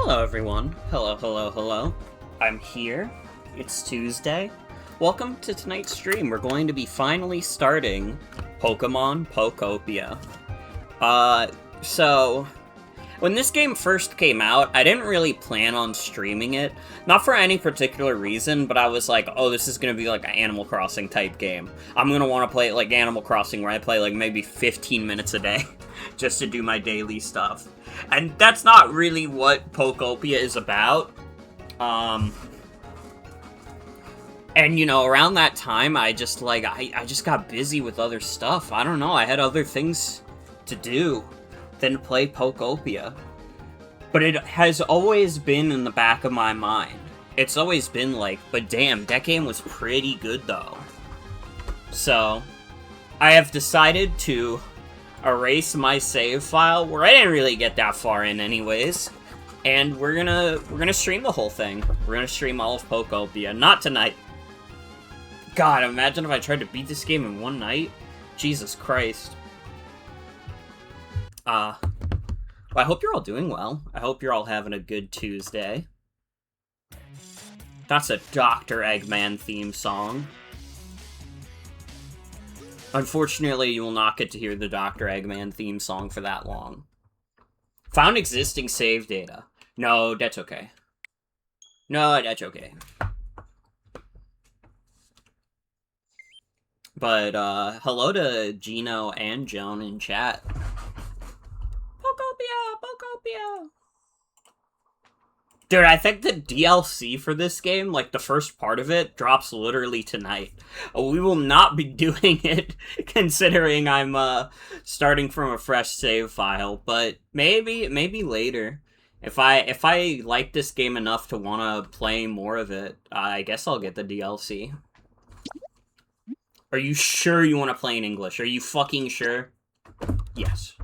Hello everyone. Hello. I'm here. It's Tuesday. Welcome to tonight's stream. We're going to be finally starting Pokemon Pokopia. So when this game first came out, I didn't really plan on streaming it. Not for any particular reason, but I was like, oh, this is gonna be like an Animal Crossing type game. I'm gonna want to play it like Animal Crossing, where I play like maybe 15 minutes a day just to do my daily stuff. And that's not really what Pokopia is about. And, you know, around that time, I just got busy with other stuff. I don't know, I had other things to do than play Pokopia. But it has always been in the back of my mind. It's always been like, but damn, that game was pretty good, though. So, I have decided to erase my save file, where I didn't really get that far in anyways, and we're gonna stream the whole thing. We're gonna stream all of Pokopia. Not tonight. God, imagine if I tried to beat this game in one night. Jesus Christ. Well, I hope you're all doing well. I hope you're all having a good Tuesday. That's a Dr. Eggman theme song. Unfortunately, you will not get to hear the Dr. Eggman theme song for that long. Found existing save data. No, that's okay. No, that's okay. But, hello to Gino and Joan in chat. Pokopia! Dude, I think the DLC for this game, like the first part of it, drops literally tonight. We will not be doing it, considering I'm starting from a fresh save file. But maybe later, if I like this game enough to want to play more of it, I guess I'll get the DLC. Are you sure you want to play in English? Are you fucking sure? Yes.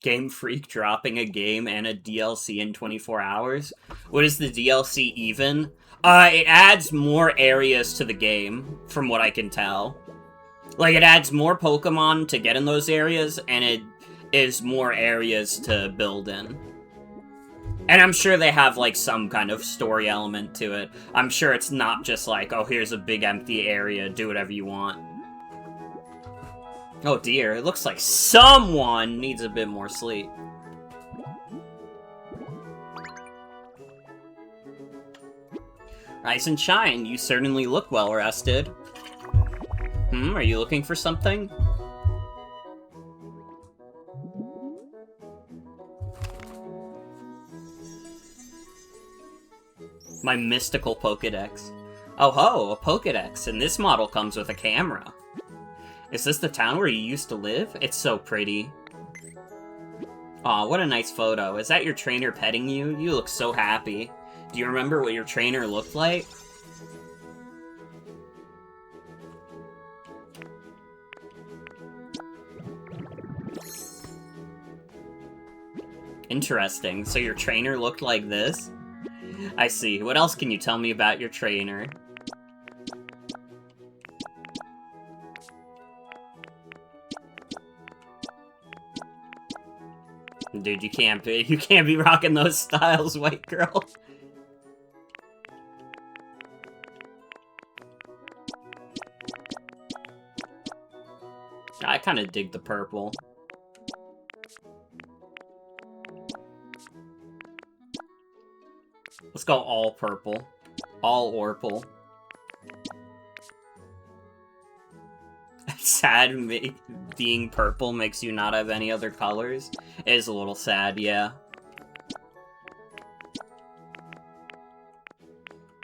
Game Freak dropping a game and a DLC in 24 hours? What is the DLC even? It adds more areas to the game, from what I can tell. Like, it adds more Pokemon to get in those areas, and it is more areas to build in. And I'm sure they have, like, some kind of story element to it. I'm sure it's not just like, oh, here's a big empty area, do whatever you want. Oh dear, it looks like someone needs a bit more sleep. Rise and shine, you certainly look well rested. Are you looking for something? My mystical Pokedex. Oh ho, a Pokedex, and this model comes with a camera. Is this the town where you used to live? It's so pretty. Aw, what a nice photo. Is that your trainer petting you? You look so happy. Do you remember what your trainer looked like? Interesting. So your trainer looked like this? I see. What else can you tell me about your trainer? Dude, you can't be rocking those styles, white girl. I kind of dig the purple. Let's go all purple. All Orpal. Sad being purple makes you not have any other colors. It is a little sad, yeah.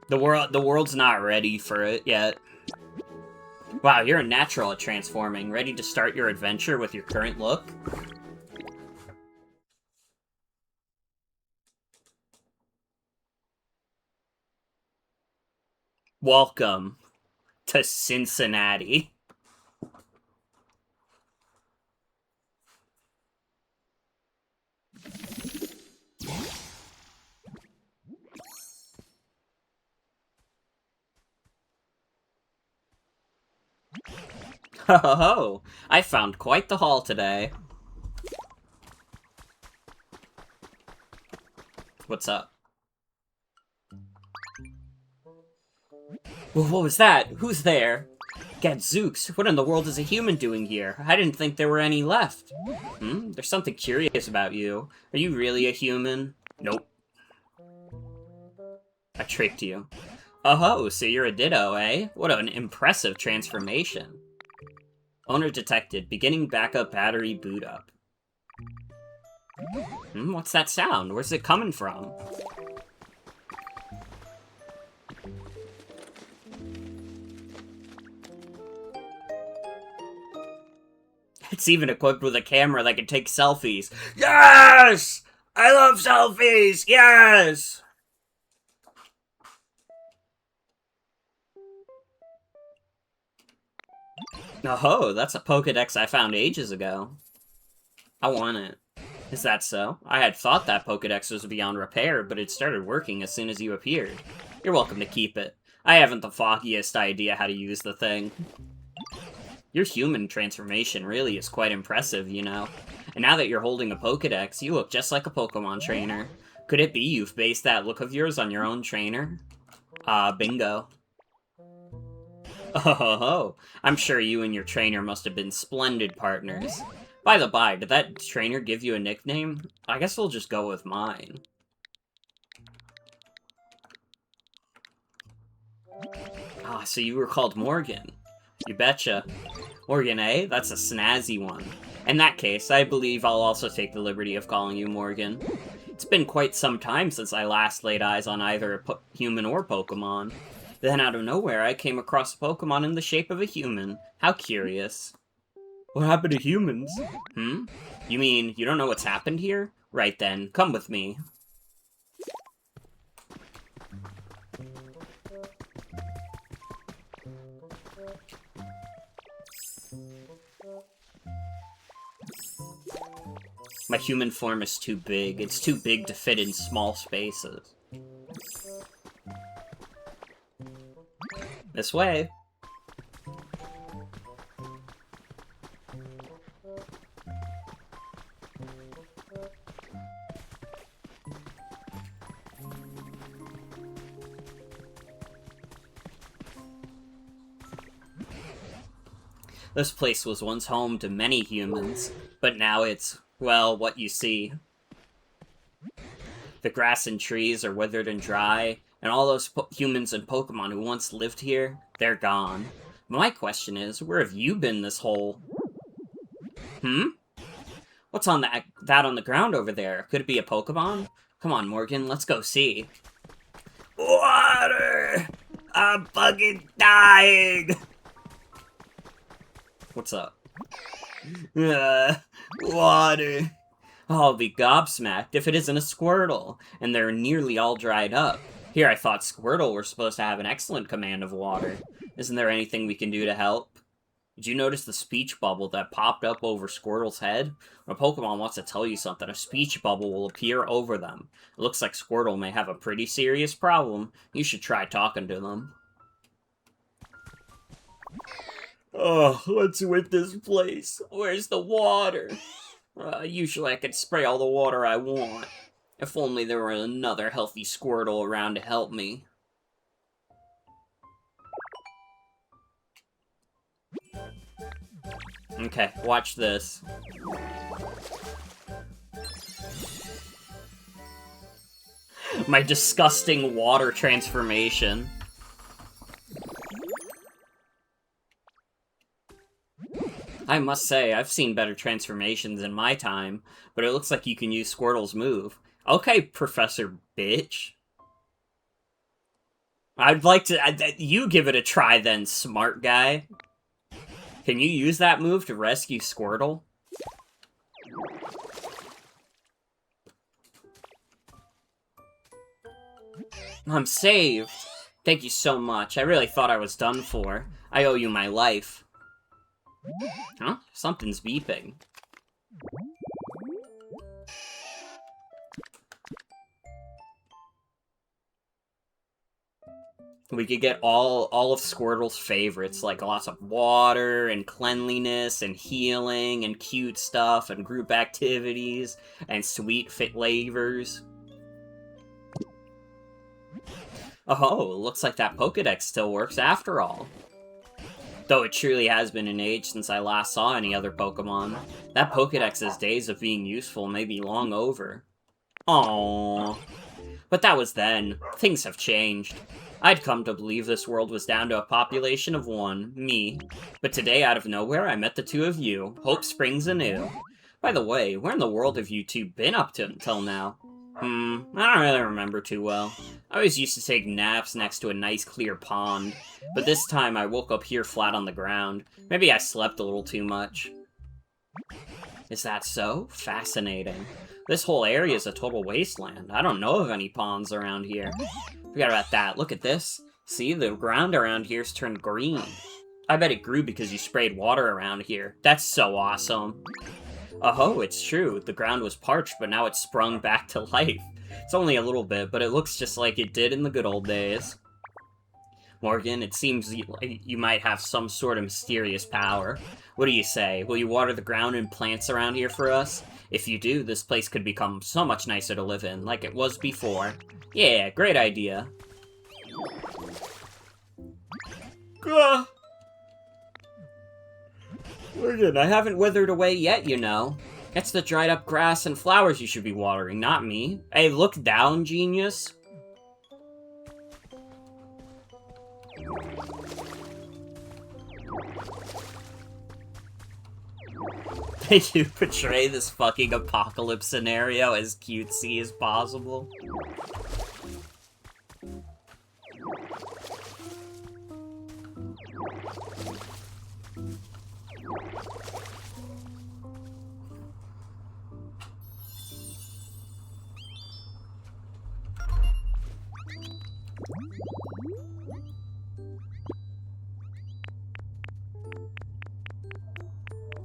The world's not ready for it yet. Wow, you're a natural at transforming. Ready to start your adventure with your current look? Welcome to Cincinnati. Ho ho ho! I found quite the haul today. What's up? Well, what was that? Who's there? Gadzooks, what in the world is a human doing here? I didn't think there were any left. There's something curious about you. Are you really a human? Nope. I tricked you. Oh, so you're a Ditto, eh? What an impressive transformation. Owner detected. Beginning backup battery boot up. What's that sound? Where's it coming from? It's even equipped with a camera that can take selfies. Yes! I love selfies! Yes! Oh, that's a Pokedex I found ages ago. I want it. Is that so? I had thought that Pokedex was beyond repair, but it started working as soon as you appeared. You're welcome to keep it. I haven't the foggiest idea how to use the thing. Your human transformation really is quite impressive, you know. And now that you're holding a Pokedex, you look just like a Pokemon trainer. Could it be you've based that look of yours on your own trainer? Bingo. Oh, I'm sure you and your trainer must have been splendid partners. By the by, did that trainer give you a nickname? I guess we'll just go with mine. Ah, so you were called Morgan. You betcha. Morgan, eh? That's a snazzy one. In that case, I believe I'll also take the liberty of calling you Morgan. It's been quite some time since I last laid eyes on either a human or Pokemon. Then out of nowhere, I came across a Pokemon in the shape of a human. How curious. What happened to humans? You mean, you don't know what's happened here? Right then, come with me. My human form is too big. It's too big to fit in small spaces. This way. This place was once home to many humans, but now it's, well, what you see. The grass and trees are withered and dry, and all those humans and Pokemon who once lived here, they're gone. My question is, where have you been this whole... What's on that on the ground over there? Could it be a Pokemon? Come on, Morgan, let's go see. Water! I'm fucking dying! What's up? Water. I'll be gobsmacked if it isn't a Squirtle, and they're nearly all dried up. Here, I thought Squirtle were supposed to have an excellent command of water. Isn't there anything we can do to help? Did you notice the speech bubble that popped up over Squirtle's head? When a Pokemon wants to tell you something, a speech bubble will appear over them. It looks like Squirtle may have a pretty serious problem. You should try talking to them. Oh, what's with this place? Where's the water? Usually I could spray all the water I want. If only there were another healthy Squirtle around to help me. Okay, watch this. My disgusting water transformation. I must say, I've seen better transformations in my time, but it looks like you can use Squirtle's move. Okay, Professor Bitch. I'd like to... you give it a try then, smart guy. Can you use that move to rescue Squirtle? I'm saved. Thank you so much. I really thought I was done for. I owe you my life. Huh? Something's beeping. We could get all of Squirtle's favorites, like lots of water, and cleanliness, and healing, and cute stuff, and group activities, and sweet flavors. Oh, looks like that Pokedex still works after all. Though it truly has been an age since I last saw any other Pokemon. That Pokedex's days of being useful may be long over. Aww. But that was then. Things have changed. I'd come to believe this world was down to a population of 1, me. But today, out of nowhere, I met the 2 of you. Hope springs anew. By the way, where in the world have you 2 been up to until now? I don't really remember too well. I always used to take naps next to a nice clear pond, but this time I woke up here flat on the ground. Maybe I slept a little too much. Is that so? Fascinating. This whole area is a total wasteland. I don't know of any ponds around here. Forget about that. Look at this. See, the ground around here's turned green. I bet it grew because you sprayed water around here. That's so awesome. Oh, it's true. The ground was parched, but now it's sprung back to life. It's only a little bit, but it looks just like it did in the good old days. Morgan, it seems you might have some sort of mysterious power. What do you say? Will you water the ground and plants around here for us? If you do, this place could become so much nicer to live in, like it was before. Yeah, great idea. Gah! Morgan, I haven't withered away yet, you know. It's the dried up grass and flowers you should be watering, not me. Hey, look down, genius. They do portray this fucking apocalypse scenario as cutesy as possible.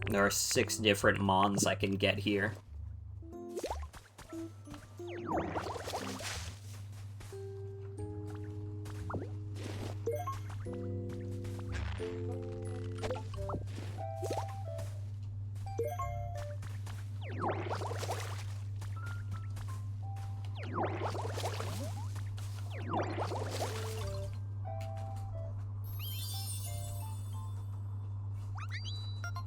There are 6 different Mons I can get here.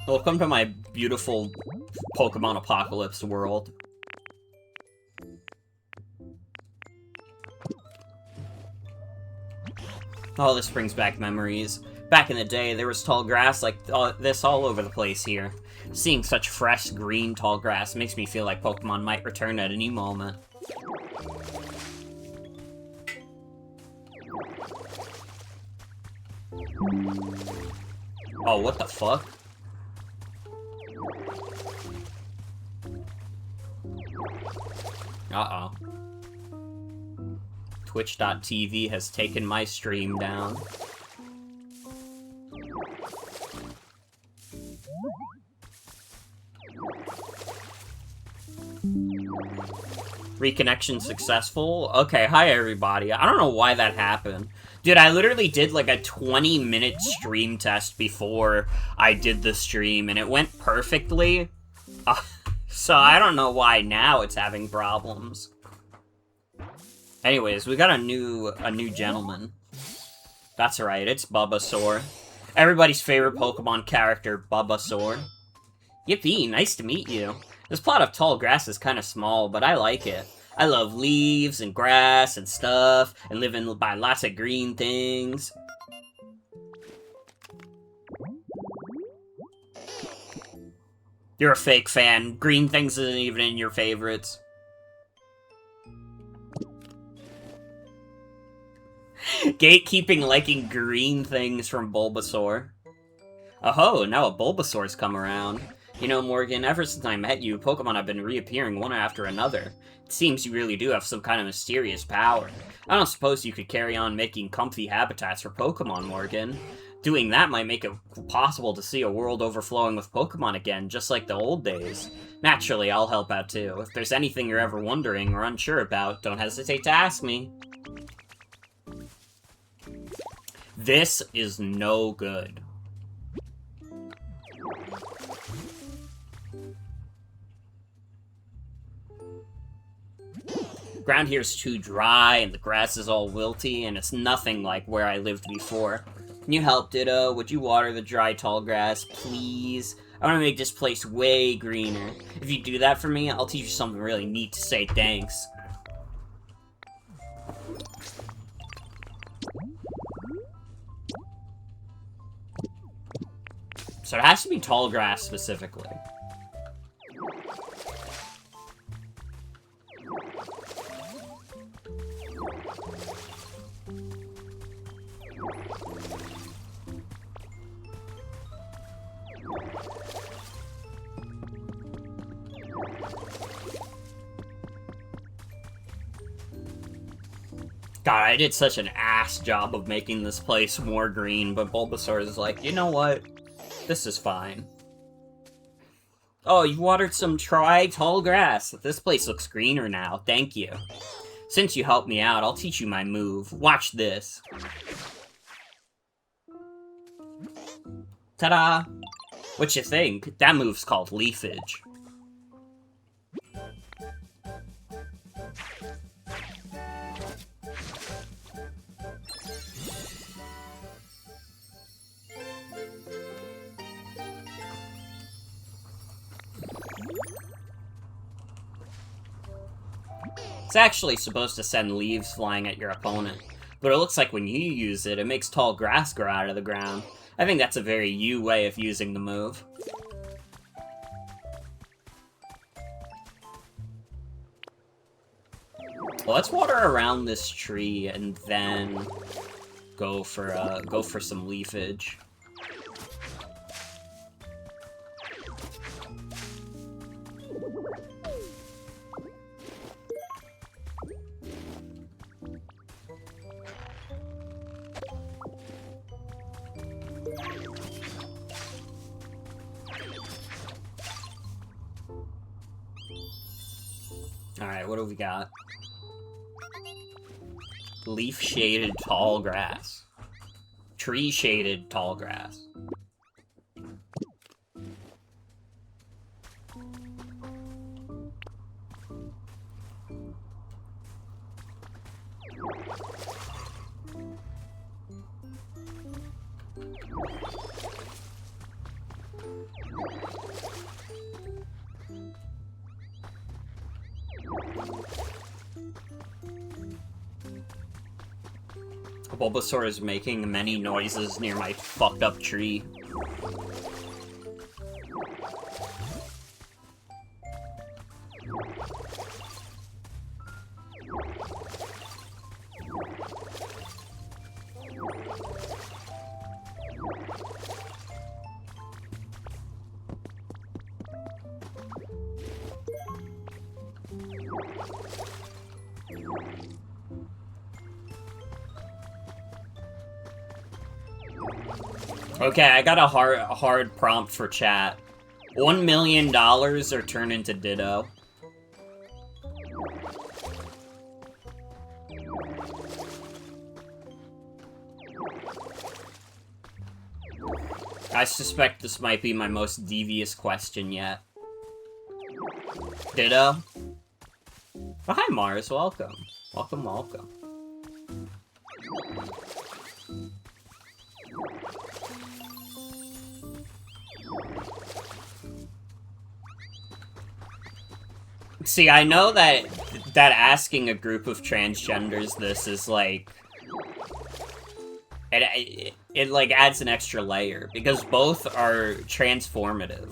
Welcome to my beautiful Pokemon Apocalypse world. Oh, this brings back memories. Back in the day, there was tall grass like this all over the place here. Seeing such fresh, green, tall grass makes me feel like Pokemon might return at any moment. Oh, what the fuck? Uh-oh. Twitch.tv has taken my stream down. Reconnection successful? Okay, hi everybody. I don't know why that happened. Dude, I literally did like a 20-minute stream test before I did the stream, and it went perfectly. So I don't know why now it's having problems. Anyways, we got a new gentleman. That's right, it's Bulbasaur. Everybody's favorite Pokemon character, Bulbasaur. Yippee, nice to meet you. This plot of tall grass is kind of small, but I like it. I love leaves and grass and stuff, and living by lots of green things. You're a fake fan. Green things isn't even in your favorites. Gatekeeping liking green things from Bulbasaur. Oh, now a Bulbasaur's come around. You know, Morgan, ever since I met you, Pokemon have been reappearing one after another. It seems you really do have some kind of mysterious power. I don't suppose you could carry on making comfy habitats for Pokemon, Morgan. Doing that might make it possible to see a world overflowing with Pokemon again, just like the old days. Naturally, I'll help out too. If there's anything you're ever wondering or unsure about, don't hesitate to ask me. This is no good. Ground here is too dry, and the grass is all wilty, and it's nothing like where I lived before. Can you help, Ditto? Would you water the dry, tall grass, please? I want to make this place way greener. If you do that for me, I'll teach you something really neat to say thanks. So it has to be tall grass specifically. God, I did such an ass job of making this place more green, but Bulbasaur is like, you know what? This is fine. Oh, you watered some tall grass. This place looks greener now. Thank you. Since you helped me out, I'll teach you my move. Watch this. Ta-da! What you think? That move's called Leafage. It's actually supposed to send leaves flying at your opponent, but it looks like when you use it, it makes tall grass grow out of the ground. I think that's a very you way of using the move. Well, let's water around this tree and then go for some leafage. Alright, what do we got? Leaf-shaded tall grass. Tree-shaded tall grass. Bulbasaur is making many noises near my fucked up tree. Okay, I got a hard prompt for chat. $1 million or turn into Ditto. I suspect this might be my most devious question yet. Ditto? Oh, hi Mars, welcome. Welcome, welcome. See, I know that asking a group of transgenders this is like... It like adds an extra layer, because both are transformative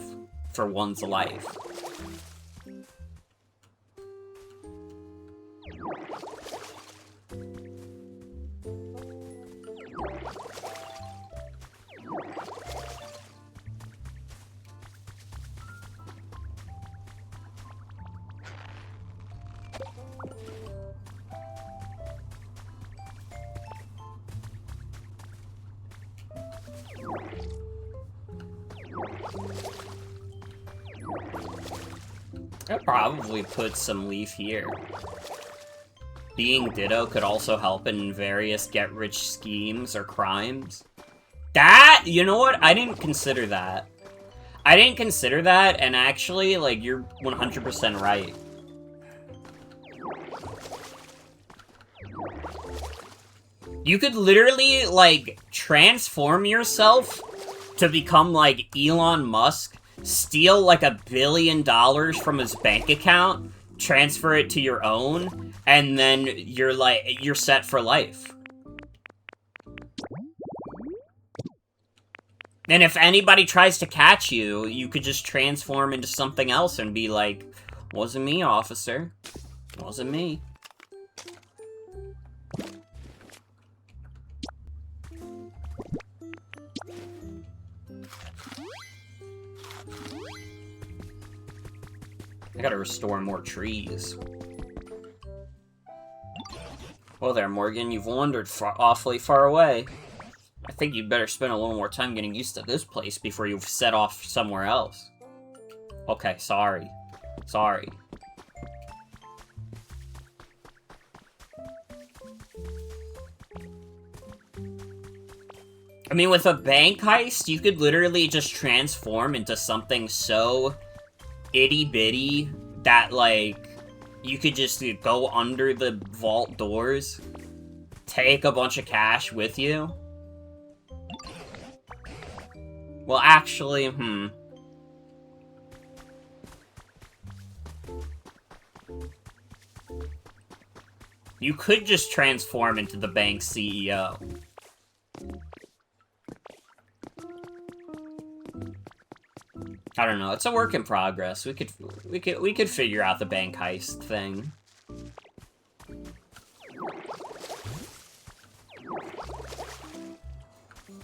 for one's life. I'll probably put some leaf here. being Ditto could also help in various get-rich schemes or crimes. That, you know what? I didn't consider that. I didn't consider that, and actually, like, you're 100% right. You could literally, like, transform yourself to become, like, Elon Musk, steal, like, $1 billion from his bank account, transfer it to your own, and then you're, like, you're set for life. And if anybody tries to catch you, you could just transform into something else and be like, wasn't me, officer. Wasn't me. I gotta restore more trees. Well there, Morgan, you've wandered awfully far away. I think you'd better spend a little more time getting used to this place before you set off somewhere else. Okay, sorry. Sorry. I mean, with a bank heist, you could literally just transform into something so itty-bitty that, like, you could just go under the vault doors, take a bunch of cash with you. Well, actually, you could just transform into the bank's CEO. I don't know. It's a work in progress. We could figure out the bank heist thing.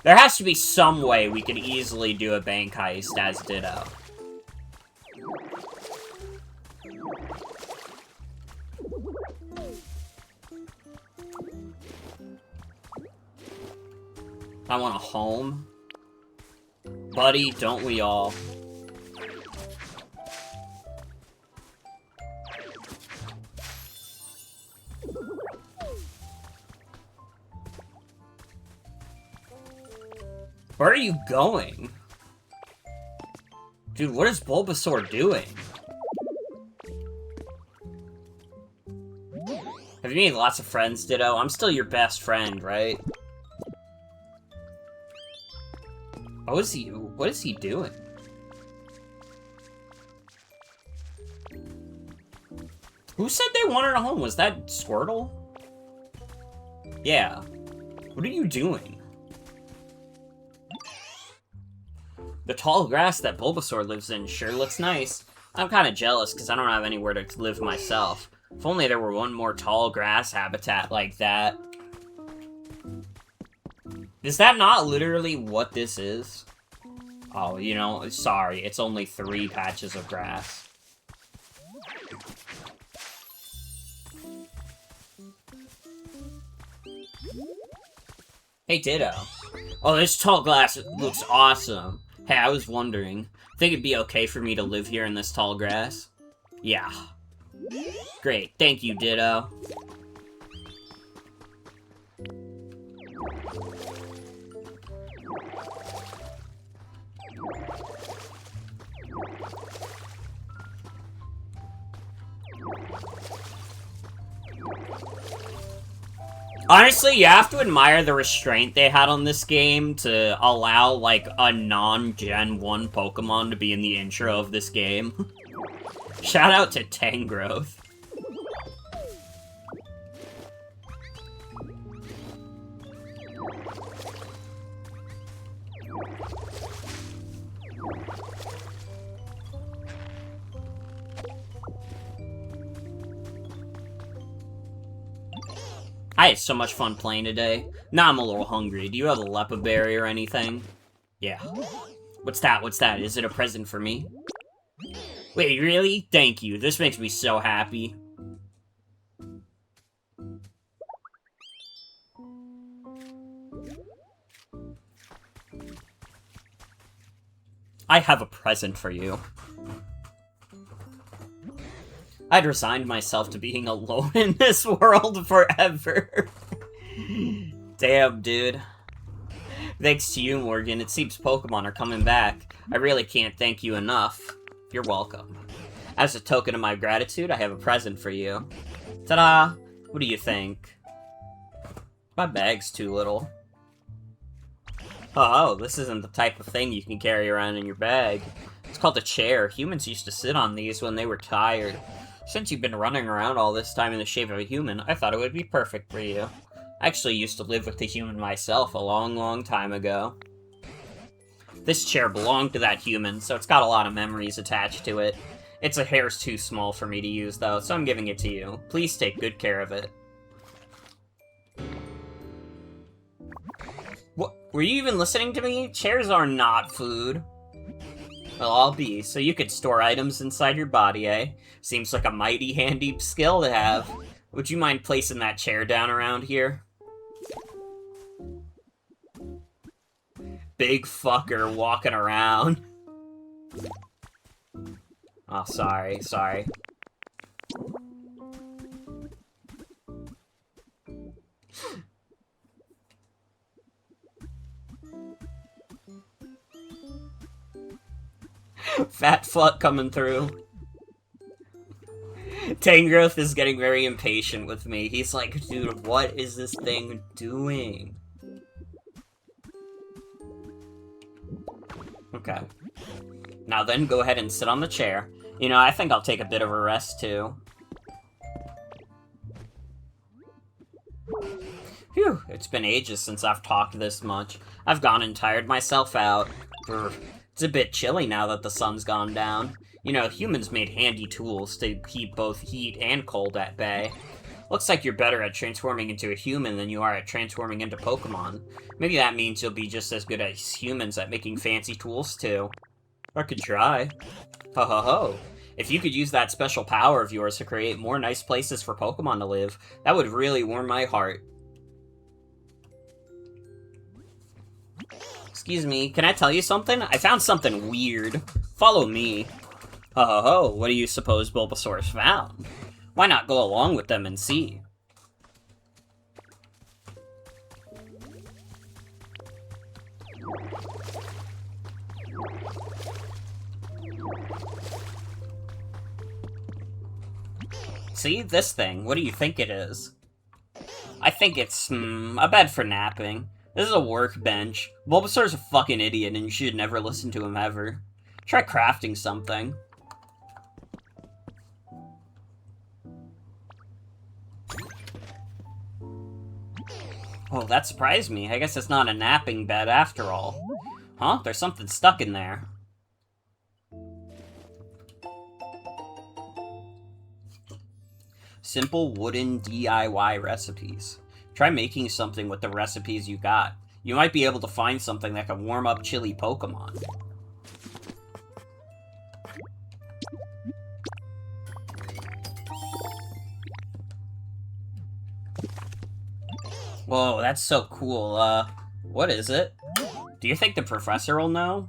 There has to be some way we could easily do a bank heist as Ditto. I want a home. Buddy, don't we all? Where are you going? Dude, what is Bulbasaur doing? Have you made lots of friends, Ditto? I'm still your best friend, right? What is he doing? Who said they wanted a home? Was that Squirtle? Yeah. What are you doing? The tall grass that Bulbasaur lives in sure looks nice. I'm kind of jealous because I don't have anywhere to live myself. If only there were one more tall grass habitat like that. Is that not literally what this is? Oh, you know, sorry. It's only 3 patches of grass. Hey, Ditto. Oh, this tall grass looks awesome. Hey, I was wondering, think it'd be okay for me to live here in this tall grass? Yeah. Great, thank you, Ditto. Honestly, you have to admire the restraint they had on this game to allow, like, a non-Gen 1 Pokemon to be in the intro of this game. Shout out to Tangrowth. I had so much fun playing today. Now I'm a little hungry. Do you have a Lepa Berry or anything? Yeah. What's that? What's that? Is it a present for me? Wait, really? Thank you. This makes me so happy. I have a present for you. I'd resigned myself to being alone in this world forever. Damn, dude. Thanks to you, Morgan, it seems Pokemon are coming back. I really can't thank you enough. You're welcome. As a token of my gratitude, I have a present for you. Ta-da! What do you think? My bag's too little. Oh, this isn't the type of thing you can carry around in your bag. It's called a chair. Humans used to sit on these when they were tired. Since you've been running around all this time in the shape of a human, I thought it would be perfect for you. I actually used to live with a human myself a long, long time ago. This chair belonged to that human, so it's got a lot of memories attached to it. It's a hair's too small for me to use, though, so I'm giving it to you. Please take good care of it. What? Were you even listening to me? Chairs are not food. Well, I'll be, so you could store items inside your body, eh? Seems like a mighty handy skill to have. Would you mind placing that chair down around here? Big fucker walking around. Oh, sorry. Fat fuck coming through. Tangrowth is getting very impatient with me. He's like, dude, what is this thing doing? Okay. Now then, go ahead and sit on the chair. You know, I think I'll take a bit of a rest, too. Phew, it's been ages since I've talked this much. I've gone and tired myself out. Brr. It's a bit chilly now that the sun's gone down. You know, humans made handy tools to keep both heat and cold at bay. Looks like you're better at transforming into a human than you are at transforming into Pokemon. Maybe that means you'll be just as good as humans at making fancy tools, too. I could try. Ho ho ho. If you could use that special power of yours to create more nice places for Pokemon to live, that would really warm my heart. Excuse me, can I tell you something? I found something weird. Follow me. Ho ho ho, what do you suppose Bulbasaur's found? Why not go along with them and see? See, this thing, what do you think it is? I think it's, a bed for napping. This is a workbench. Bulbasaur's a fucking idiot and you should never listen to him ever. Try crafting something. Oh, that surprised me. I guess it's not a napping bed after all. Huh? There's something stuck in there. Simple wooden DIY recipes. Try making something with the recipes you got. You might be able to find something that can warm up chilly Pokemon. Whoa, that's so cool. What is it? Do you think the professor will know?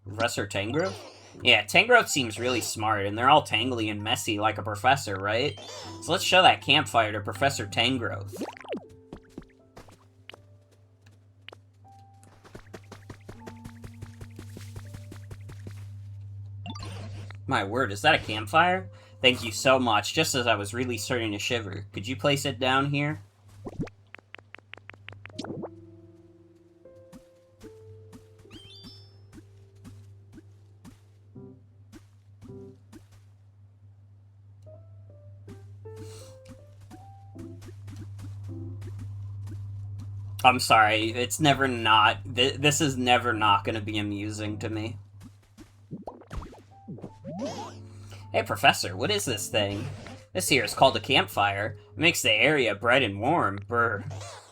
Professor Tangrowth? Yeah, Tangrowth seems really smart, and they're all tangly and messy like a professor, right? So let's show that campfire to Professor Tangrowth. My word, is that a campfire? Thank you so much, just as I was really starting to shiver. Could you place it down here? I'm sorry, it's never not... This is never not gonna be amusing to me. Hey, Professor, what is this thing? This here is called a campfire. It makes the area bright and warm. Brr.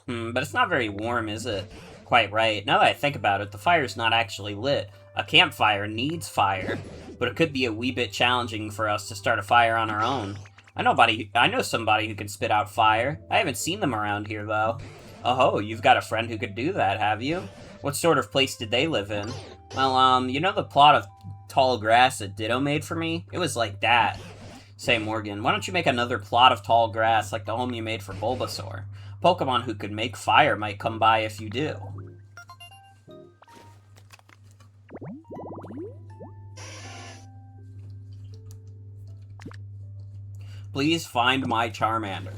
But it's not very warm, is it? Quite right. Now that I think about it, the fire's not actually lit. A campfire needs fire. But it could be a wee bit challenging for us to start a fire on our own. I know somebody who can spit out fire. I haven't seen them around here, though. Oh, you've got a friend who could do that, have you? What sort of place did they live in? Well, you know the plot of tall grass that Ditto made for me? It was like that. Say, Morgan, why don't you make another plot of tall grass like the home you made for Bulbasaur? Pokemon who could make fire might come by if you do. Please find my Charmander.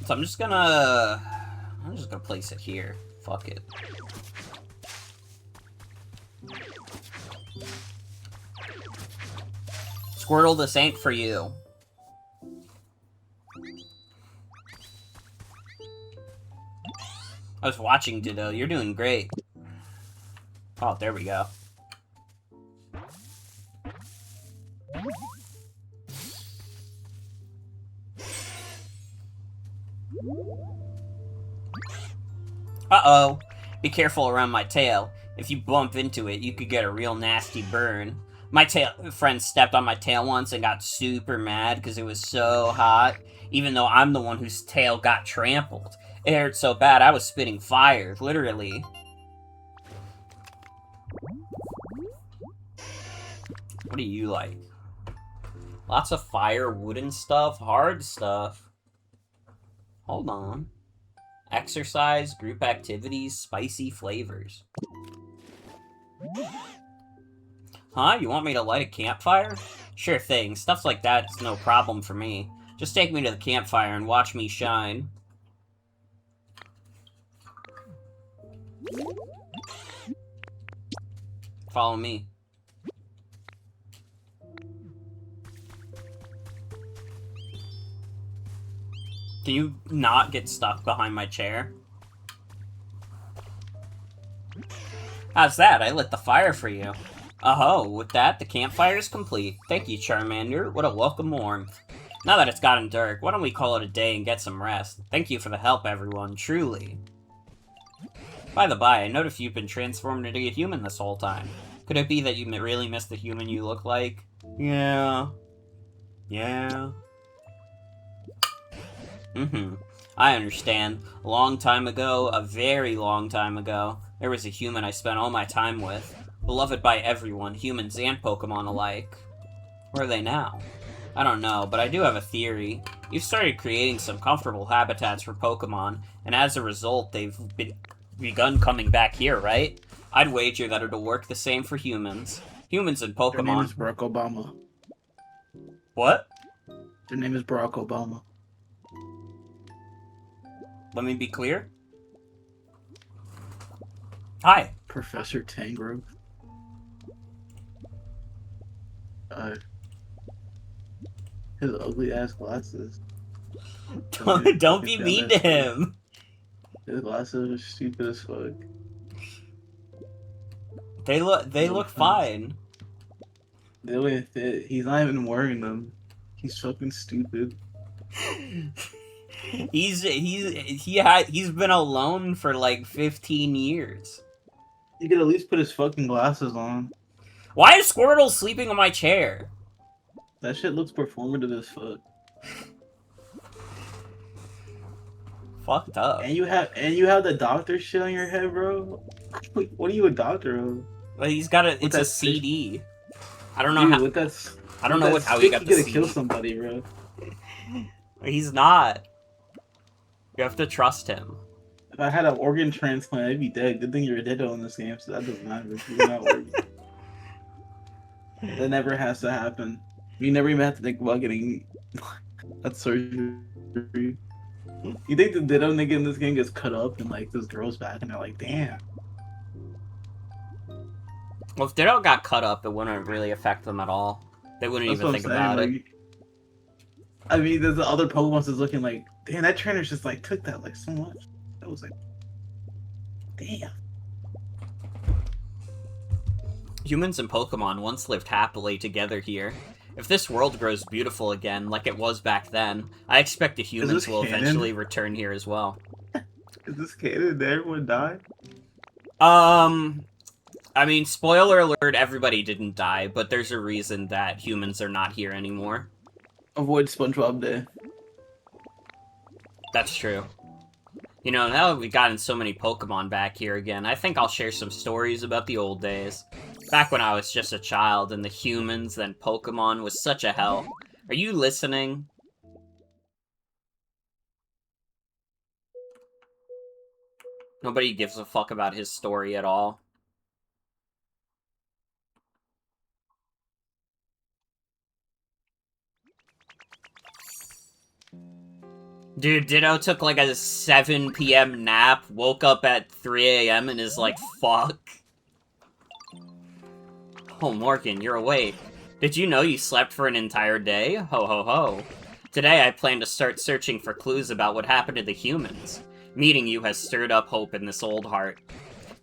So I'm just gonna place it here. Fuck it. Squirtle, this ain't for you. I was watching Ditto. You're doing great. Oh, there we go. Uh-oh. Be careful around my tail. If you bump into it, you could get a real nasty burn. My friend stepped on my tail once and got super mad because it was so hot, even though I'm the one whose tail got trampled. It hurt so bad I was spitting fire, literally. What do you like? Lots of fire, wooden stuff, hard stuff. Hold on. Exercise, group activities, spicy flavors. Huh? You want me to light a campfire? Sure thing. Stuff like that's no problem for me. Just take me to the campfire and watch me shine. Follow me. Can you not get stuck behind my chair? How's that? I lit the fire for you. Oh, with that, the campfire is complete. Thank you, Charmander. What a welcome warmth. Now that it's gotten dark, why don't we call it a day and get some rest? Thank you for the help, everyone, truly. By the by, I noticed you've been transformed into a human this whole time. Could it be that you really miss the human you look like? Yeah. Yeah. I understand. A long time ago, a very long time ago, there was a human I spent all my time with. Beloved by everyone, humans and Pokemon alike. Where are they now? I don't know, but I do have a theory. You've started creating some comfortable habitats for Pokemon, and as a result, they've begun coming back here, right? I'd wager that it'll work the same for humans. Humans and Pokemon... Their name is Barack Obama. What? Their name is Barack Obama. Let me be clear. Hi. Professor Tangrove. His ugly ass glasses. Don't be mean to him. His glasses are stupid as fuck. They look fine. They don't even fit. He's not even wearing them. He's fucking stupid. He's been alone for like 15 years. He could at least put his fucking glasses on. Why is Squirtle sleeping on my chair? That shit looks performative as fuck. Fucked up. And you have the doctor shit on your head, bro. What are you a doctor of? Well, he's got a. It's a CD. I don't know Dude, how. with that, I don't know with how he got the gonna CD. kill somebody, bro. He's not. You have to trust him. If I had an organ transplant, I'd be dead. Good thing you're a Ditto in this game, so that doesn't matter. You're not organ. That never has to happen. You never even have to think about getting that surgery. You think the Ditto nigga in this game gets cut up and like this girl's back and they're like, damn. Well, if Ditto got cut up, it wouldn't really affect them at all. They wouldn't even think about it. I mean, there's the other Pokemon that's looking like, damn, that trainer just like took that like so much. That was like, damn. Humans and Pokemon once lived happily together here. If this world grows beautiful again, like it was back then, I expect the humans will eventually return here as well. Is this canon? Did everyone die? I mean, spoiler alert, everybody didn't die, but there's a reason that humans are not here anymore. Avoid SpongeBob Day. That's true. You know, now that we've gotten so many Pokemon back here again, I think I'll share some stories about the old days. Back when I was just a child and the humans, then Pokemon was such a hell. Are you listening? Nobody gives a fuck about his story at all. Dude, Ditto took like a 7 p.m. nap, woke up at 3 a.m. and is like, fuck. Oh, Morgan, you're awake. Did you know you slept for an entire day? Ho ho ho. Today I plan to start searching for clues about what happened to the humans. Meeting you has stirred up hope in this old heart.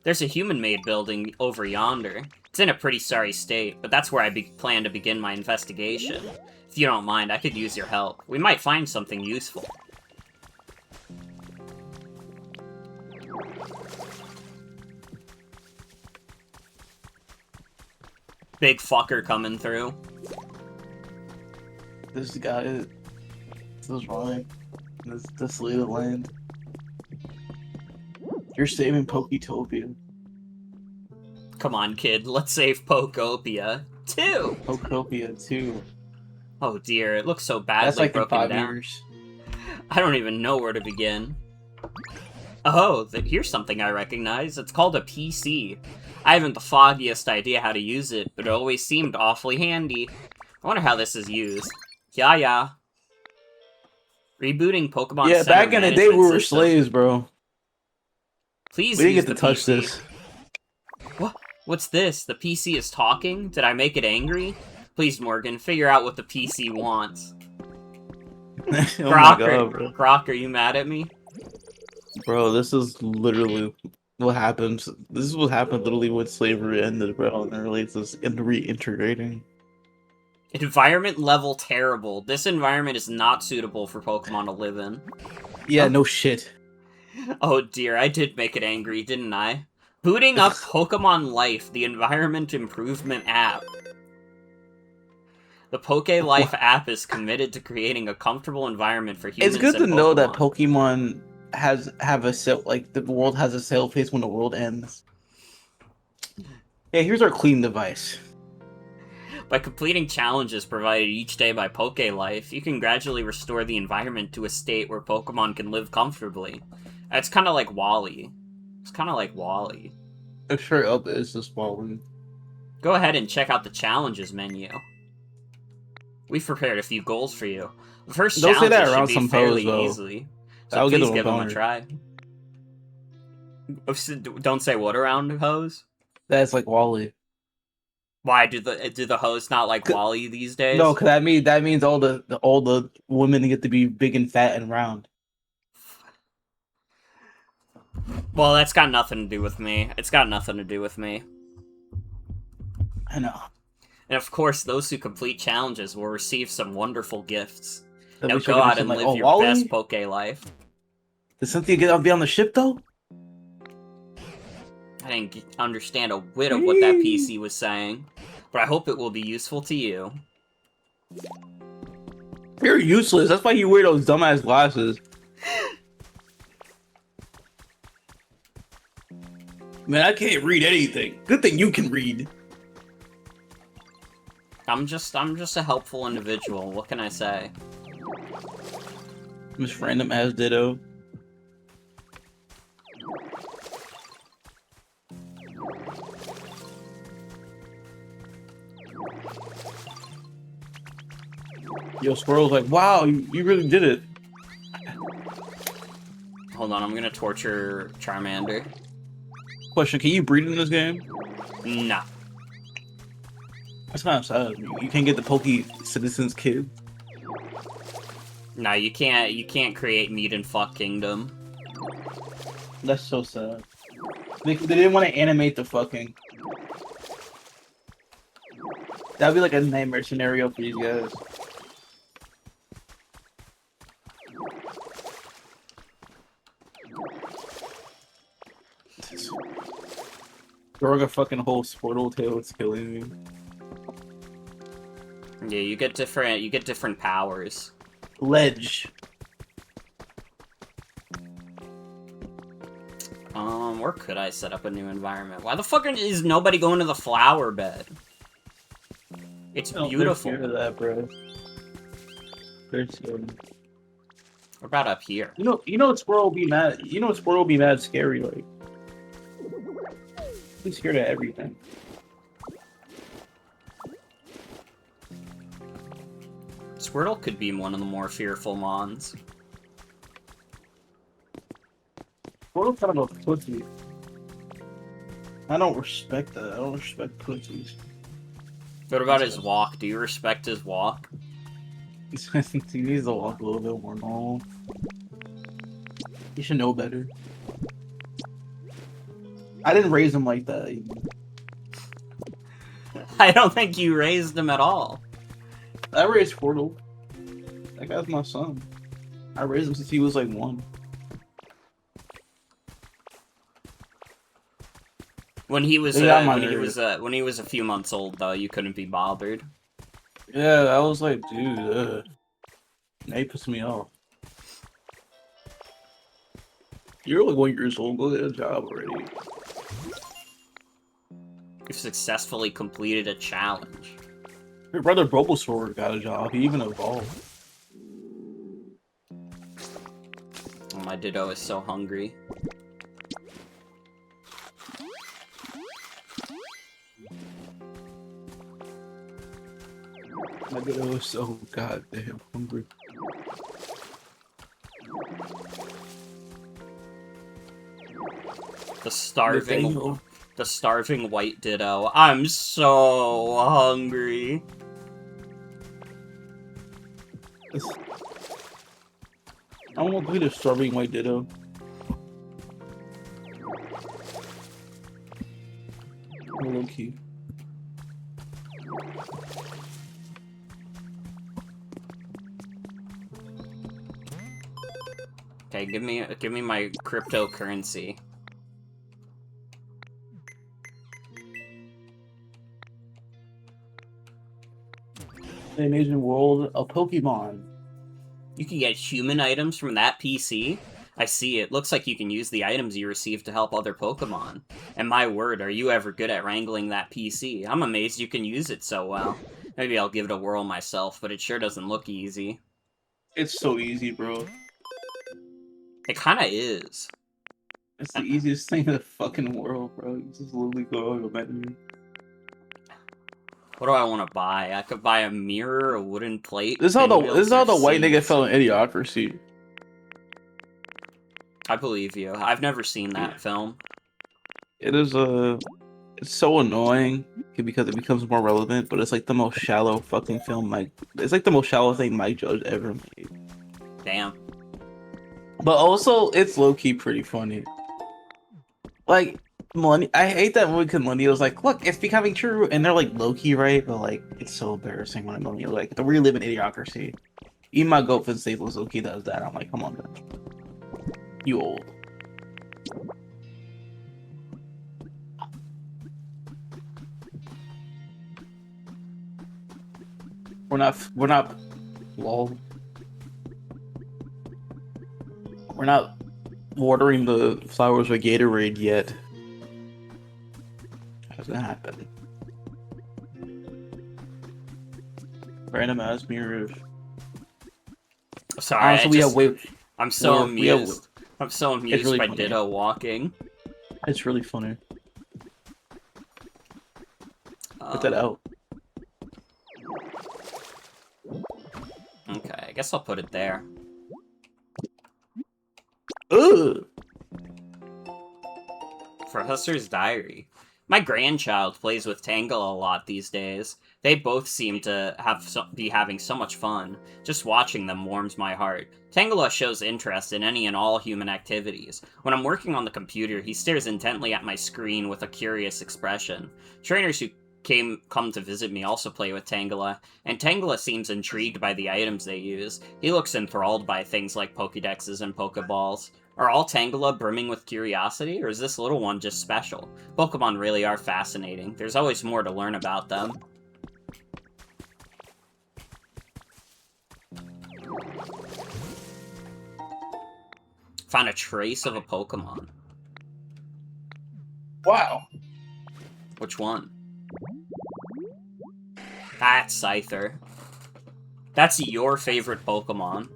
There's a human-made building over yonder. It's in a pretty sorry state, but that's where I plan to begin my investigation. If you don't mind, I could use your help. We might find something useful. Big fucker coming through. This guy is wrong. This desolated land. You're saving Poketopia. Come on, kid. Let's save Pokopia. 2! Pokopia 2. Oh dear, it looks so badly That's like in broken 5 down. years. I don't even know where to begin. Oh, here's something I recognize. It's called a PC. I haven't the foggiest idea how to use it, but it always seemed awfully handy. I wonder how this is used. Yeah. Rebooting Pokemon Yeah, Center back in the day we management were system. slaves, bro. Please We didn't use get to the touch PC. this. What? What's this? The PC is talking? Did I make it angry? Please, Morgan, figure out what the PC wants. Oh my Crocker, god, bro. Croc, are you mad at me? Bro, this is literally what happens. This is what happened literally when slavery ended, bro, and it relates to reintegrating. Environment level terrible. This environment is not suitable for Pokemon to live in. Yeah, Oh. no shit. Oh dear, I did make it angry, didn't I? Booting up Pokemon Life, the environment improvement app. The Poke Life app is committed to creating a comfortable environment for humans It's good to and know that Pokemon. Pokemon have a set, like the world has a sale phase when the world ends. Yeah, here's our clean device. By completing challenges provided each day by Poke Life, you can gradually restore the environment to a state where Pokemon can live comfortably. It's kind of like Wall-E. It's kind of like Wall-E. Straight up, it's just falling. Go ahead and check out the challenges menu. We've prepared a few goals for you. The first Don't say that challenges around should be some fairly pros, though. easily, so I'll please get them give them a boner. try. Don't say what around hose? That's like Wally. Why do the hoes not like Wall-E these days? No, because that means all the women get to be big and fat and round. Well, that's got nothing to do with me. It's got nothing to do with me. I know. And of course, those who complete challenges will receive some wonderful gifts. Then Now we should go get out some, and like, live oh, your Wally? best Poke life. Did Cynthia be on the ship though? I didn't understand a whit of what that PC was saying, but I hope it will be useful to you. You're useless. That's why you wear those dumbass glasses. Man, I can't read anything. Good thing you can read. I'm just a helpful individual. What can I say? Miss Random ass Ditto. Yo, Squirrel's like, wow, you really did it. Hold on, I'm gonna torture Charmander. Question, can you breed in this game? Nah. That's kind of sad. You can't get the Poke Citizens kid. Nah, you can't create Meat and Fuck Kingdom. That's so sad. They didn't want to animate the fucking... That'd be like a nightmare scenario for these guys. Throwing a fucking whole Sportle tail, it's killing me. Yeah, you get different powers. Ledge. Where could I set up a new environment? Why the fuck is nobody going to the flower bed? It's beautiful. They're scared of that, bro. They're scared. What about up here? You know, squirrel will be mad. You know, squirrel will be mad scary. Like, he's scared of everything. Squirtle could be one of the more fearful mons. Squirrel's kind of a pussy. I don't respect that. I don't respect pussies. What about his walk? Do you respect his walk? I think he needs to walk a little bit more normal. He should know better. I didn't raise him like that. I don't think you raised him at all. I raised Squirtle. That guy's my son. I raised him since he was like 1. When he was when he was a few months old, though, you couldn't be bothered. Yeah, I was like, dude, now he pissed me off. You're like 1 year old. Go get a job already. You've successfully completed a challenge. Your brother Bulbasaur got a job. He even evolved. Oh, my Ditto is so hungry. My Ditto is so goddamn hungry. The starving white Ditto. I'm so hungry. I want to play the starving white Ditto. Low key. Okay, give me my cryptocurrency. The amazing world of Pokemon. You can get human items from that PC? I see, it looks like you can use the items you receive to help other Pokemon. And my word, are you ever good at wrangling that PC? I'm amazed you can use it so well. Maybe I'll give it a whirl myself, but it sure doesn't look easy. It's so easy, bro. It kinda is. It's the easiest thing in the fucking world, bro. You just literally go on a menu. What do I want to buy? I could buy a mirror, a wooden plate. This is how the white nigga fell in Idiocracy. I believe you. I've never seen that film. It is it's so annoying because it becomes more relevant, but it's like the most shallow fucking film it's like the most shallow thing Mike Judge ever made. Damn. But also, it's low-key pretty funny. Like, I hate that movie because Millennial's like, look, it's becoming true, and they're like low-key right, but like, it's so embarrassing when a Millennial like, we live in Idiocracy. Even my goat for the Staples low-key does that. I'm like, come on, man. You old. We're not, lol. We're not watering the flowers with Gatorade yet. How's that happen? Random ass mirror. Sorry, honestly, I'm so amused. I'm so amused really by funny. Ditto walking. It's really funny. Put that out. Okay, I guess I'll put it there. Ugh. Professor's Diary. My grandchild plays with Tangela a lot these days. They both seem to be having so much fun. Just watching them warms my heart. Tangela shows interest in any and all human activities. When I'm working on the computer, he stares intently at my screen with a curious expression. Trainers who come to visit me also play with Tangela, and Tangela seems intrigued by the items they use. He looks enthralled by things like Pokedexes and Pokeballs. Are all Tangela brimming with curiosity, or is this little one just special? Pokemon really are fascinating. There's always more to learn about them. Found a trace of a Pokemon. Wow. Which one? That's Scyther. That's your favorite Pokemon.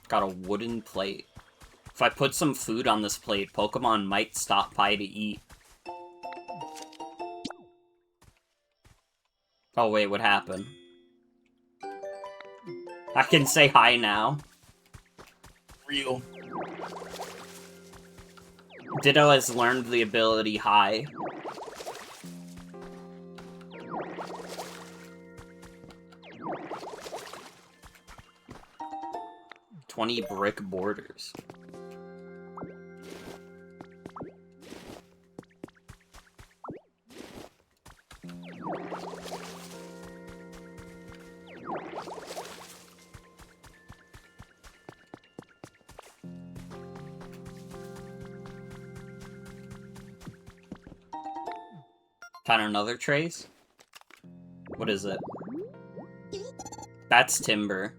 Got a wooden plate. If I put some food on this plate, Pokemon might stop by to eat. Oh wait, what happened? I can say hi now. Real. Ditto has learned the ability hi. "20 brick borders." Found another trace? What is it? That's timber.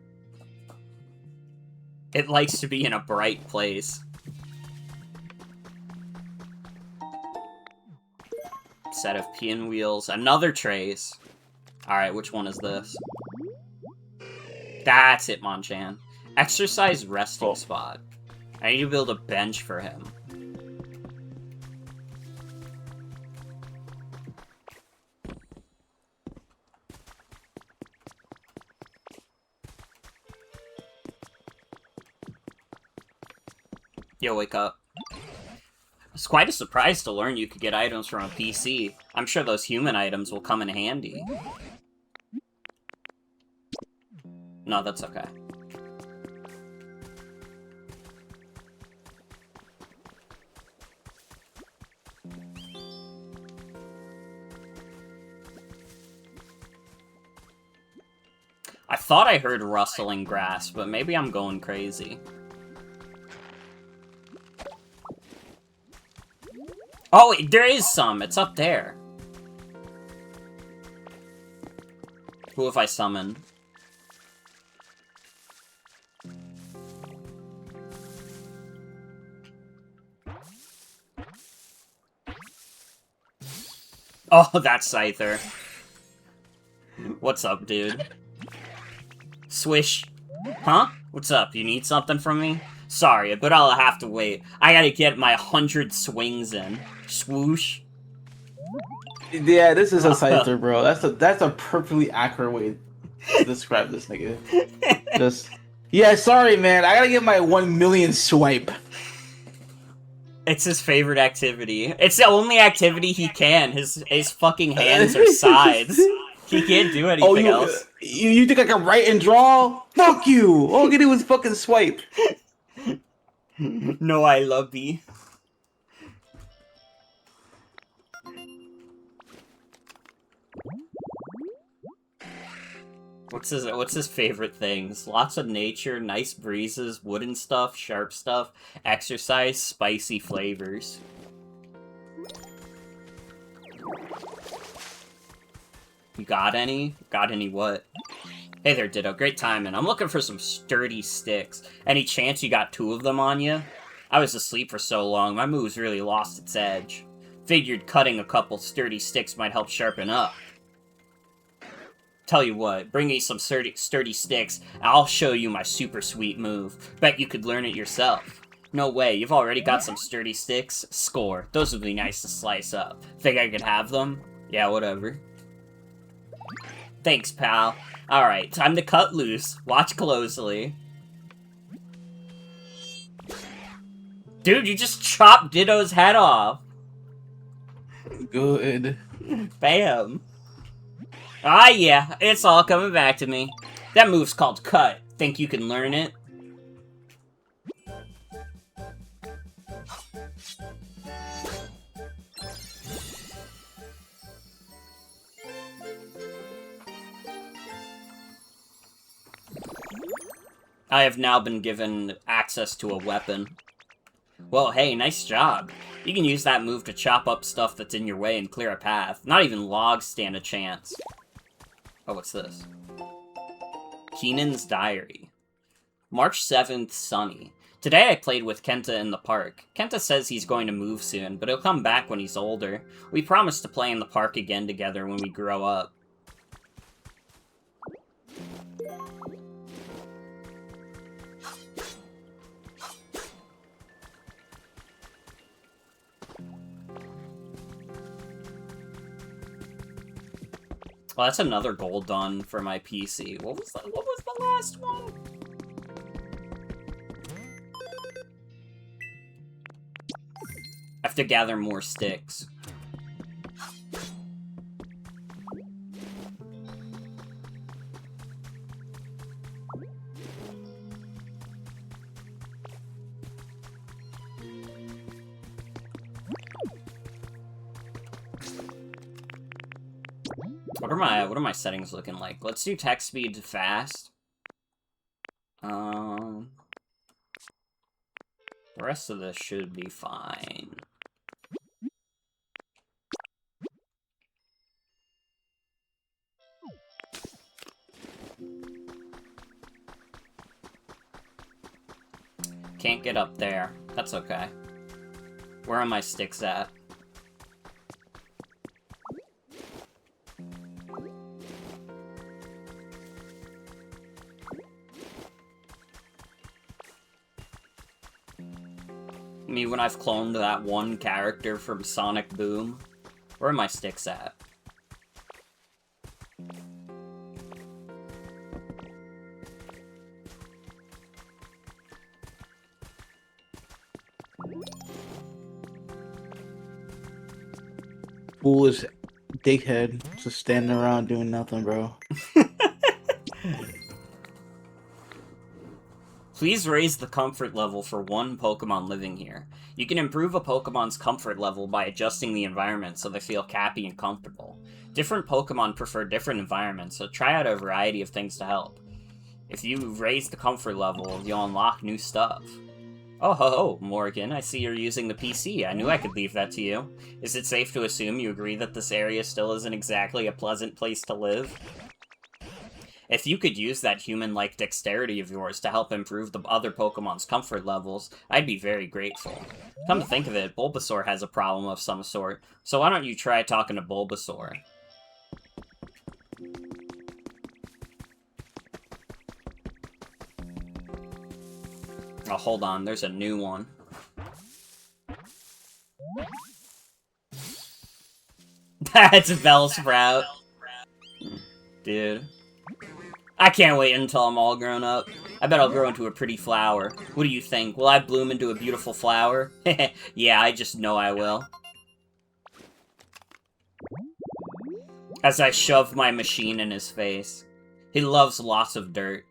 It likes to be in a bright place. Set of pinwheels. Another trace. Alright, which one is this? That's it, Hitmonchan. Exercise resting spot. I need to build a bench for him. Yo, wake up. It's quite a surprise to learn you could get items from a PC. I'm sure those human items will come in handy. No, that's okay. I thought I heard rustling grass, but maybe I'm going crazy. Oh, there is some! It's up there. Who have I summoned? Oh, that's Scyther. What's up, dude? Swish. Huh? What's up? You need something from me? Sorry, but I'll have to wait. I gotta get my 100 swings in. Swoosh. Yeah, this is a Scyther, bro. That's a perfectly accurate way to describe this nigga. Just, yeah, sorry, man. I gotta get my 1 million swipe. It's his favorite activity. It's the only activity he can. His fucking hands are sides. He can't do anything else. You think I can write and draw? Fuck you! All I can do is fucking swipe. No, I love thee. What's his favorite things? Lots of nature, nice breezes, wooden stuff, sharp stuff, exercise, spicy flavors. You got any? Got any what? Hey there, Ditto. Great timing. I'm looking for some sturdy sticks. Any chance you got 2 of them on you? I was asleep for so long, my move's really lost its edge. Figured cutting a couple sturdy sticks might help sharpen up. Tell you what, bring me some sturdy sticks, and I'll show you my super sweet move. Bet you could learn it yourself. No way, you've already got some sturdy sticks? Score. Those would be nice to slice up. Think I could have them? Yeah, whatever. Thanks, pal. Alright, time to cut loose. Watch closely. Dude, you just chopped Ditto's head off. Good. Bam. Ah, yeah, it's all coming back to me. That move's called cut. Think you can learn it? I have now been given access to a weapon. Well, hey, nice job. You can use that move to chop up stuff that's in your way and clear a path. Not even logs stand a chance. Oh, what's this? Keenan's Diary. March 7th, sunny. Today I played with Kenta in the park. Kenta says he's going to move soon, but he'll come back when he's older. We promised to play in the park again together when we grow up. Well, that's another goal done for my PC. What was the last one? I have to gather more sticks. What are my settings looking like? Let's do text speed fast. The rest of this should be fine. Can't get up there. That's okay. Where are my sticks at? Me when I've cloned that one character from Sonic Boom. Where are my sticks at? Foolish dickhead just standing around doing nothing, bro. Please raise the comfort level for one Pokemon living here. You can improve a Pokemon's comfort level by adjusting the environment so they feel happy and comfortable. Different Pokemon prefer different environments, so try out a variety of things to help. If you raise the comfort level, you'll unlock new stuff. Oh ho ho, Morgan, I see you're using the PC. I knew I could leave that to you. Is it safe to assume you agree that this area still isn't exactly a pleasant place to live? If you could use that human-like dexterity of yours to help improve the other Pokemon's comfort levels, I'd be very grateful. Come to think of it, Bulbasaur has a problem of some sort, so why don't you try talking to Bulbasaur? Oh, hold on, there's a new one. That's Bellsprout. Dude. I can't wait until I'm all grown up. I bet I'll grow into a pretty flower. What do you think? Will I bloom into a beautiful flower? Yeah, I just know I will. As I shove my machine in his face. He loves lots of dirt.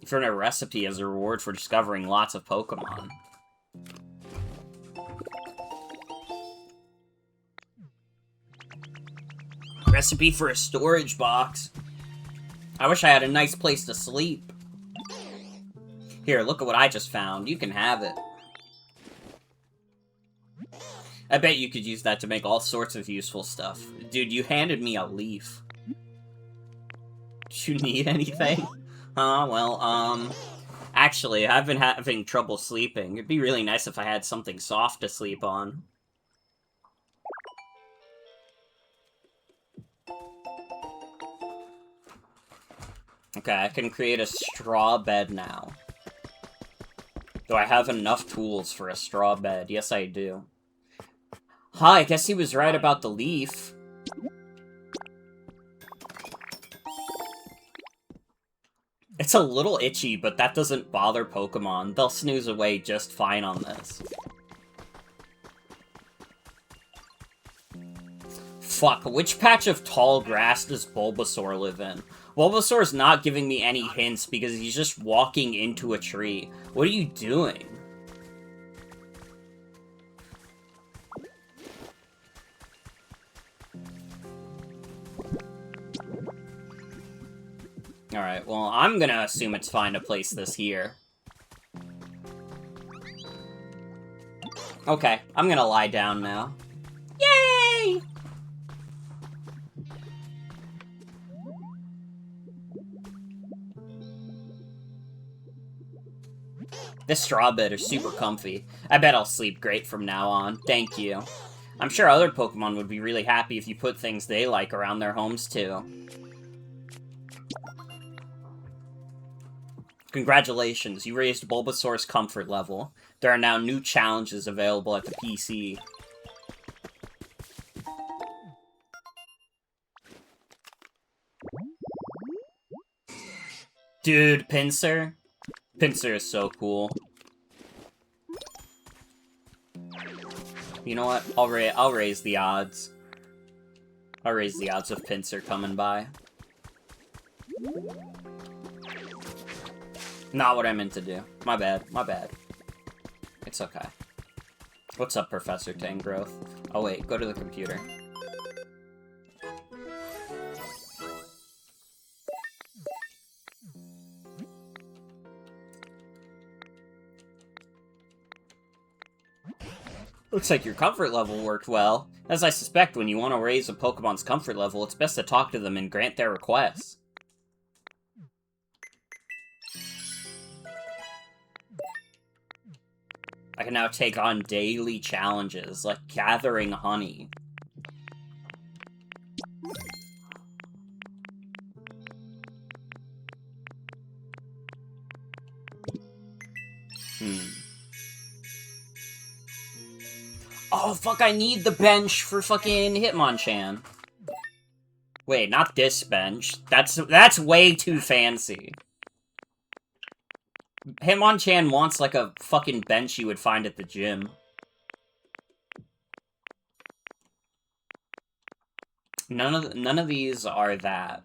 For a recipe as a reward for discovering lots of Pokemon. Recipe for a storage box. I wish I had a nice place to sleep. Here, look at what I just found. You can have it. I bet you could use that to make all sorts of useful stuff. Dude, you handed me a leaf. Do you need anything? Well, actually, I've been having trouble sleeping. It'd be really nice if I had something soft to sleep on. Okay, I can create a straw bed now. Do I have enough tools for a straw bed? Yes, I do. Huh, I guess he was right about the leaf. It's a little itchy, but that doesn't bother Pokemon. They'll snooze away just fine on this. Fuck, which patch of tall grass does Bulbasaur live in? Bulbasaur's not giving me any hints because he's just walking into a tree. What are you doing? Alright, well, I'm gonna assume it's fine to place this here. Okay, I'm gonna lie down now. Yay! This straw bed is super comfy. I bet I'll sleep great from now on. Thank you. I'm sure other Pokemon would be really happy if you put things they like around their homes, too. Congratulations, you raised Bulbasaur's comfort level. There are now new challenges available at the PC. Dude, Pinsir? Pinsir is so cool. You know what? I'll raise the odds. I'll raise the odds of Pinsir coming by. Not what I meant to do. My bad. My bad. It's okay. What's up, Professor Tangrowth? Oh wait, go to the computer. Looks like your comfort level worked well. As I suspect, when you want to raise a Pokemon's comfort level, it's best to talk to them and grant their requests. I can now take on daily challenges, like gathering honey. Oh, fuck, I need the bench for fucking Hitmonchan. Wait, not this bench. That's way too fancy. Hitmonchan wants, like, a fucking bench you would find at the gym. None of these are that.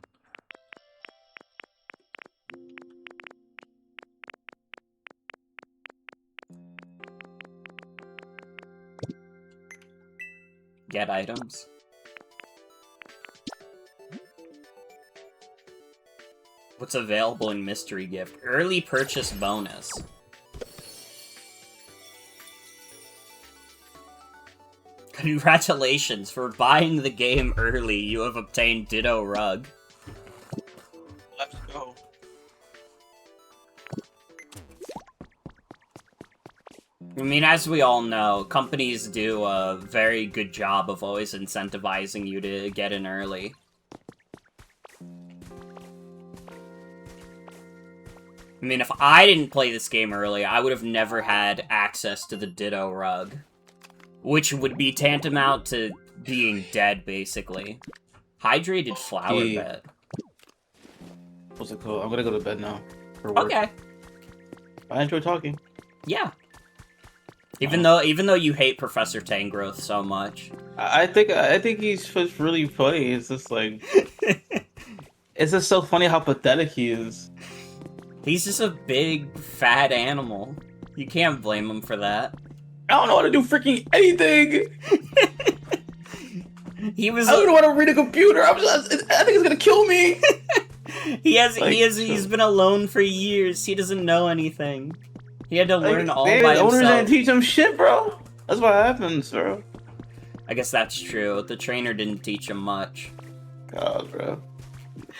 Get items. What's available in Mystery Gift? Early purchase bonus. Congratulations, for buying the game early, you have obtained Ditto Rug. Let's go. I mean, as we all know, companies do a very good job of always incentivizing you to get in early. I mean, if I didn't play this game early, I would have never had access to the Ditto Rug. Which would be tantamount to being dead, basically. Hydrated flower bed. What's it called? I'm gonna go to bed now. For work. Okay. I enjoy talking. Yeah. Even though you hate Professor Tangrowth so much. I think he's just really funny. It's just like... it's just so funny how pathetic he is. He's just a big, fat animal. You can't blame him for that. I don't know how to do freaking anything! I don't know how to read a computer! I think it's gonna kill me! He's been alone for years. He doesn't know anything. He had to learn all by himself. The owner didn't teach him shit, bro! That's what happens, bro. I guess that's true. The trainer didn't teach him much. God, bro.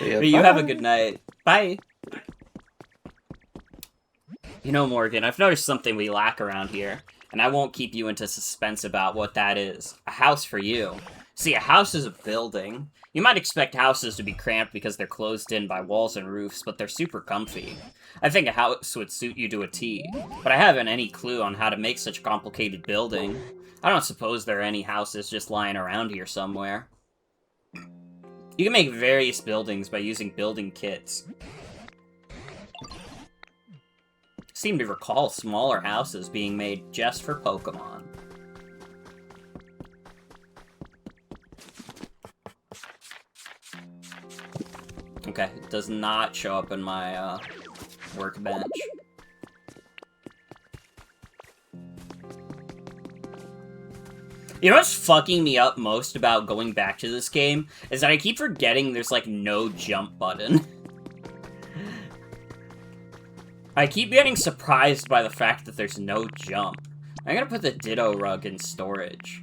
Yeah, but you have a good night. Bye! You know, Morgan, I've noticed something we lack around here, and I won't keep you into suspense about what that is. A house for you. See, a house is a building. You might expect houses to be cramped because they're closed in by walls and roofs, but they're super comfy. I think a house would suit you to a T, but I haven't any clue on how to make such a complicated building. I don't suppose there are any houses just lying around here somewhere. You can make various buildings by using building kits. Seem to recall smaller houses being made just for Pokemon. Okay, it does not show up in my workbench. You know what's fucking me up most about going back to this game is that I keep forgetting there's like no jump button. I keep getting surprised by the fact that there's no jump. I'm gonna put the Ditto rug in storage.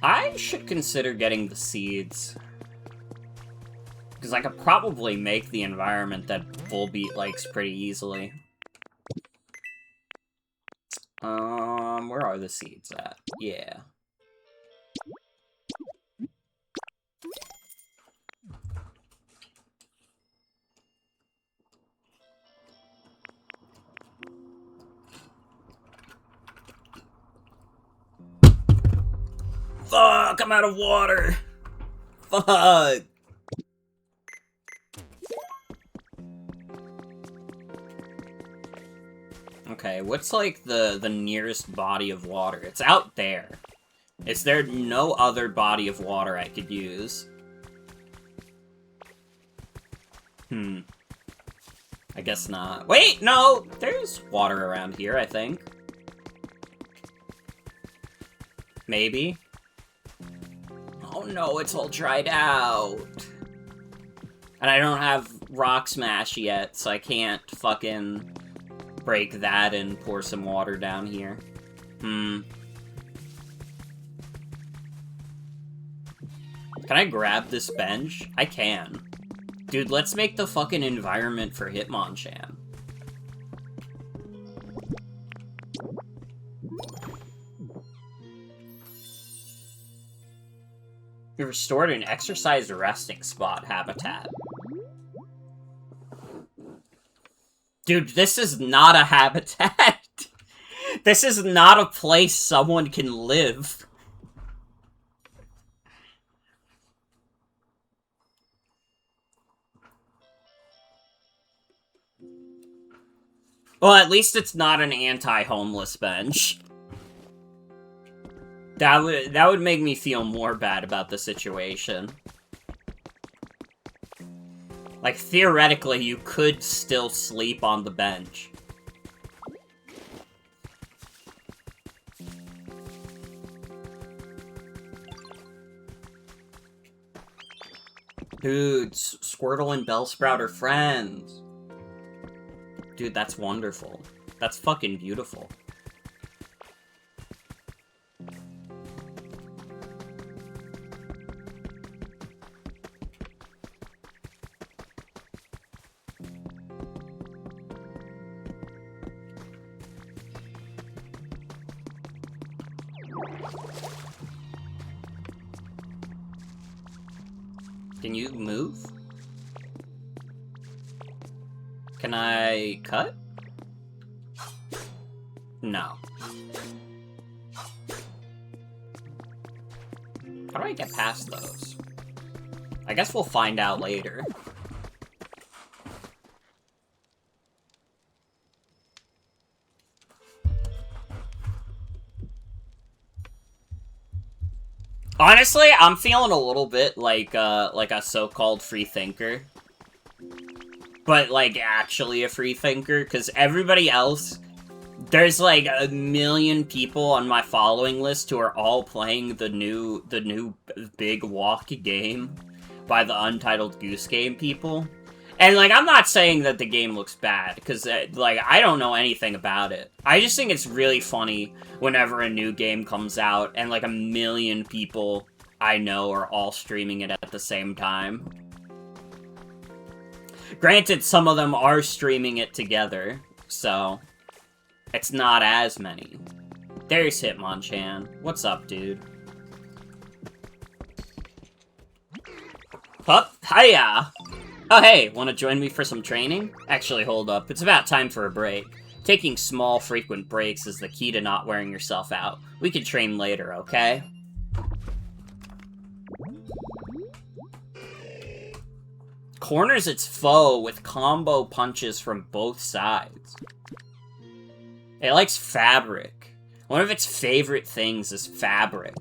I should consider getting the seeds. Because I could probably make the environment that Volbeat likes pretty easily. Where are the seeds at? Yeah. Fuck, I'm out of water! Fuck! Okay, what's like the nearest body of water? It's out there. Is there no other body of water I could use? I guess not. Wait, no! There's water around here, I think. Maybe? Oh no, it's all dried out. And I don't have Rock Smash yet, so I can't fucking break that and pour some water down here. Can I grab this bench? I can. Dude, let's make the fucking environment for Hitmonchan. You restored an exercise resting spot habitat. Dude, this is not a habitat. This is not a place someone can live. Well, at least it's not an anti-homeless bench. That would make me feel more bad about the situation. Like, theoretically, you could still sleep on the bench. Dude, Squirtle and Bellsprout are friends. Dude, that's wonderful. That's fucking beautiful. Can you move? Can I cut? No. How do I get past those? I guess we'll find out later. Honestly, I'm feeling a little bit like a so-called free thinker. But, like, actually a free thinker, because everybody else, there's, like, a million people on my following list who are all playing the new Big Walk game by the Untitled Goose Game people. And, like, I'm not saying that the game looks bad, because, like, I don't know anything about it. I just think it's really funny whenever a new game comes out, and, like, a million people I know are all streaming it at the same time. Granted, some of them are streaming it together, so it's not as many. There's Hitmonchan. What's up, dude? Hup, hiya! Oh hey, wanna join me for some training? Actually, hold up, it's about time for a break. Taking small, frequent breaks is the key to not wearing yourself out. We can train later, okay? Corners its foe with combo punches from both sides. It likes fabric. One of its favorite things is fabric.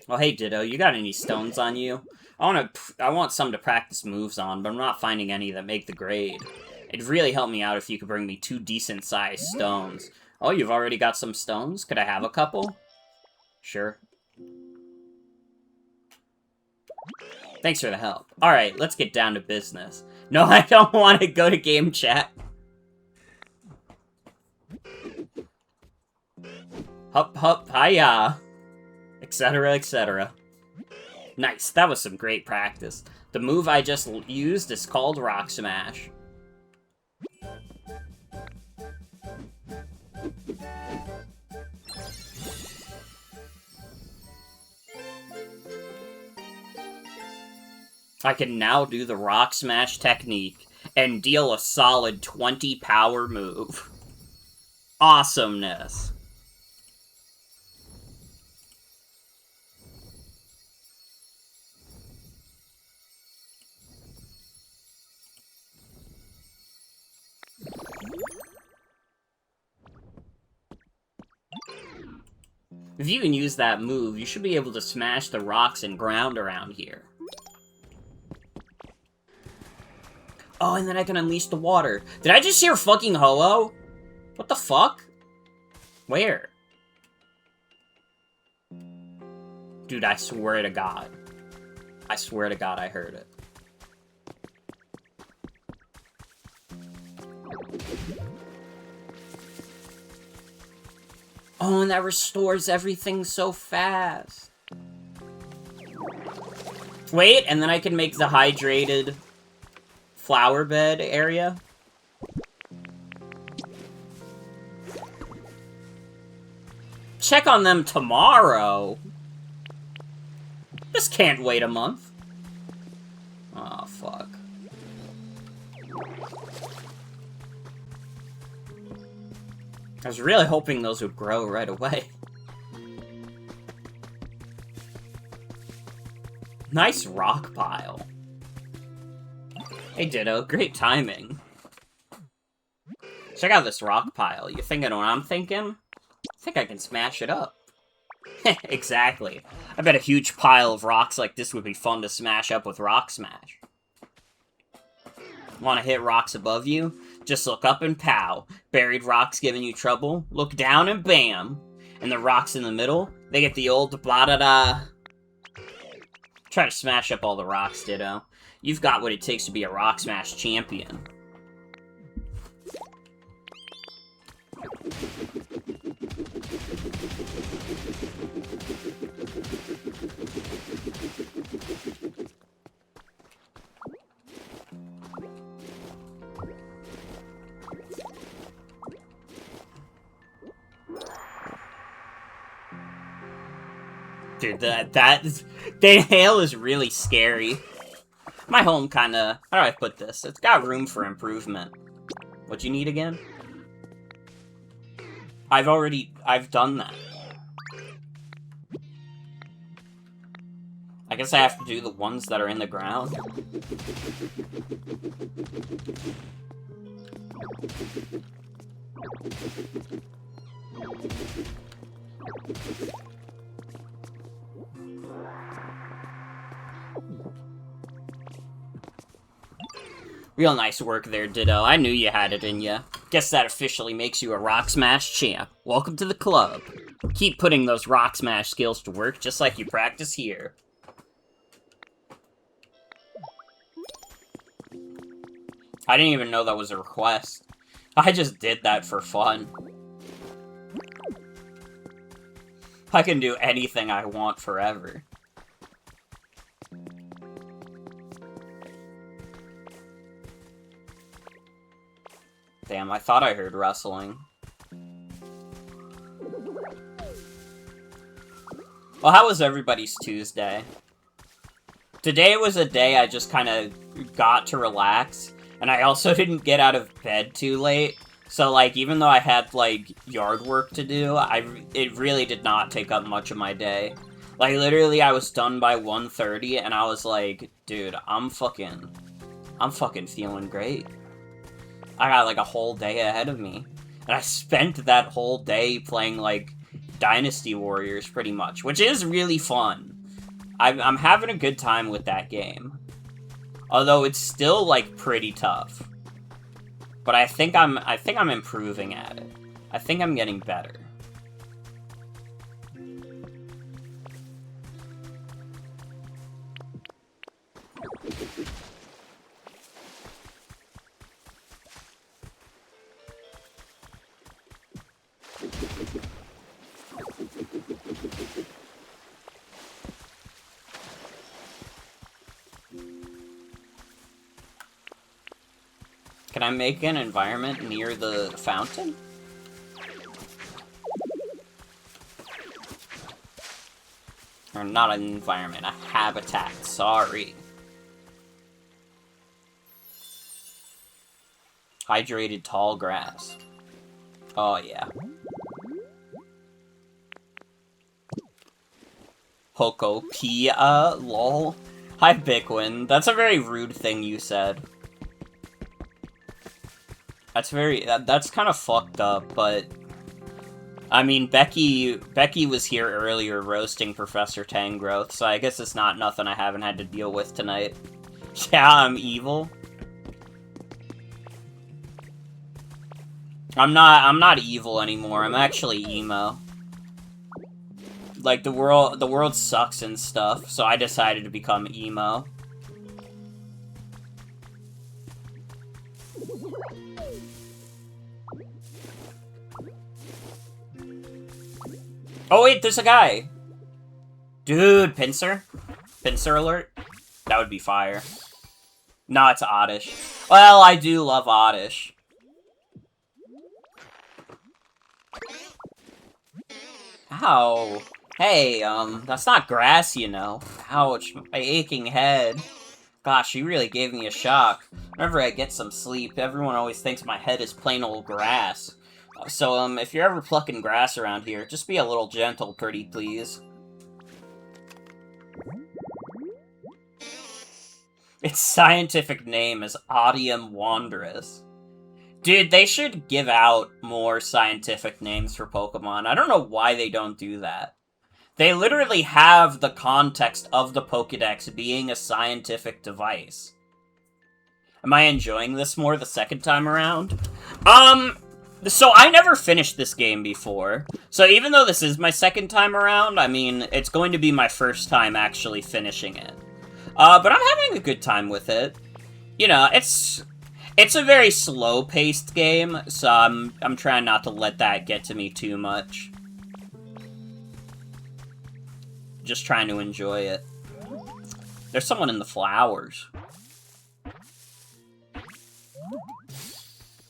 Oh, hey, Ditto, you got any stones on you? I want some to practice moves on, but I'm not finding any that make the grade. It'd really help me out if you could bring me 2 decent-sized stones. Oh, you've already got some stones? Could I have a couple? Sure. Thanks for the help. Alright, let's get down to business. No, I don't want to go to game chat. Hup, hup, hiya. Etc, etc. Nice, that was some great practice. The move I just used is called Rock Smash. I can now do the Rock Smash technique and deal a solid 20 power move. Awesomeness. If you can use that move, you should be able to smash the rocks and ground around here. Oh, and then I can unleash the water. Did I just hear fucking Ho-Oh? What the fuck? Where? Dude, I swear to God. I swear to God I heard it. Oh, and that restores everything so fast. Wait, and then I can make the hydrated flower bed area. Check on them tomorrow. This can't wait a month. Oh, fuck. I was really hoping those would grow right away. Nice rock pile. Hey Ditto, great timing. Check out this rock pile. You thinking what I'm thinking? I think I can smash it up. Exactly. I bet a huge pile of rocks like this would be fun to smash up with Rock Smash. Want to hit rocks above you? Just look up and pow. Buried rocks giving you trouble? Look down and bam. And the rocks in the middle? They get the old blah-da-da. Try to smash up all the rocks, Ditto. You've got what it takes to be a Rock Smash champion. Dude, the hail is really scary. My home kinda... How do I put this? It's got room for improvement. What you need again? I've done that. I guess I have to do the ones that are in the ground. Real nice work there, Ditto. I knew you had it in ya. Guess that officially makes you a Rock Smash champ. Welcome to the club. Keep putting those Rock Smash skills to work just like you practice here. I didn't even know that was a request. I just did that for fun. I can do anything I want forever. Damn, I thought I heard rustling. Well, how was everybody's Tuesday? Today was a day I just kind of got to relax, and I also didn't get out of bed too late. So, like, even though I had, like, yard work to do, it really did not take up much of my day. Like, literally, I was done by 1:30, and I was like, dude, I'm fucking feeling great. I got, like, a whole day ahead of me. And I spent that whole day playing, like, Dynasty Warriors, pretty much, which is really fun. I'm having a good time with that game. Although it's still, like, pretty tough. But I think I'm improving at it. I think I'm getting better. Can I make an environment near the fountain? Or not an environment, a habitat, sorry. Hydrated tall grass. Oh, yeah. Pokopia, lol. Hi, Bickwin. That's a very rude thing you said. That's kind of fucked up, but... I mean, Becky was here earlier roasting Professor Tangrowth, so I guess it's not nothing I haven't had to deal with tonight. Yeah, I'm evil. I'm not evil anymore, I'm actually emo. Like, the world sucks and stuff, so I decided to become emo. Oh wait, there's a guy! Dude, pincer? Pincer alert? That would be fire. No, it's Oddish. Well, I do love Oddish. Ow. Hey, that's not grass, you know. Ouch, my aching head. Gosh, you really gave me a shock. Whenever I get some sleep, everyone always thinks my head is plain old grass. So, if you're ever plucking grass around here, just be a little gentle, pretty please. Its scientific name is Odium wondrous. Dude, they should give out more scientific names for Pokemon. I don't know why they don't do that. They literally have the context of the Pokédex being a scientific device. Am I enjoying this more the second time around? So I never finished this game before. So even though this is my second time around, I mean, it's going to be my first time actually finishing it. But I'm having a good time with it. You know, it's a very slow-paced game, so I'm trying not to let that get to me too much. Just trying to enjoy it. There's someone in the flowers.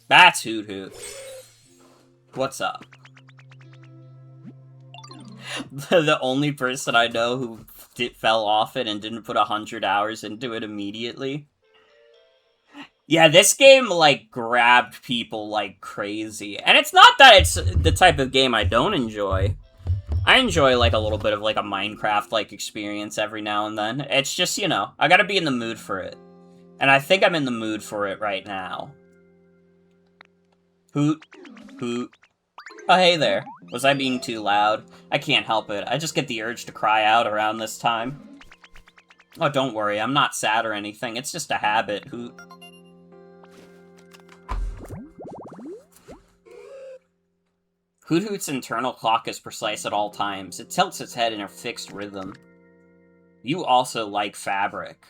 That's Hoot Hoot. What's up? The only person I know who fell off it and didn't put 100 hours into it immediately. Yeah, this game, like, grabbed people like crazy. And it's not that it's the type of game I don't enjoy. I enjoy, like, a little bit of, like, a Minecraft-like experience every now and then. It's just, you know, I gotta be in the mood for it. And I think I'm in the mood for it right now. Hoot. Hoot. Oh, hey there. Was I being too loud? I can't help it. I just get the urge to cry out around this time. Oh, don't worry. I'm not sad or anything. It's just a habit. Hoot. Hoot Hoot's internal clock is precise at all times. It tilts its head in a fixed rhythm. You also like fabric.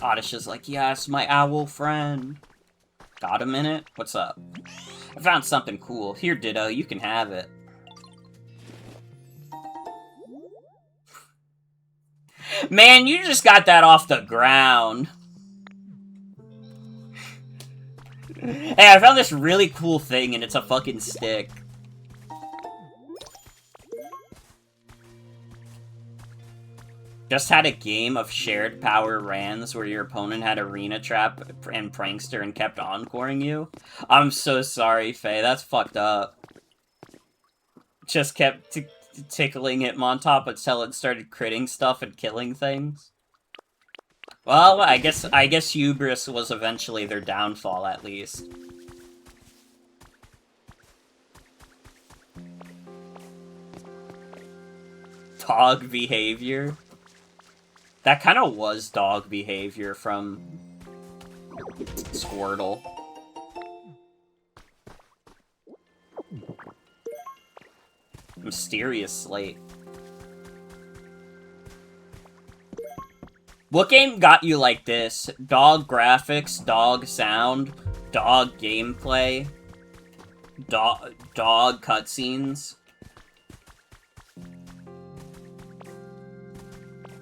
Oddish is like, yes, my owl friend. Got a minute? What's up? I found something cool. Here, Ditto, you can have it. Man, you just got that off the ground. Hey, I found this really cool thing, and it's a fucking stick. Just had a game of shared power rans where your opponent had Arena Trap and Prankster and kept encoring you. I'm so sorry, Faye. That's fucked up. Just kept tickling Hitmontop until it started critting stuff and killing things. Well, I guess Hubris was eventually their downfall, at least. Dog behavior? That kind of was dog behavior from Squirtle. Mysterious Slate. What game got you like this? Dog graphics, dog sound, dog gameplay, dog cutscenes.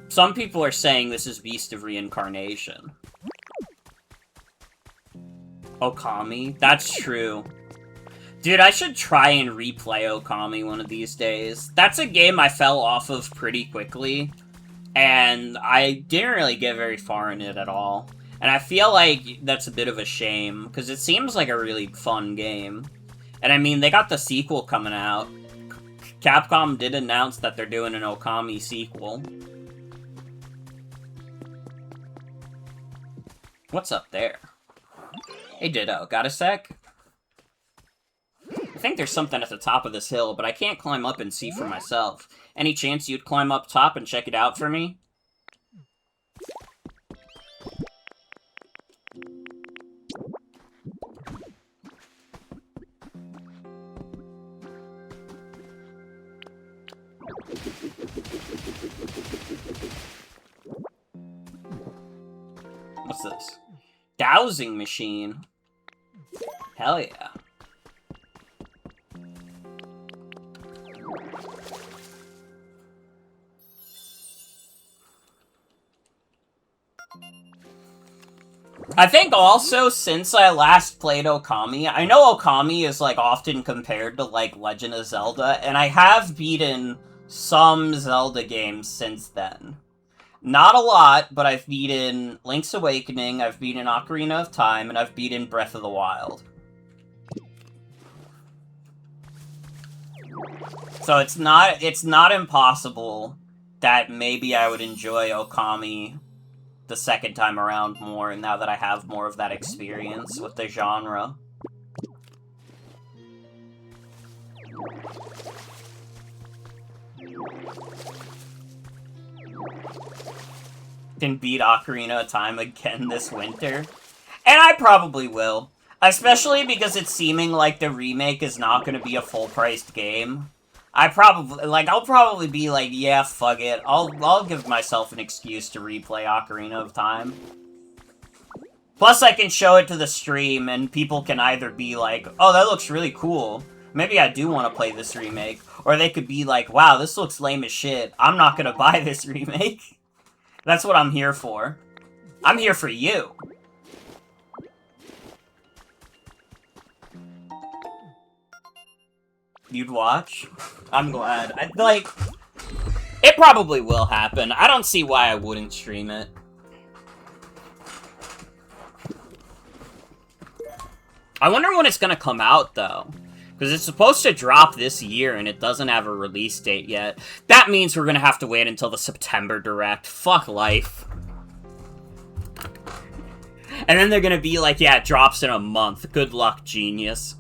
Some people are saying this is Beast of Reincarnation. Okami? That's true. Dude, I should try and replay Okami one of these days. That's a game I fell off of pretty quickly, and I didn't really get very far in it at all. And I feel like that's a bit of a shame, because it seems like a really fun game. And I mean, they got the sequel coming out. Capcom did announce that they're doing an Okami sequel. What's up there? Hey Ditto, got a sec? I think there's something at the top of this hill, but I can't climb up and see for myself. Any chance you'd climb up top and check it out for me? What's this? Dowsing machine. Hell yeah. I think also, since I last played Okami, I know Okami is, like, often compared to, like, Legend of Zelda, and I have beaten some Zelda games since then. Not a lot, but I've beaten Link's Awakening, I've beaten Ocarina of Time, and I've beaten Breath of the Wild. So it's not impossible that maybe I would enjoy Okami the second time around more, now that I have more of that experience with the genre. Can beat Ocarina of Time again this winter. And I probably will. Especially because it's seeming like the remake is not going to be a full-priced game. I'll probably be like, yeah, fuck it. I'll give myself an excuse to replay Ocarina of Time. Plus, I can show it to the stream, and people can either be like, oh, that looks really cool. Maybe I do want to play this remake. Or they could be like, wow, this looks lame as shit. I'm not gonna buy this remake. That's what I'm here for. I'm here for you. You'd watch? I'm glad. It probably will happen. I don't see why I wouldn't stream it. I wonder when it's gonna come out, though. Because it's supposed to drop this year, and it doesn't have a release date yet. That means we're gonna have to wait until the September Direct. Fuck life. And then they're gonna be like, yeah, it drops in a month. Good luck, genius.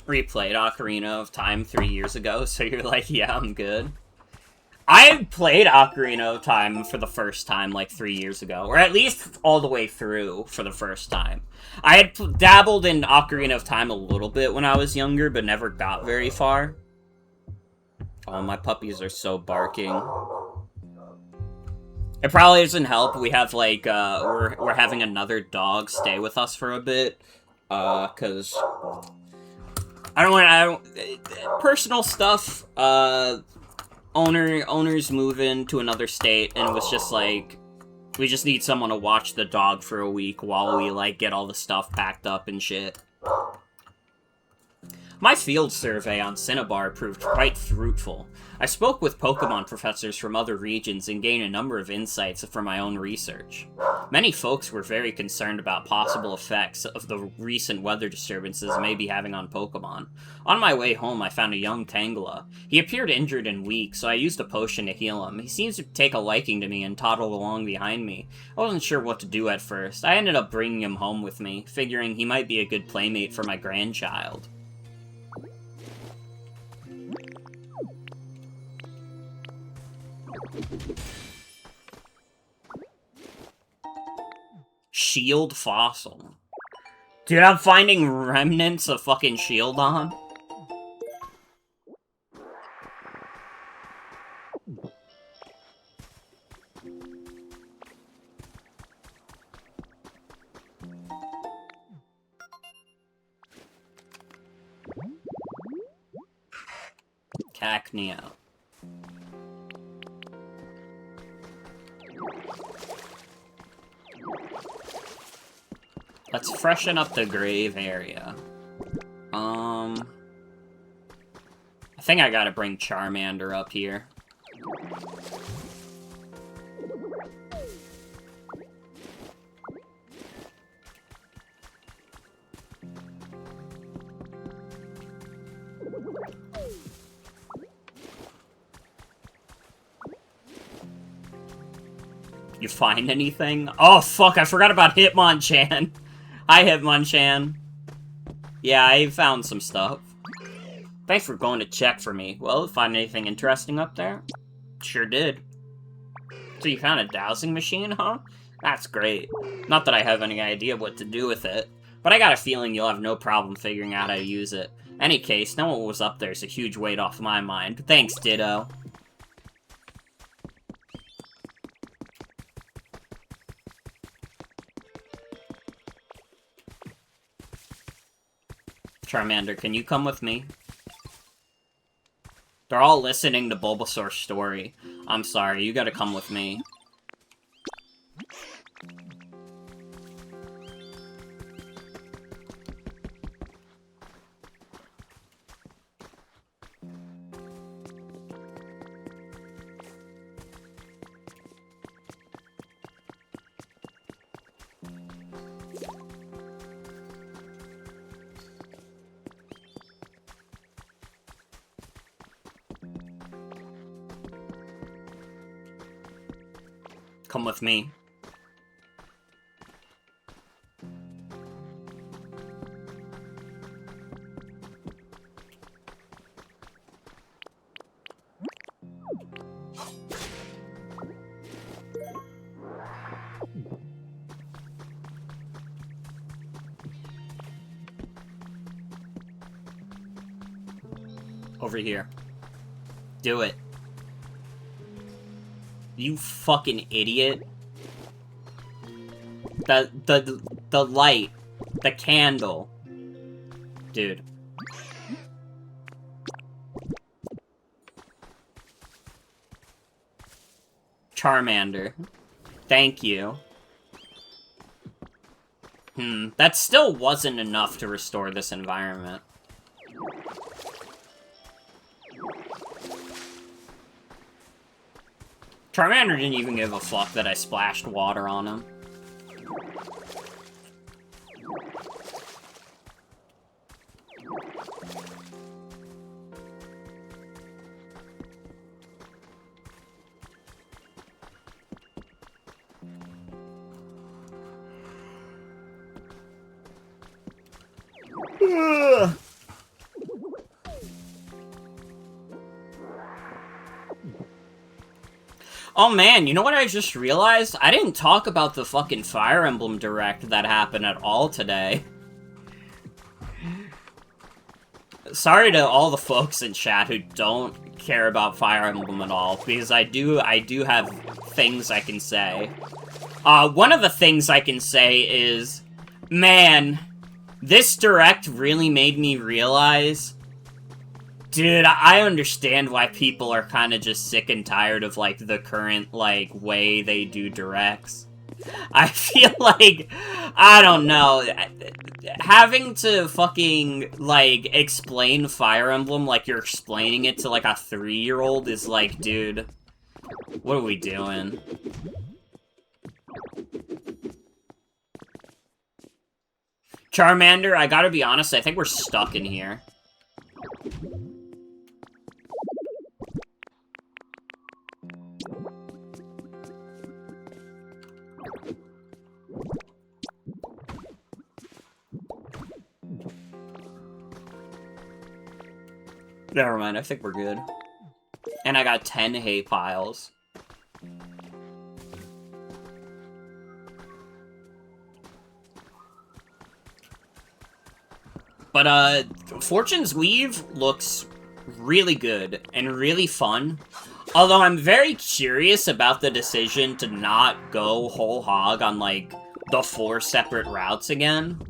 Replayed Ocarina of Time 3 years ago, so you're like, yeah, I'm good. I played Ocarina of Time for the first time, like, 3 years ago. Or at least all the way through for the first time. I had dabbled in Ocarina of Time a little bit when I was younger, but never got very far. Oh, my puppies are so barking. It probably doesn't help. We have, like, we're having another dog stay with us for a bit. Cause personal stuff, owners moving to another state, and it was just like, we just need someone to watch the dog for a week while we, like, get all the stuff packed up and shit. My field survey on Cinnabar proved quite fruitful. I spoke with Pokemon professors from other regions and gained a number of insights from my own research. Many folks were very concerned about possible effects of the recent weather disturbances may be having on Pokemon. On my way home, I found a young Tangela. He appeared injured and weak, so I used a potion to heal him. He seems to take a liking to me and toddled along behind me. I wasn't sure what to do at first. I ended up bringing him home with me, figuring he might be a good playmate for my grandchild. Shield fossil. Dude, I'm finding remnants of fucking Shieldon. Cacnea. Let's freshen up the grave area. I think I gotta bring Charmander up here. You find anything? Oh, fuck, I forgot about Hitmonchan. Hi, Hitmonchan. Yeah, I found some stuff. Thanks for going to check for me. Well, find anything interesting up there? Sure did. So you found a dowsing machine, huh? That's great. Not that I have any idea what to do with it, but I got a feeling you'll have no problem figuring out how to use it. Any case, knowing what was up there is a huge weight off my mind. Thanks, Ditto. Charmander, can you come with me? They're all listening to Bulbasaur's story. I'm sorry, you gotta come with me. Come with me. Over here. Do it. You fucking idiot. The light. The candle. Dude. Charmander. Thank you. That still wasn't enough to restore this environment. Charmander didn't even give a fuck that I splashed water on him. Oh man, you know what I just realized? I didn't talk about the fucking Fire Emblem Direct that happened at all today. Sorry to all the folks in chat who don't care about Fire Emblem at all, because I do have things I can say. One of the things I can say is, man, this Direct really made me realize, dude, I understand why people are kind of just sick and tired of, like, the current, like, way they do Directs. I feel like, I don't know, having to fucking, like, explain Fire Emblem like you're explaining it to, like, a 3-year-old is like, dude, what are we doing? Charmander, I gotta be honest, I think we're stuck in here. Never mind, I think we're good. And I got 10 hay piles. But, Fortune's Weave looks really good and really fun. Although I'm very curious about the decision to not go whole hog on, like, the 4 separate routes again.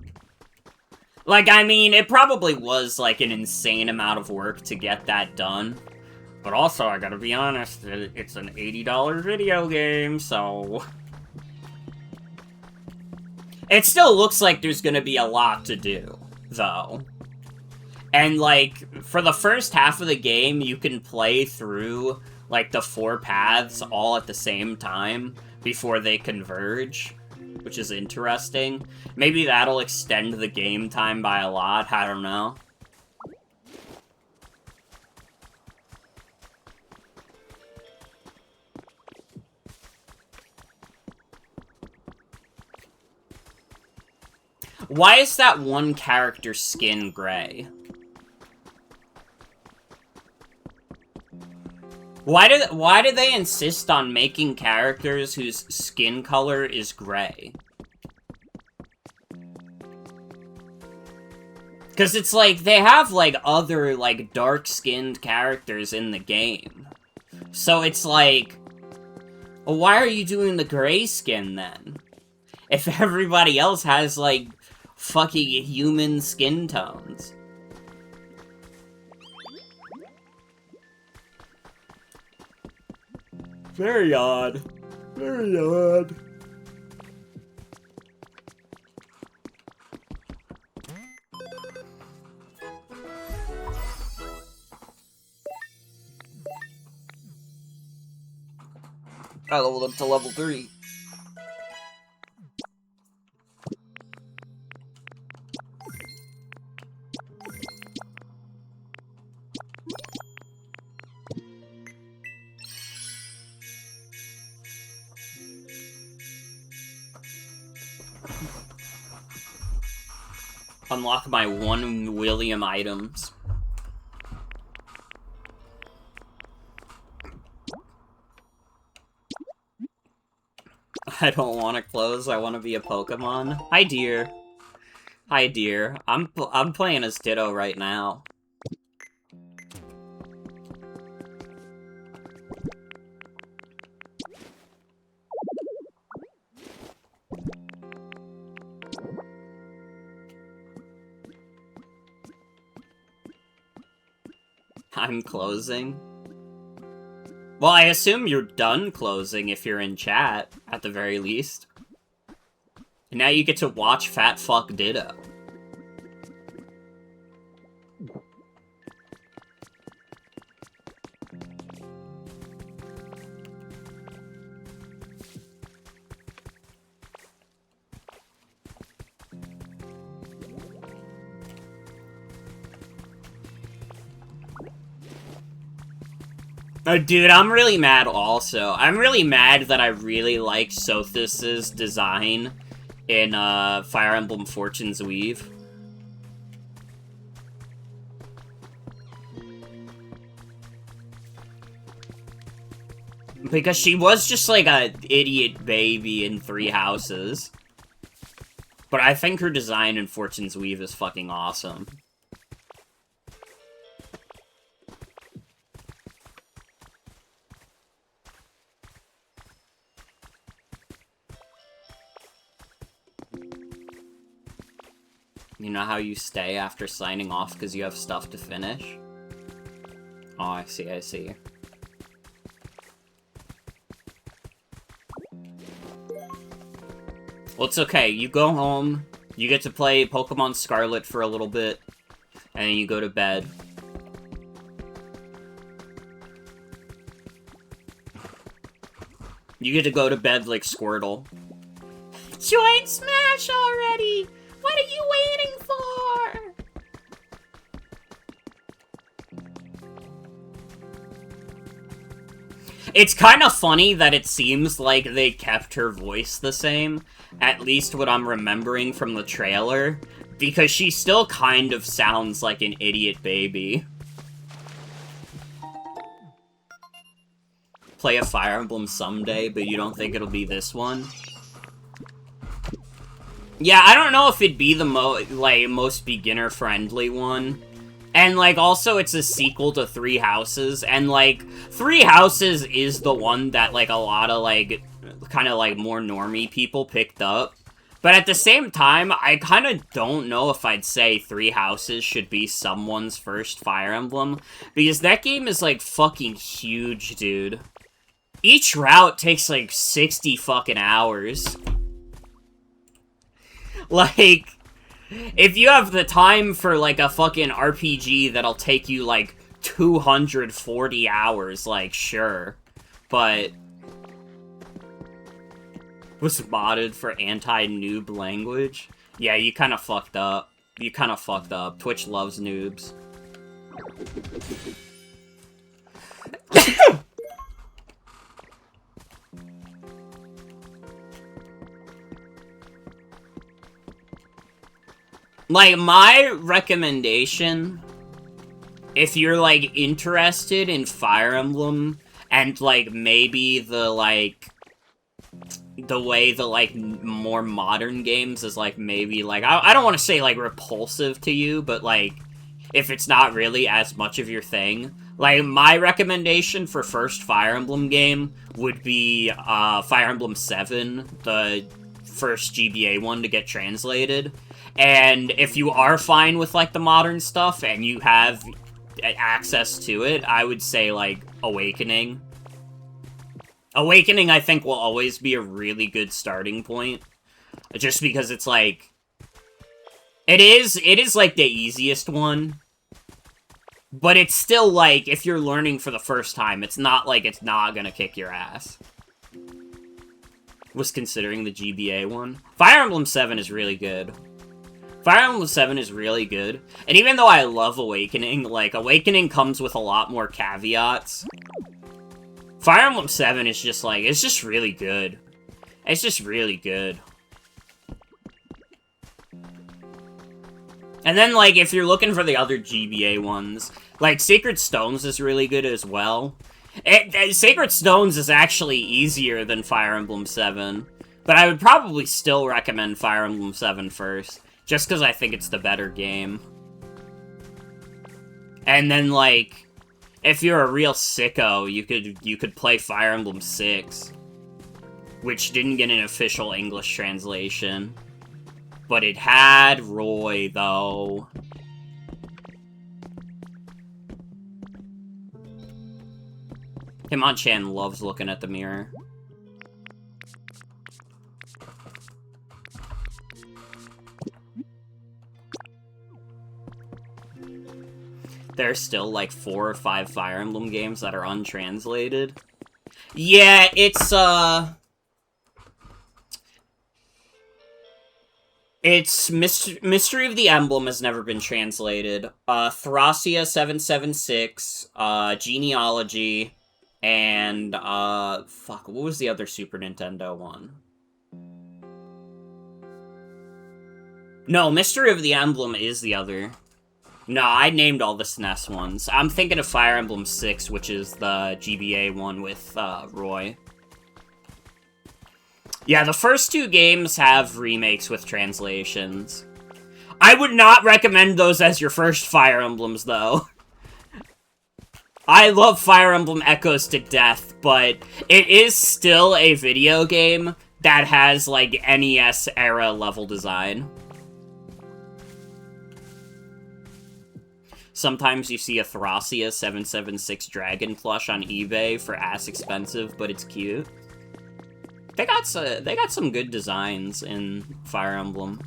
Like, I mean, it probably was, like, an insane amount of work to get that done. But also, I gotta be honest, it's an $80 video game, so... It still looks like there's gonna be a lot to do, though. And, like, for the first half of the game, you can play through, like, the 4 paths all at the same time before they converge, which is interesting. Maybe that'll extend the game time by a lot, I don't know. Why is that one character's skin gray? Why do they insist on making characters whose skin color is gray? Because it's like, they have, like, other, like, dark-skinned characters in the game. So it's like, well, why are you doing the gray skin, then? If everybody else has, like, fucking human skin tones. Very odd. Very odd. I leveled up to level 3. Unlock my 1 William items. I don't want to close, I want to be a Pokemon. Hi, dear. Hi, dear. I'm playing as Ditto right now. I'm closing. Well, I assume you're done closing if you're in chat, at the very least. And now you get to watch Fat Fuck Ditto. Oh, dude, I'm really mad also. I'm really mad that I really like Sothis' design in Fire Emblem Fortune's Weave. Because she was just like a idiot baby in 3 houses. But I think her design in Fortune's Weave is fucking awesome. You know how you stay after signing off because you have stuff to finish? Oh, I see, I see. Well, it's okay. You go home, you get to play Pokemon Scarlet for a little bit, and then you go to bed. You get to go to bed like Squirtle. Join Smash already! What are you waiting for? It's kind of funny that it seems like they kept her voice the same, at least what I'm remembering from the trailer, because she still kind of sounds like an idiot baby. Play a Fire Emblem someday, but you don't think it'll be this one? Yeah, I don't know if it'd be the most beginner-friendly one. And, like, also it's a sequel to Three Houses, and, like, Three Houses is the one that, like, a lot of, like, kind of, like, more normie people picked up. But at the same time, I kind of don't know if I'd say Three Houses should be someone's first Fire Emblem, because that game is, like, fucking huge, dude. Each route takes, like, 60 fucking hours. Like, if you have the time for, like, a fucking RPG that'll take you, like, 240 hours, like, sure. But was modded for anti-noob language? Yeah, you kind of fucked up. You kind of fucked up. Twitch loves noobs. Like, my recommendation, if you're, like, interested in Fire Emblem, and, like, maybe the, like, the way the, like, more modern games is, like, maybe, like, I don't want to say, like, repulsive to you, but, like, if it's not really as much of your thing, like, my recommendation for first Fire Emblem game would be, Fire Emblem 7, the first GBA one to get translated. And if you are fine with, like, the modern stuff, and you have access to it, I would say, like, Awakening. Awakening, I think, will always be a really good starting point. Just because it's, like... It is, like, the easiest one. But it's still, like, if you're learning for the first time, it's not like it's not gonna kick your ass. Was considering the GBA one. Fire Emblem 7 is really good. Fire Emblem 7 is really good, and even though I love Awakening, like, Awakening comes with a lot more caveats. Fire Emblem 7 is just, like, it's just really good. It's just really good. And then, like, if you're looking for the other GBA ones, like, Sacred Stones is really good as well. Sacred Stones is actually easier than Fire Emblem 7, but I would probably still recommend Fire Emblem 7 first. Just because I think it's the better game. And then, like, if you're a real sicko, you could play Fire Emblem 6. Which didn't get an official English translation. But it had Roy, though. Hitmonchan loves looking at the mirror. There's still, like, 4 or 5 Fire Emblem games that are untranslated. Yeah, it's, It's Mystery of the Emblem has never been translated. Thracia 776, Genealogy, and, fuck, what was the other Super Nintendo one? No, Mystery of the Emblem is the other. No, I named all the SNES ones. I'm thinking of Fire Emblem 6, which is the GBA one with, Roy. Yeah, the first 2 games have remakes with translations. I would not recommend those as your first Fire Emblems, though. I love Fire Emblem Echoes to death, but it is still a video game that has, like, NES-era level design. Sometimes you see a Thracia 776 Dragon plush on eBay for ass expensive, but it's cute. They got some good designs in Fire Emblem.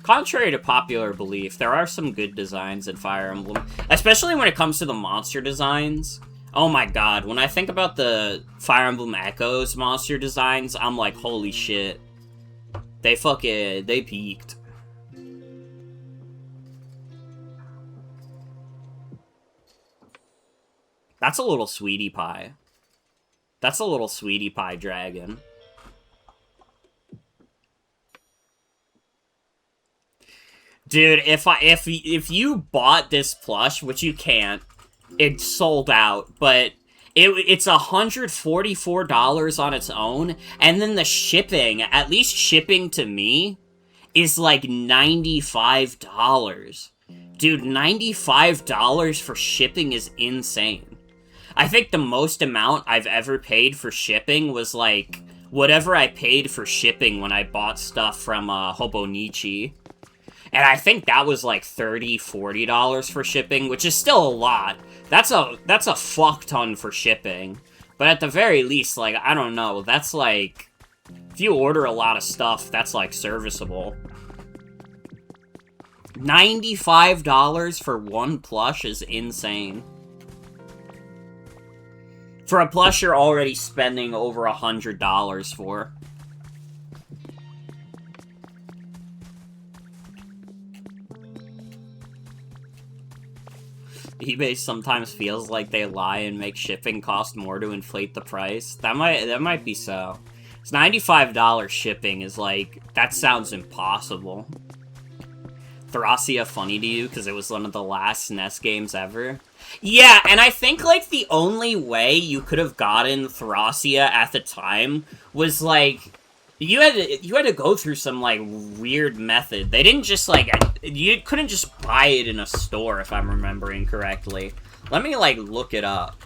Contrary to popular belief, there are some good designs in Fire Emblem, especially when it comes to the monster designs. Oh my god, when I think about the Fire Emblem Echoes monster designs, I'm like, holy shit. They peaked. That's a little sweetie pie. That's a little sweetie pie dragon. Dude, if you bought this plush, which you can't, it's sold out, but it's $144 on its own, and then the shipping, at least shipping to me, is like $95. Dude, $95 for shipping is insane. I think the most amount I've ever paid for shipping was like whatever I paid for shipping when I bought stuff from Hobonichi. And I think that was like $30, $40 for shipping, which is still a lot. That's a fuck ton for shipping. But at the very least, like, I don't know, that's like, if you order a lot of stuff, that's like serviceable. $95 for one plush is insane. For a plush you're already spending over $100 for. eBay sometimes feels like they lie and make shipping cost more to inflate the price. That might be so. It's $95 shipping is like, that sounds impossible. Thracia funny to you because it was one of the last SNES games ever? Yeah, and I think like the only way you could have gotten Thracia at the time was like, you had to go through some like weird method. They didn't just like, you couldn't just buy it in a store if I'm remembering correctly. Let me like look it up.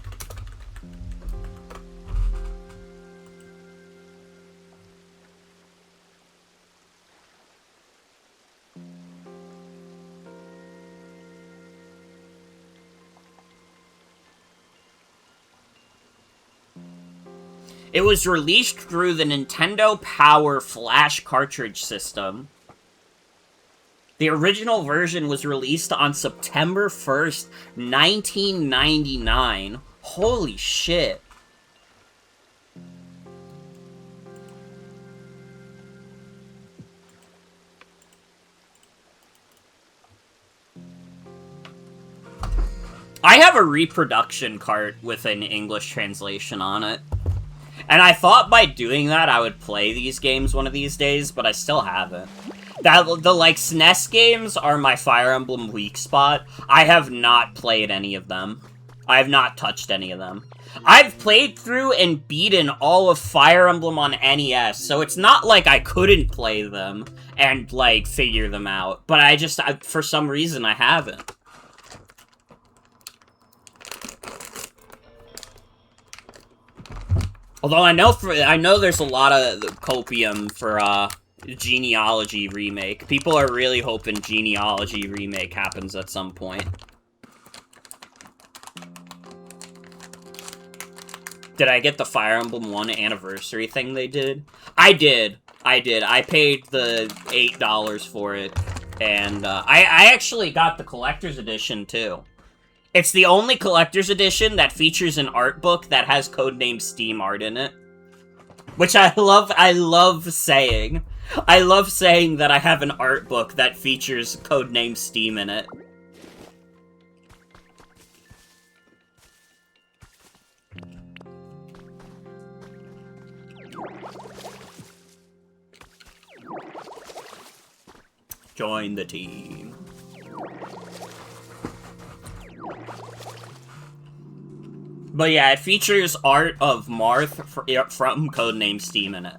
It was released through the Nintendo Power Flash cartridge system. The original version was released on September 1st, 1999. Holy shit. I have a reproduction cart with an English translation on it. And I thought by doing that I would play these games one of these days, but I still haven't. The, like, SNES games are my Fire Emblem weak spot. I have not played any of them. I have not touched any of them. I've played through and beaten all of Fire Emblem on NES, so it's not like I couldn't play them and, like, figure them out. But for some reason, I haven't. Although I know there's a lot of copium for Genealogy Remake. People are really hoping Genealogy Remake happens at some point. Did I get the Fire Emblem 1 anniversary thing they did? I did. I paid the $8 for it. And I actually got the collector's edition too. It's the only collector's edition that features an art book that has codename Steam art in it. Which I love saying. I love saying that I have an art book that features codename Steam in it. Join the team. But yeah, it features art of Marth from codename Steam in it.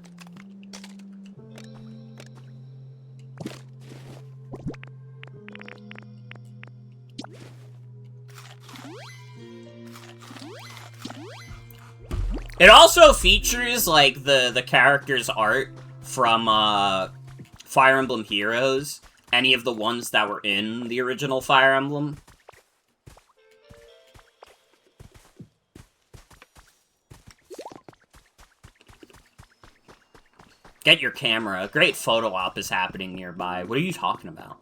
It also features, like, the character's art from, Fire Emblem Heroes. Any of the ones that were in the original Fire Emblem. Get your camera. A great photo op is happening nearby. What are you talking about?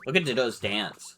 Look at Ditto's dance.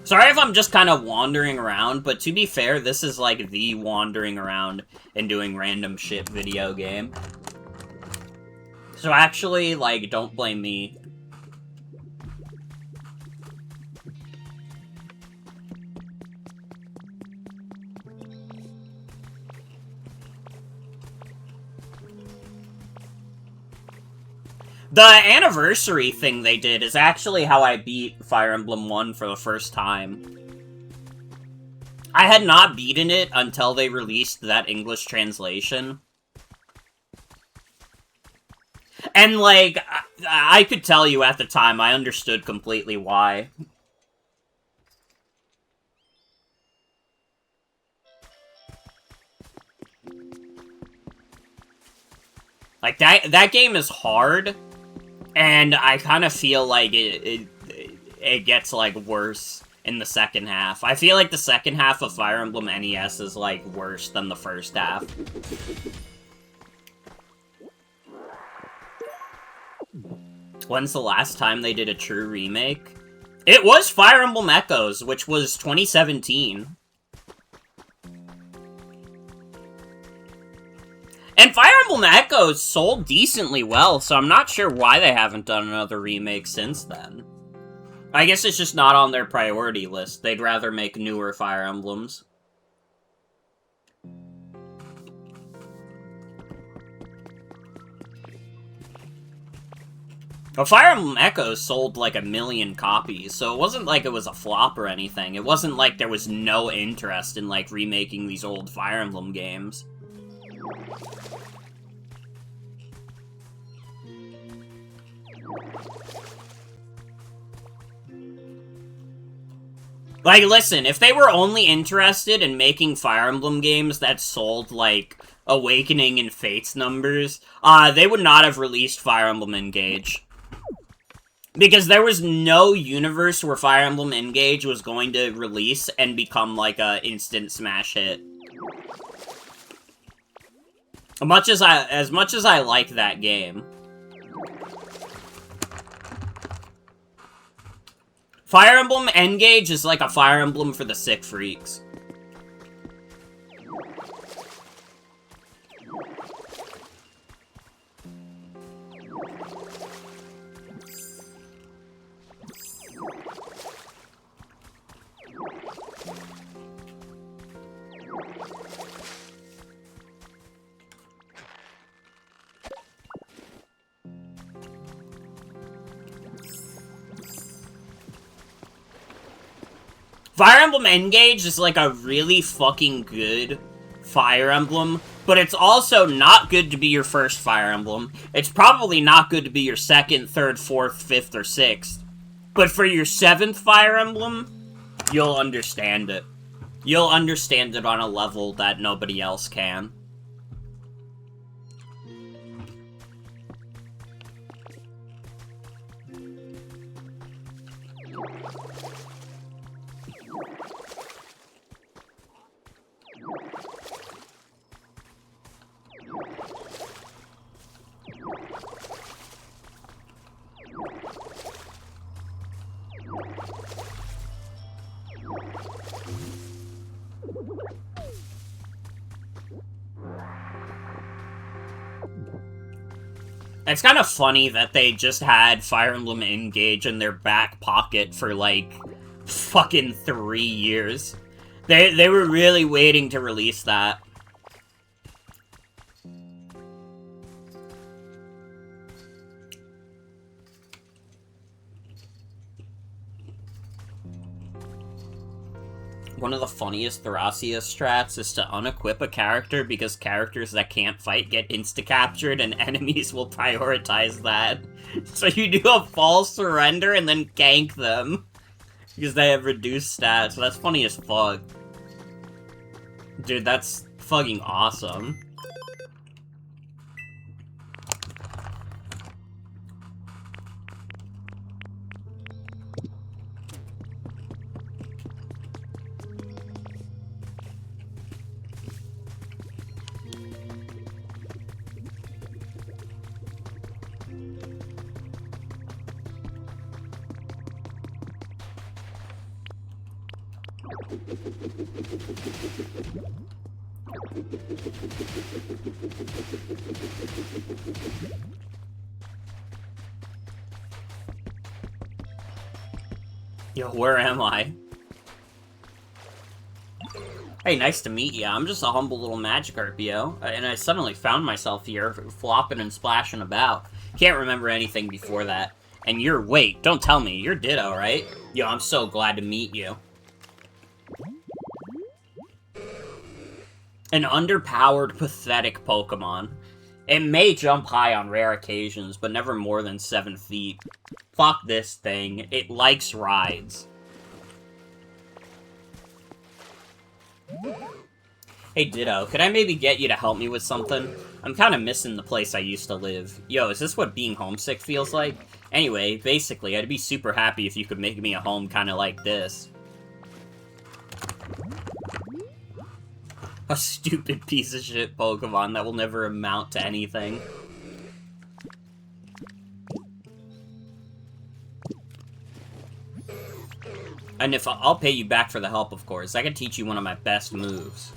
Sorry if I'm just kind of wandering around, but to be fair, this is like the wandering around and doing random shit video game. So actually, like, don't blame me. The anniversary thing they did is actually how I beat Fire Emblem 1 for the first time. I had not beaten it until they released that English translation. And, like, I could tell you at the time, I understood completely why. Like, that game is hard, and I kind of feel like it gets, like, worse in the second half. I feel like the second half of Fire Emblem NES is, like, worse than the first half. When's the last time they did a true remake? It was Fire Emblem Echoes, which was 2017. And Fire Emblem Echoes sold decently well, so I'm not sure why they haven't done another remake since then. I guess it's just not on their priority list. They'd rather make newer Fire Emblems. But Fire Emblem Echoes sold like 1 million copies, so it wasn't like it was a flop or anything. It wasn't like there was no interest in, like, remaking these old Fire Emblem games. Like, listen, if they were only interested in making Fire Emblem games that sold, like, Awakening and Fates numbers, they would not have released Fire Emblem Engage. Because there was no universe where Fire Emblem Engage was going to release and become, like, a instant smash hit. As much as I like that game. Fire Emblem Engage is like a Fire Emblem for the sick freaks. Fire Emblem Engage is like a really fucking good Fire Emblem, but it's also not good to be your first Fire Emblem. It's probably not good to be your second, third, fourth, fifth, or sixth. But for your 7th Fire Emblem, you'll understand it. You'll understand it on a level that nobody else can. It's kind of funny that they just had Fire Emblem Engage in their back pocket for, like, fucking 3 years. They were really waiting to release that. one of the funniest Thracia strats is to unequip a character because characters that can't fight get insta-captured and enemies will prioritize that. So you do a false surrender and then gank them because they have reduced stats. So that's funny as fuck. Dude, that's fucking awesome. Yo, where am I? Hey, nice to meet ya. I'm just a humble little Magikarp, yo. And I suddenly found myself here, flopping and splashing about. Can't remember anything before that. And wait, don't tell me, you're Ditto, right? Yo, I'm so glad to meet you. An underpowered, pathetic Pokemon. It may jump high on rare occasions, but never more than 7 feet. Fuck this thing. It likes rides. Hey Ditto, could I maybe get you to help me with something? I'm kinda missing the place I used to live. Yo, is this what being homesick feels like? Anyway, basically, I'd be super happy if you could make me a home kinda like this. A stupid piece of shit Pokemon that will never amount to anything. And if I'll pay you back for the help, of course. I can teach you one of my best moves.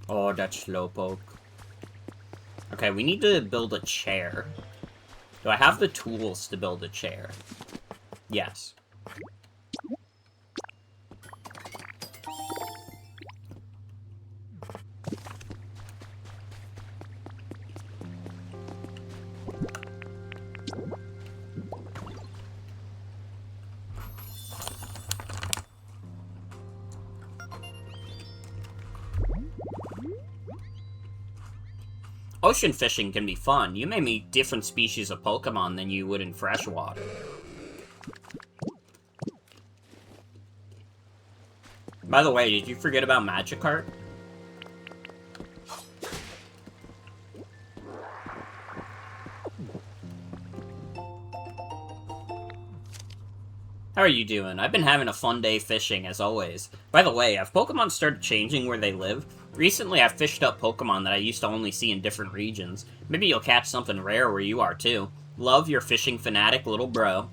Oh, that Slowpoke. Okay, we need to build a chair. Do I have the tools to build a chair? Yes. Ocean fishing can be fun. You may meet different species of Pokemon than you would in freshwater. By the way, did you forget about Magikarp? How are you doing? I've been having a fun day fishing, as always. By the way, have Pokemon started changing where they live? Recently, I've fished up Pokemon that I used to only see in different regions. Maybe you'll catch something rare where you are, too. Love, your fishing fanatic little bro.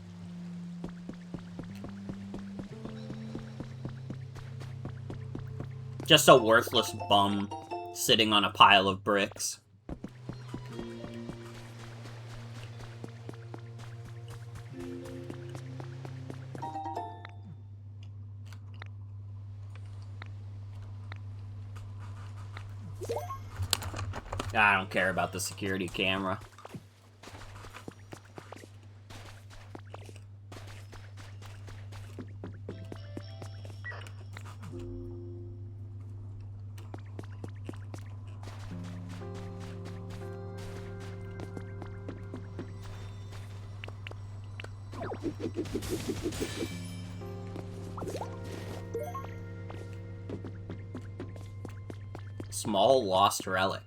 Just a worthless bum sitting on a pile of bricks. I don't care about the security camera. Small lost relic.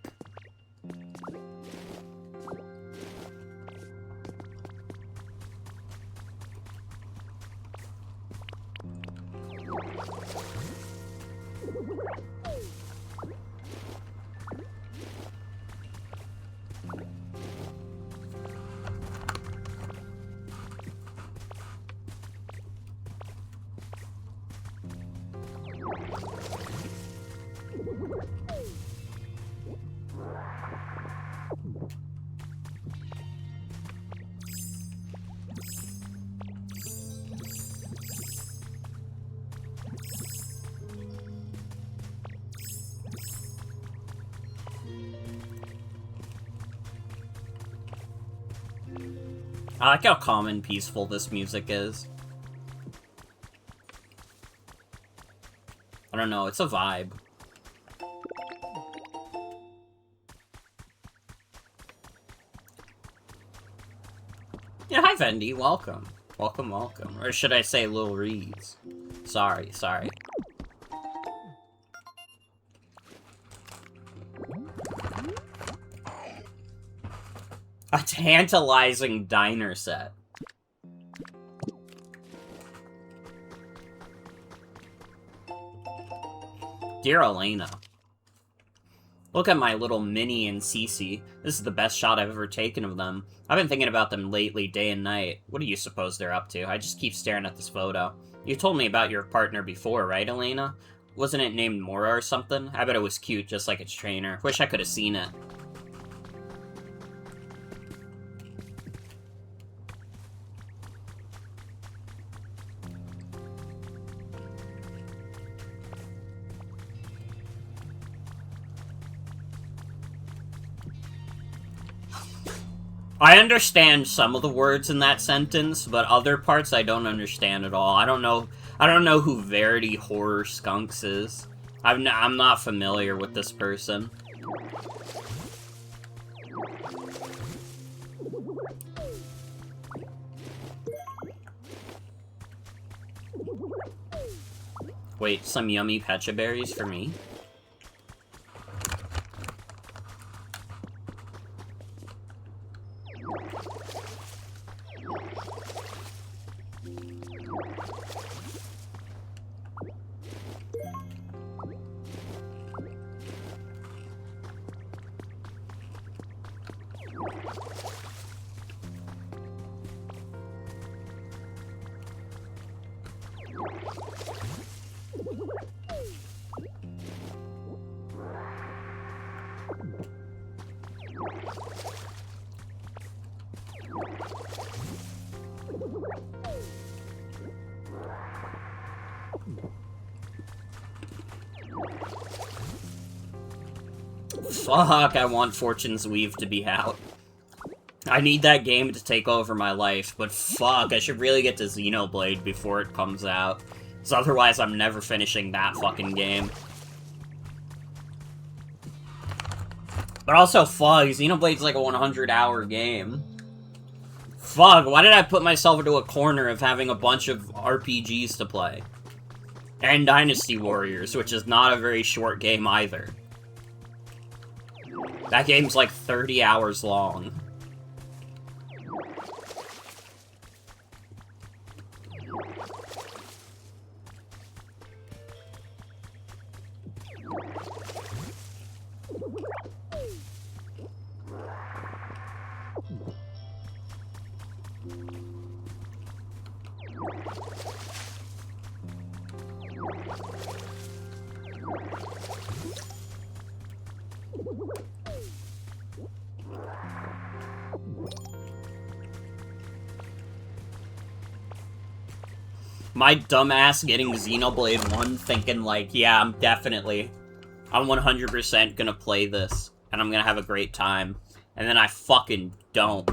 I like how calm and peaceful this music is. I don't know, it's a vibe. Yeah, hi Vendi, welcome. Welcome, welcome. Or should I say Lil Reeds? Sorry, sorry. A tantalizing diner set. Dear Elena. Look at my little Minnie and Cece. This is the best shot I've ever taken of them. I've been thinking about them lately, day and night. What do you suppose they're up to? I just keep staring at this photo. You told me about your partner before, right, Elena? Wasn't it named Mora or something? I bet it was cute, just like its trainer. Wish I could have seen it. I understand some of the words in that sentence, but other parts I don't understand at all. I don't know who Verity Horror Skunks is. I'm not familiar with this person. Wait, some yummy pecha berries for me? Fuck, I want Fortune's Weave to be out. I need that game to take over my life, but fuck, I should really get to Xenoblade before it comes out. Because otherwise I'm never finishing that fucking game. But also, fuck, Xenoblade's like a 100-hour game. Fuck, why did I put myself into a corner of having a bunch of RPGs to play? And Dynasty Warriors, which is not a very short game either. That game's like 30 hours long. My dumbass getting Xenoblade 1 thinking like, yeah, I'm 100% gonna play this, and I'm gonna have a great time. And then I fucking don't.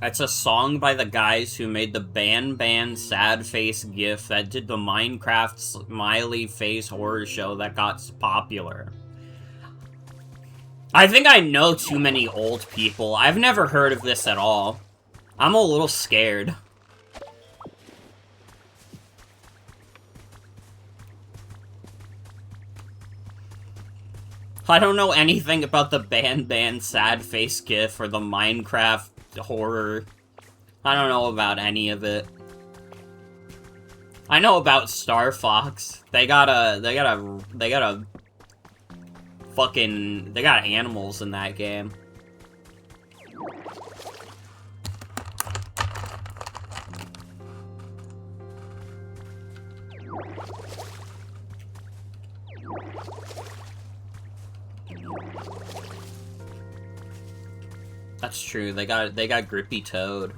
It's a song by the guys who made the Ban sad face gif that did the Minecraft smiley face horror show that got popular. I think I know too many old people. I've never heard of this at all. I'm a little scared. I don't know anything about the Ban sad face gif or the Minecraft horror. I don't know about any of it. I know about Star Fox. They got animals in that game. That's true. They got Grippy Toad.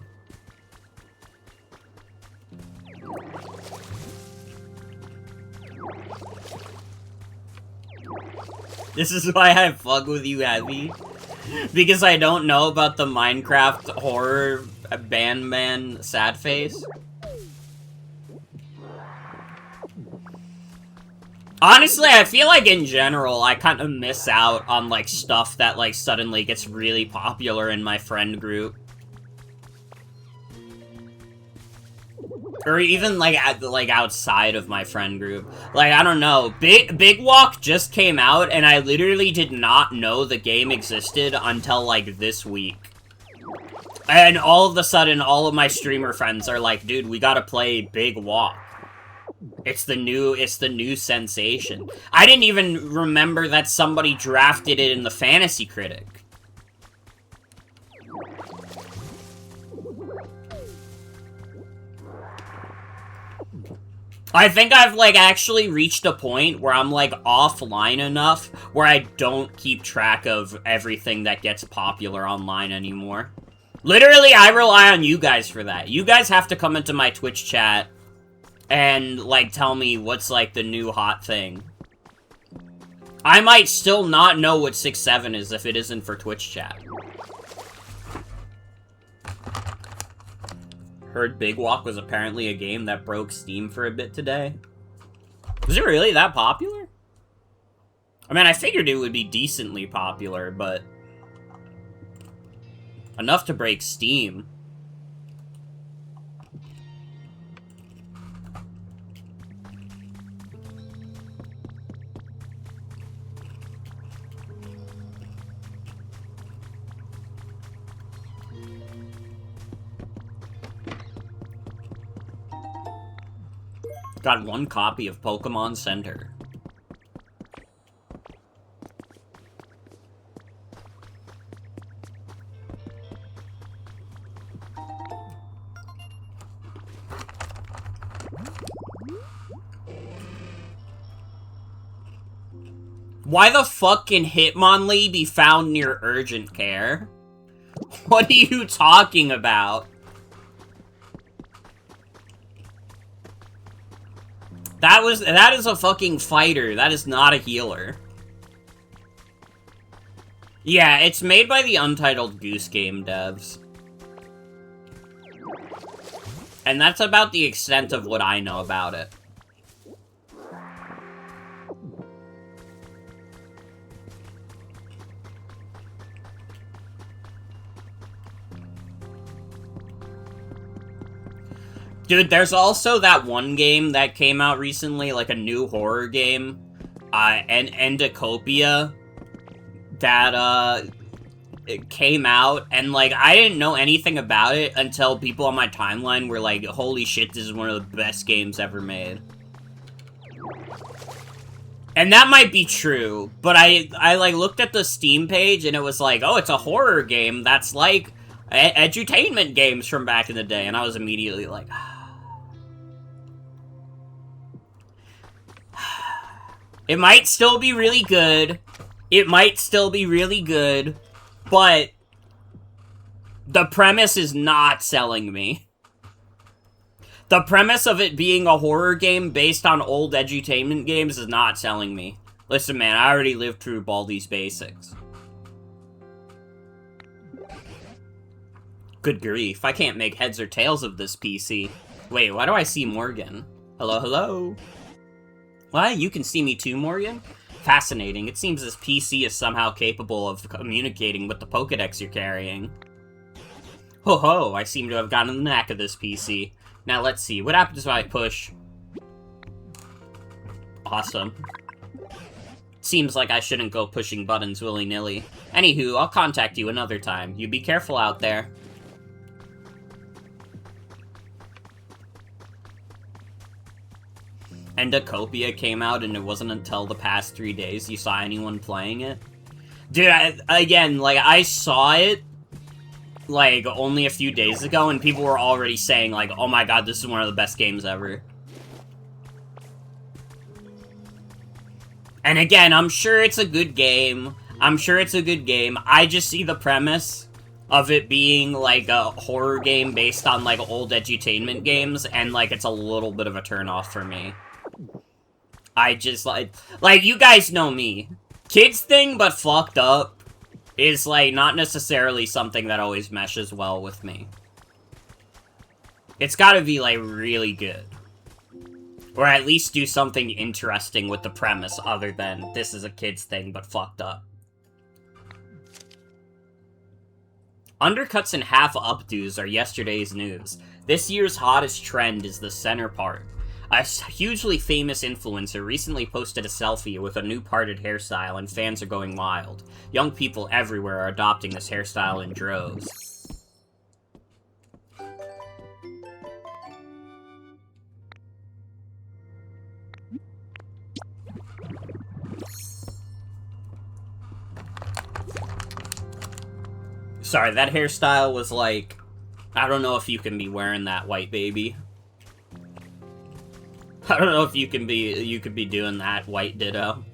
This is why I fuck with you, Abby. Because I don't know about the Minecraft horror man sad face. Honestly, I feel like in general, I kind of miss out on, like, stuff that, like, suddenly gets really popular in my friend group. Or even, like, outside of my friend group. Like, I don't know. Big Walk just came out, and I literally did not know the game existed until, like, this week. And all of a sudden, all of my streamer friends are like, dude, we gotta play Big Walk. It's the new sensation. I didn't even remember that somebody drafted it in the Fantasy Critic. I think I've, like, actually reached a point where I'm, like, offline enough where I don't keep track of everything that gets popular online anymore. Literally, I rely on you guys for that. You guys have to come into my Twitch chat and, like, tell me what's, like, the new hot thing. I might still not know what 6-7 is if it isn't for Twitch chat. Heard Big Walk was apparently a game that broke Steam for a bit today. Was it really that popular? I mean, I figured it would be decently popular, but enough to break Steam. Got one copy of Pokemon Center. Why the fuck can Hitmonlee be found near urgent care? What are you talking about? That is a fucking fighter. That is not a healer. Yeah, it's made by the Untitled Goose Game devs. And that's about the extent of what I know about it. Dude, there's also that one game that came out recently, like a new horror game, Pokopia, that, it came out, and, like, I didn't know anything about it until people on my timeline were like, holy shit, this is one of the best games ever made. And that might be true, but I like, looked at the Steam page, and it was like, oh, it's a horror game that's like edutainment games from back in the day, and I was immediately like, it might still be really good. It might still be really good, but the premise is not selling me. The premise of it being a horror game based on old edutainment games is not selling me. Listen, man, I already lived through Baldi's Basics. Good grief, I can't make heads or tails of this PC. Wait, why do I see Morgan? Hello, hello? Why? You can see me too, Morgan? Fascinating. It seems this PC is somehow capable of communicating with the Pokedex you're carrying. Ho ho, I seem to have gotten the knack of this PC. Now let's see, what happens if I push? Awesome. Seems like I shouldn't go pushing buttons willy-nilly. Anywho, I'll contact you another time. You be careful out there. Pokopia came out, and it wasn't until the past 3 days you saw anyone playing it. Dude, again, like, I saw it, like, only a few days ago, and people were already saying, like, oh my god, this is one of the best games ever. And again, I'm sure it's a good game. I just see the premise of it being, like, a horror game based on, like, old edutainment games, and, like, it's a little bit of a turnoff for me. I just, like, you guys know me. Kids thing, but fucked up, is, like, not necessarily something that always meshes well with me. It's gotta be, like, really good. Or at least do something interesting with the premise other than this is a kid's thing, but fucked up. Undercuts and half-updos are yesterday's news. This year's hottest trend is the center part. A hugely famous influencer recently posted a selfie with a new parted hairstyle, and fans are going wild. Young people everywhere are adopting this hairstyle in droves. Sorry, that hairstyle was like... I don't know if you can be wearing that, white baby. I don't know if you could be doing that, white Ditto.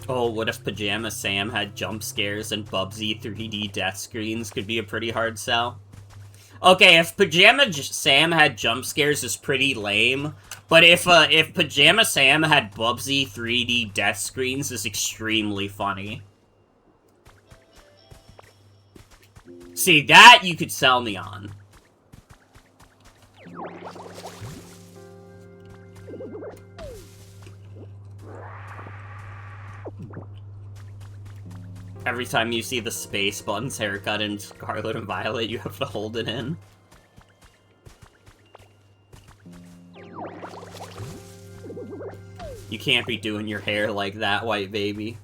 Oh, what if Pajama Sam had jump scares and Bubsy 3D death screens could be a pretty hard sell? Okay, if Pajama Sam had jump scares is pretty lame, but if Pajama Sam had Bubsy 3D death screens is extremely funny. See, that you could sell me on. Every time you see the space buttons haircut in Scarlet and Violet, you have to hold it in. You can't be doing your hair like that, white baby.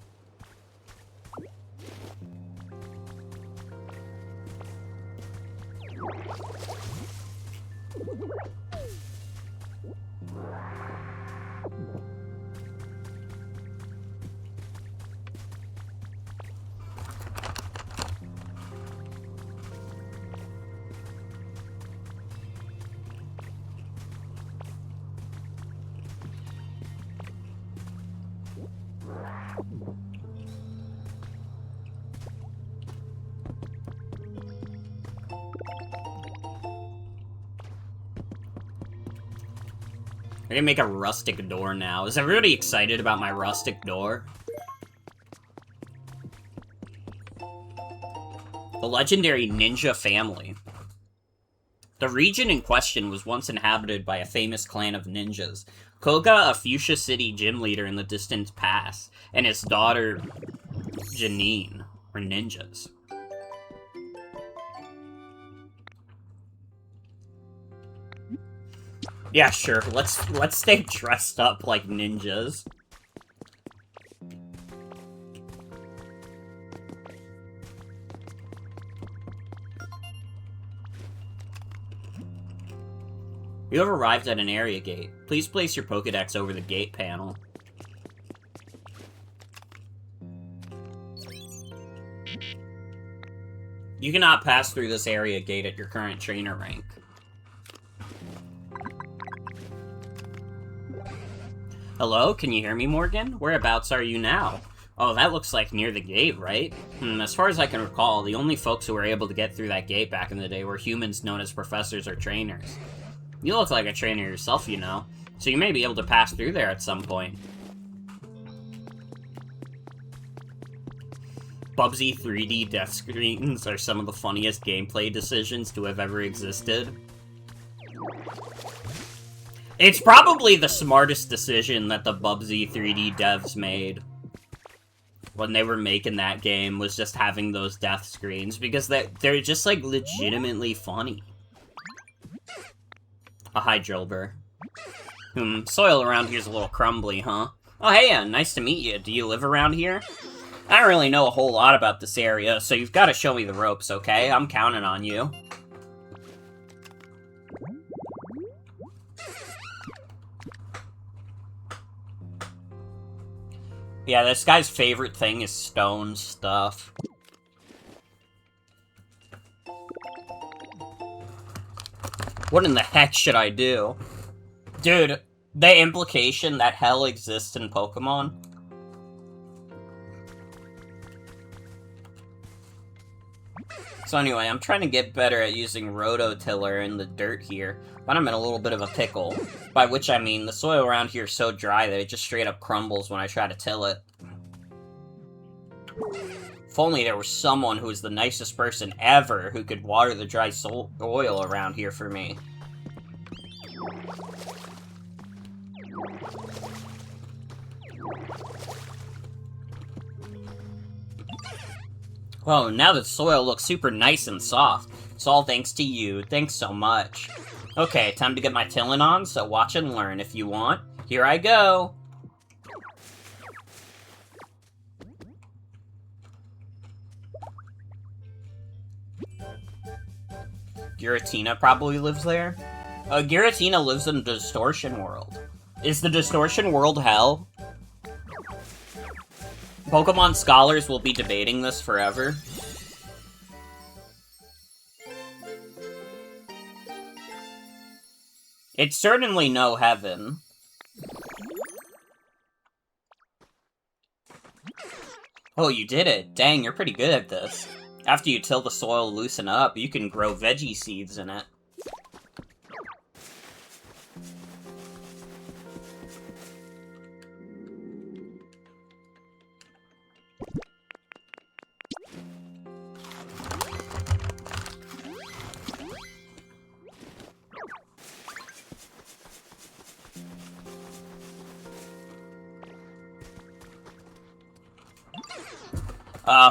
I can make a rustic door now. Is everybody excited about my rustic door? The legendary ninja family. The region in question was once inhabited by a famous clan of ninjas. Koga, a Fuchsia City gym leader in the distant past, and his daughter, Janine, were ninjas. Yeah, sure. Let's stay dressed up like ninjas. You have arrived at an area gate. Please place your Pokédex over the gate panel. You cannot pass through this area gate at your current trainer rank. Hello? Can you hear me, Morgan? Whereabouts are you now? Oh, that looks like near the gate, right? As far as I can recall, the only folks who were able to get through that gate back in the day were humans known as professors or trainers. You look like a trainer yourself, you know, so you may be able to pass through there at some point. Bubsy 3D death screens are some of the funniest gameplay decisions to have ever existed. It's probably the smartest decision that the Bubsy 3D devs made when they were making that game, was just having those death screens, because they're just, like, legitimately funny. A hi, Drilber. Soil around here's a little crumbly, huh? Oh, hey, nice to meet you. Do you live around here? I don't really know a whole lot about this area, so you've got to show me the ropes, okay? I'm counting on you. Yeah, this guy's favorite thing is stone stuff. What in the heck should I do? Dude, the implication that hell exists in Pokemon. So anyway, I'm trying to get better at using Rototiller in the dirt here, but I'm in a little bit of a pickle. By which I mean, the soil around here is so dry that it just straight up crumbles when I try to till it. If only there was someone who was the nicest person ever who could water the dry soil around here for me. Oh, now the soil looks super nice and soft. It's all thanks to you. Thanks so much. Okay, time to get my tilling on, so watch and learn if you want. Here I go! Giratina probably lives there. Giratina lives in the Distortion World. Is the Distortion World hell? Pokemon scholars will be debating this forever. It's certainly no heaven. Oh, you did it. Dang, you're pretty good at this. After you till the soil loosen up, you can grow veggie seeds in it.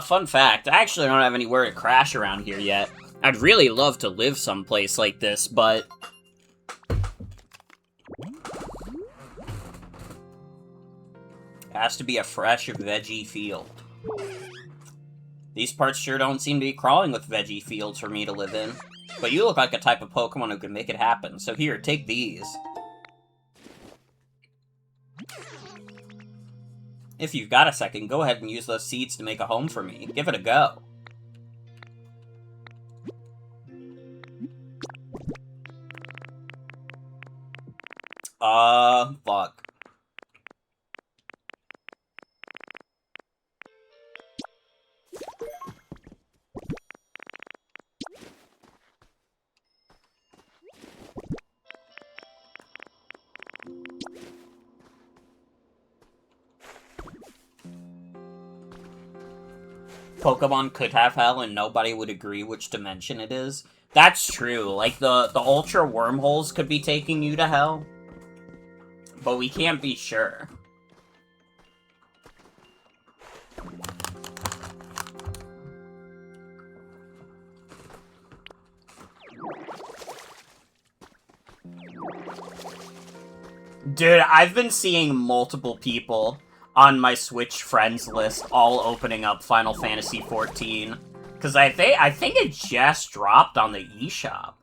Fun fact, I actually don't have anywhere to crash around here yet. I'd really love to live someplace like this, but... it has to be a fresh veggie field. These parts sure don't seem to be crawling with veggie fields for me to live in. But you look like a type of Pokemon who can make it happen, so here, take these. If you've got a second, go ahead and use those seeds to make a home for me. Give it a go. Fuck. Pokemon could have hell and nobody would agree which dimension it is. That's true. Like, the Ultra Wormholes could be taking you to hell. But we can't be sure. Dude, I've been seeing multiple people on my Switch friends list all opening up Final Fantasy XIV. Because I think it just dropped on the eShop.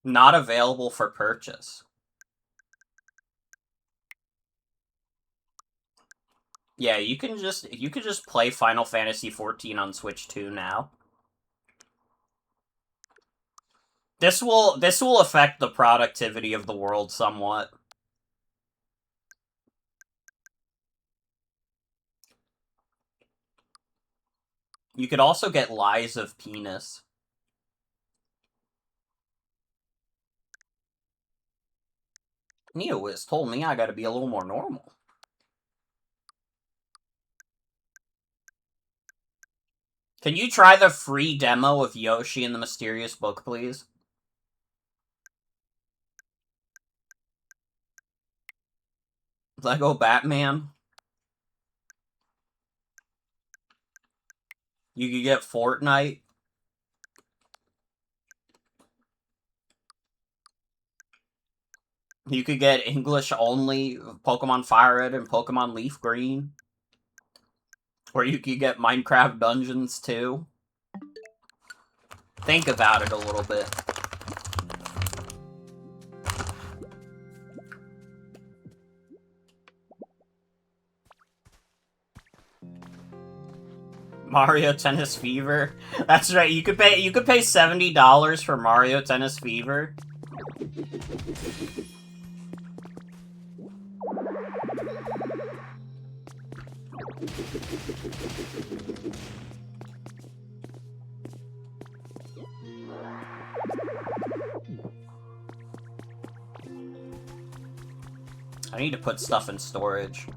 Not available for purchase. Yeah, you can just play Final Fantasy XIV on Switch 2 now. This will affect the productivity of the world somewhat. You could also get Lies of Penis. Neowiz told me I gotta be a little more normal. Can you try the free demo of Yoshi and the Mysterious Book, please? Lego Batman? You could get Fortnite? You could get English only Pokemon Fire Red and Pokemon Leaf Green. Or you could get Minecraft Dungeons too. Think about it a little bit. Mario Tennis Fever. That's right. You could pay $70 for Mario Tennis Fever. I need to put stuff in storage.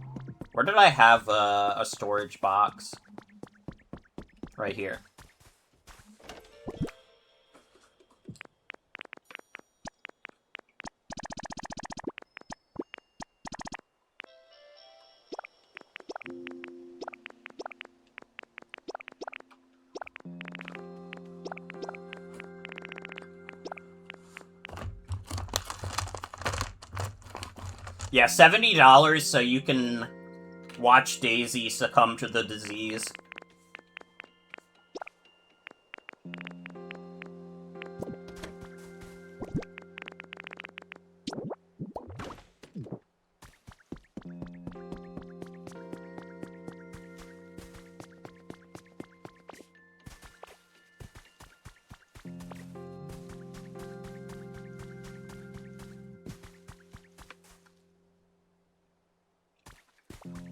Where did I have a storage box? Right here. Yeah, $70 so you can watch Daisy succumb to the disease.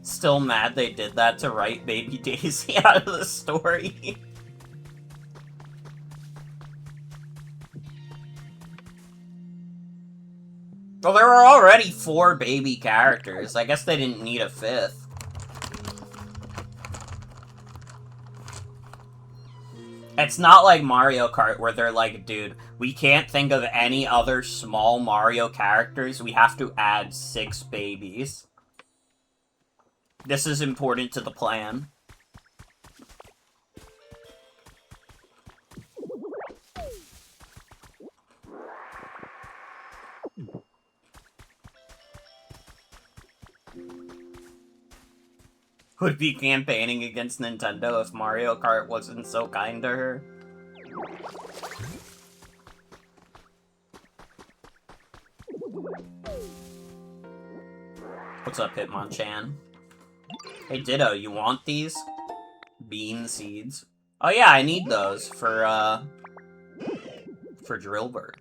Still mad they did that to write Baby Daisy out of the story. Well, there were already 4 baby characters. I guess they didn't need a 5th. It's not like Mario Kart where they're like, dude, we can't think of any other small Mario characters. We have to add 6 babies. This is important to the plan. Would be campaigning against Nintendo if Mario Kart wasn't so kind to her. What's up, Hitmonchan? Hey, Ditto, you want these? Bean seeds. Oh yeah, I need those for Drillbur.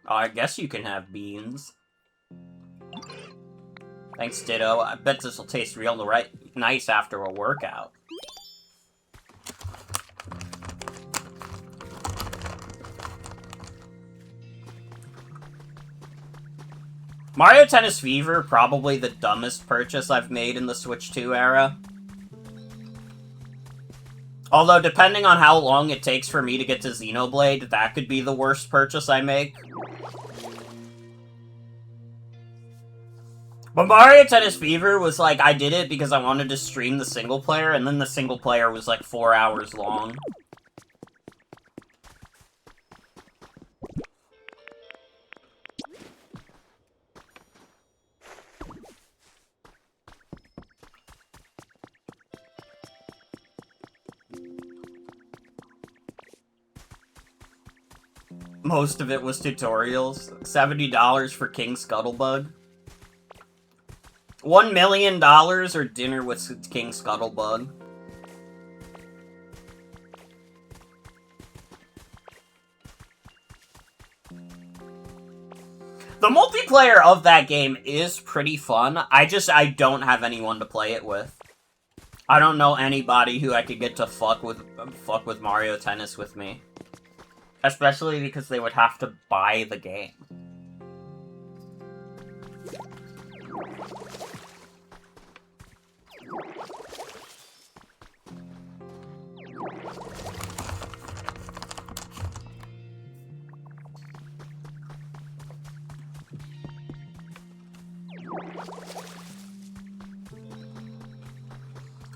Oh, I guess you can have beans. Thanks, Ditto. I bet this will taste real nice after a workout. Mario Tennis Fever, probably the dumbest purchase I've made in the Switch 2 era. Although, depending on how long it takes for me to get to Xenoblade, that could be the worst purchase I make. But Mario Tennis Fever was like, I did it because I wanted to stream the single player, and then the single player was like 4 hours long. Most of it was tutorials. $70 for King Scuttlebug. $1 million or dinner with King Scuttlebug. The multiplayer of that game is pretty fun. I don't have anyone to play it with. I don't know anybody who I could get to fuck with Mario Tennis with me. Especially because they would have to buy the game.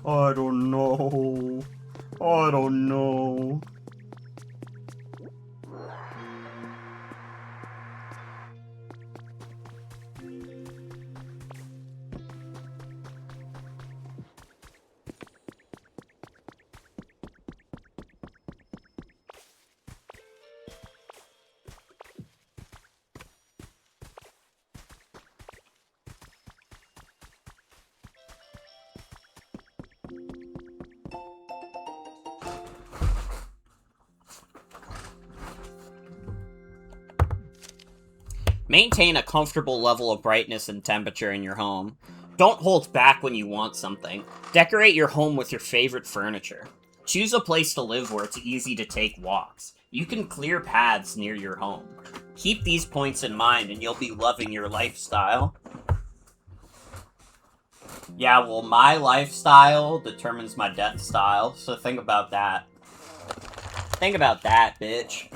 I don't know. I don't know. Maintain a comfortable level of brightness and temperature in your home. Don't hold back when you want something. Decorate your home with your favorite furniture. Choose a place to live where it's easy to take walks. You can clear paths near your home. Keep these points in mind and you'll be loving your lifestyle. Yeah, well, my lifestyle determines my death style, so think about that. Think about that, bitch.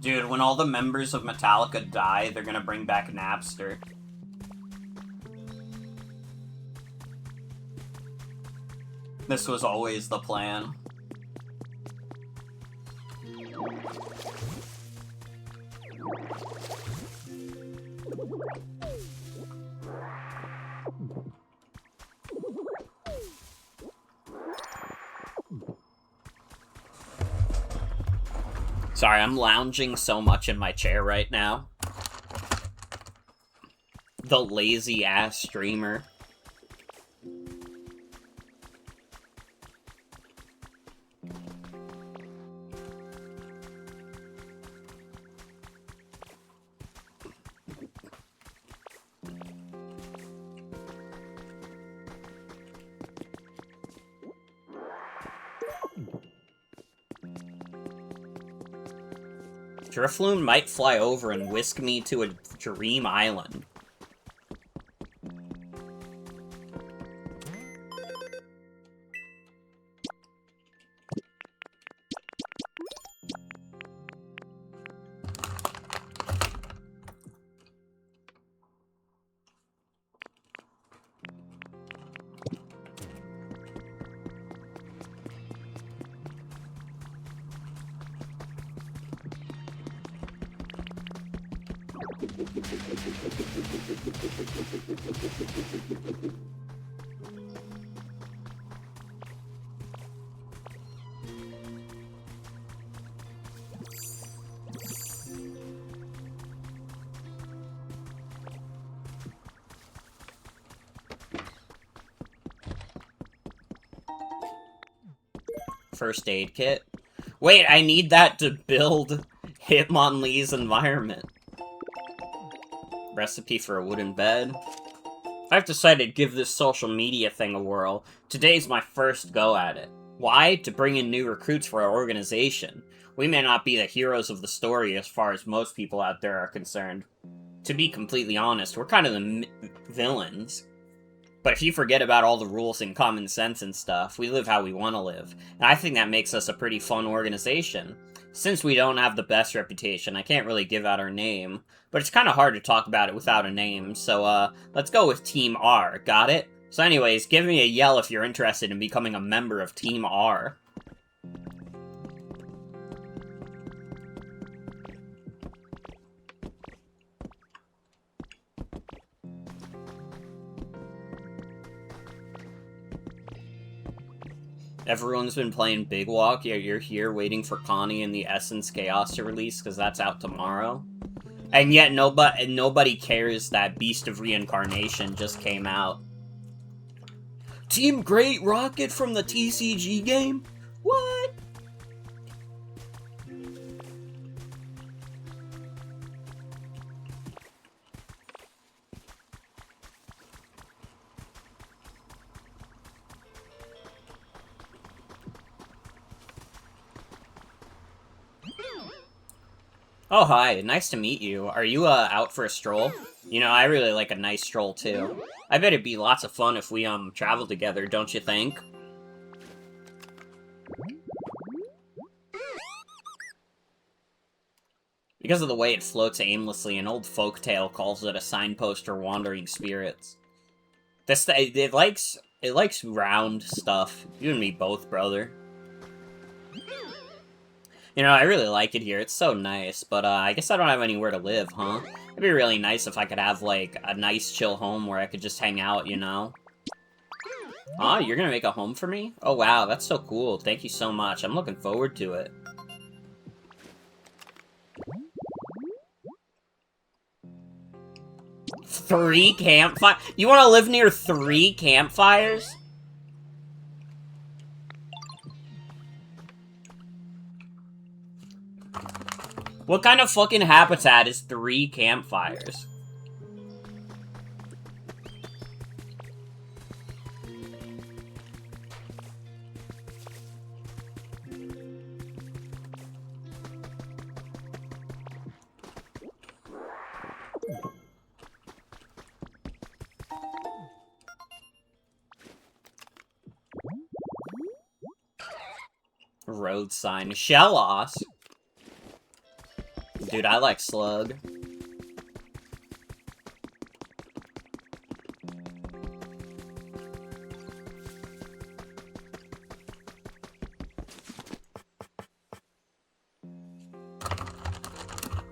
Dude, when all the members of Metallica die, they're gonna bring back Napster. This was always the plan. Sorry, I'm lounging so much in my chair right now. The lazy-ass streamer. Drifloon might fly over and whisk me to a dream island. First aid kit. Wait, I need that to build Hitmonlee's environment. Recipe for a wooden bed. I've decided to give this social media thing a whirl. Today's my first go at it. Why? To bring in new recruits for our organization. We may not be the heroes of the story as far as most people out there are concerned. To be completely honest, we're kind of the villains. But if you forget about all the rules and common sense and stuff, we live how we want to live. And I think that makes us a pretty fun organization. Since we don't have the best reputation, I can't really give out our name. But it's kind of hard to talk about it without a name, so let's go with Team R, got it? So anyways, give me a yell if you're interested in becoming a member of Team R. Everyone's been playing Big Walk, yeah, you're here waiting for Connie and the Essence Chaos to release, because that's out tomorrow. And yet nobody cares that Beast of Reincarnation just came out. Team Great Rocket from the TCG game? What? Oh, hi. Nice to meet you. Are you, out for a stroll? You know, I really like a nice stroll, too. I bet it'd be lots of fun if we, traveled together, don't you think? Because of the way it floats aimlessly, an old folktale calls it a signpost or wandering spirits. It likes round stuff. You and me both, brother. You know, I really like it here. It's so nice, but I guess I don't have anywhere to live, huh? It'd be really nice if I could have, like, a nice chill home where I could just hang out, you know? Oh, you're gonna make a home for me? Oh, wow, that's so cool. Thank you so much. I'm looking forward to it. Three campfires? You want to live near 3 campfires? What kind of fucking habitat is 3 campfires? Road sign. Shellos. Dude, I like Slug.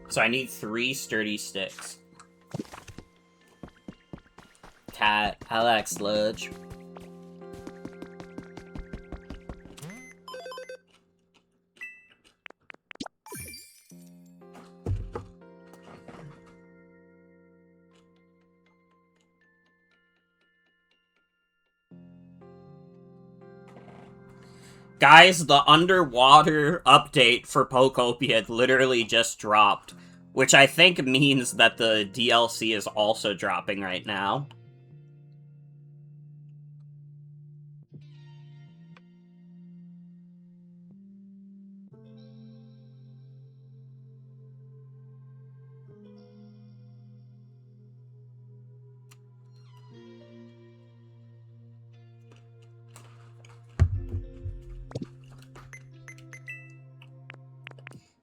So I need 3 sturdy sticks. Cat, I like Sludge. Guys, the underwater update for Pokopia literally just dropped, which I think means that the DLC is also dropping right now.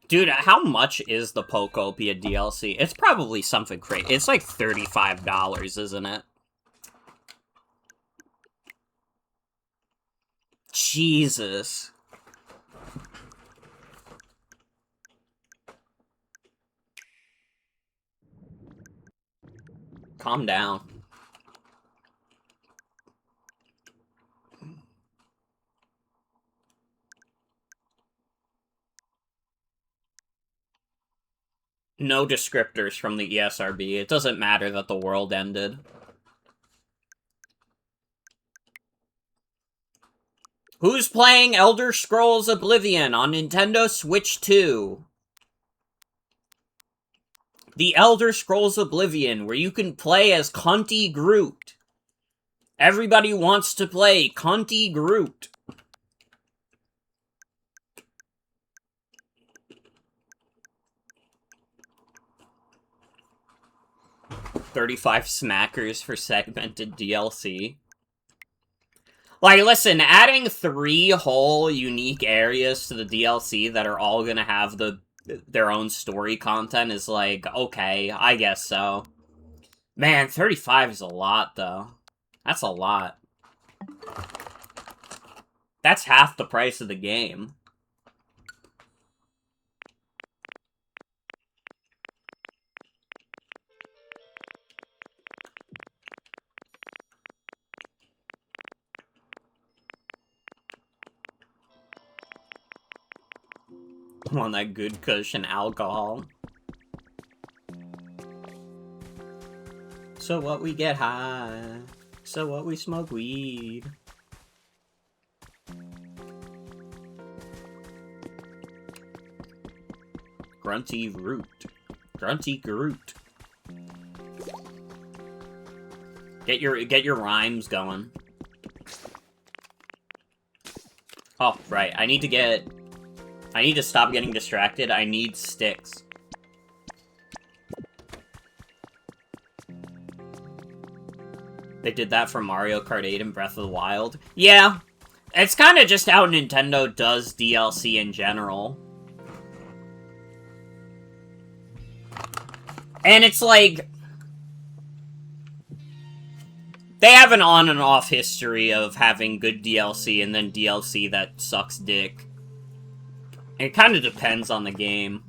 Dude, how much is the Pokopia DLC? It's probably something crazy. It's like $35, isn't it? Jesus. Calm down. No descriptors from the ESRB. It doesn't matter that the world ended. Who's playing Elder Scrolls Oblivion on Nintendo Switch 2? The Elder Scrolls Oblivion, where you can play as Cunty Groot. Everybody wants to play Cunty Groot. $35 smackers for segmented DLC. Like, listen, adding 3 whole unique areas to the DLC that are all gonna have their own story content is like, okay, I guess so. Man, 35 is a lot, though. That's a lot. That's half the price of the game. Want that good cushion alcohol. So what, we get high. So what, we smoke weed. Grunty Root. Grunty Groot. Get your rhymes going. Oh, right. I need to stop getting distracted. I need sticks. They did that for Mario Kart 8 and Breath of the Wild. Yeah. It's kind of just how Nintendo does DLC in general. And it's like... they have an on and off history of having good DLC and then DLC that sucks dick. It kind of depends on the game.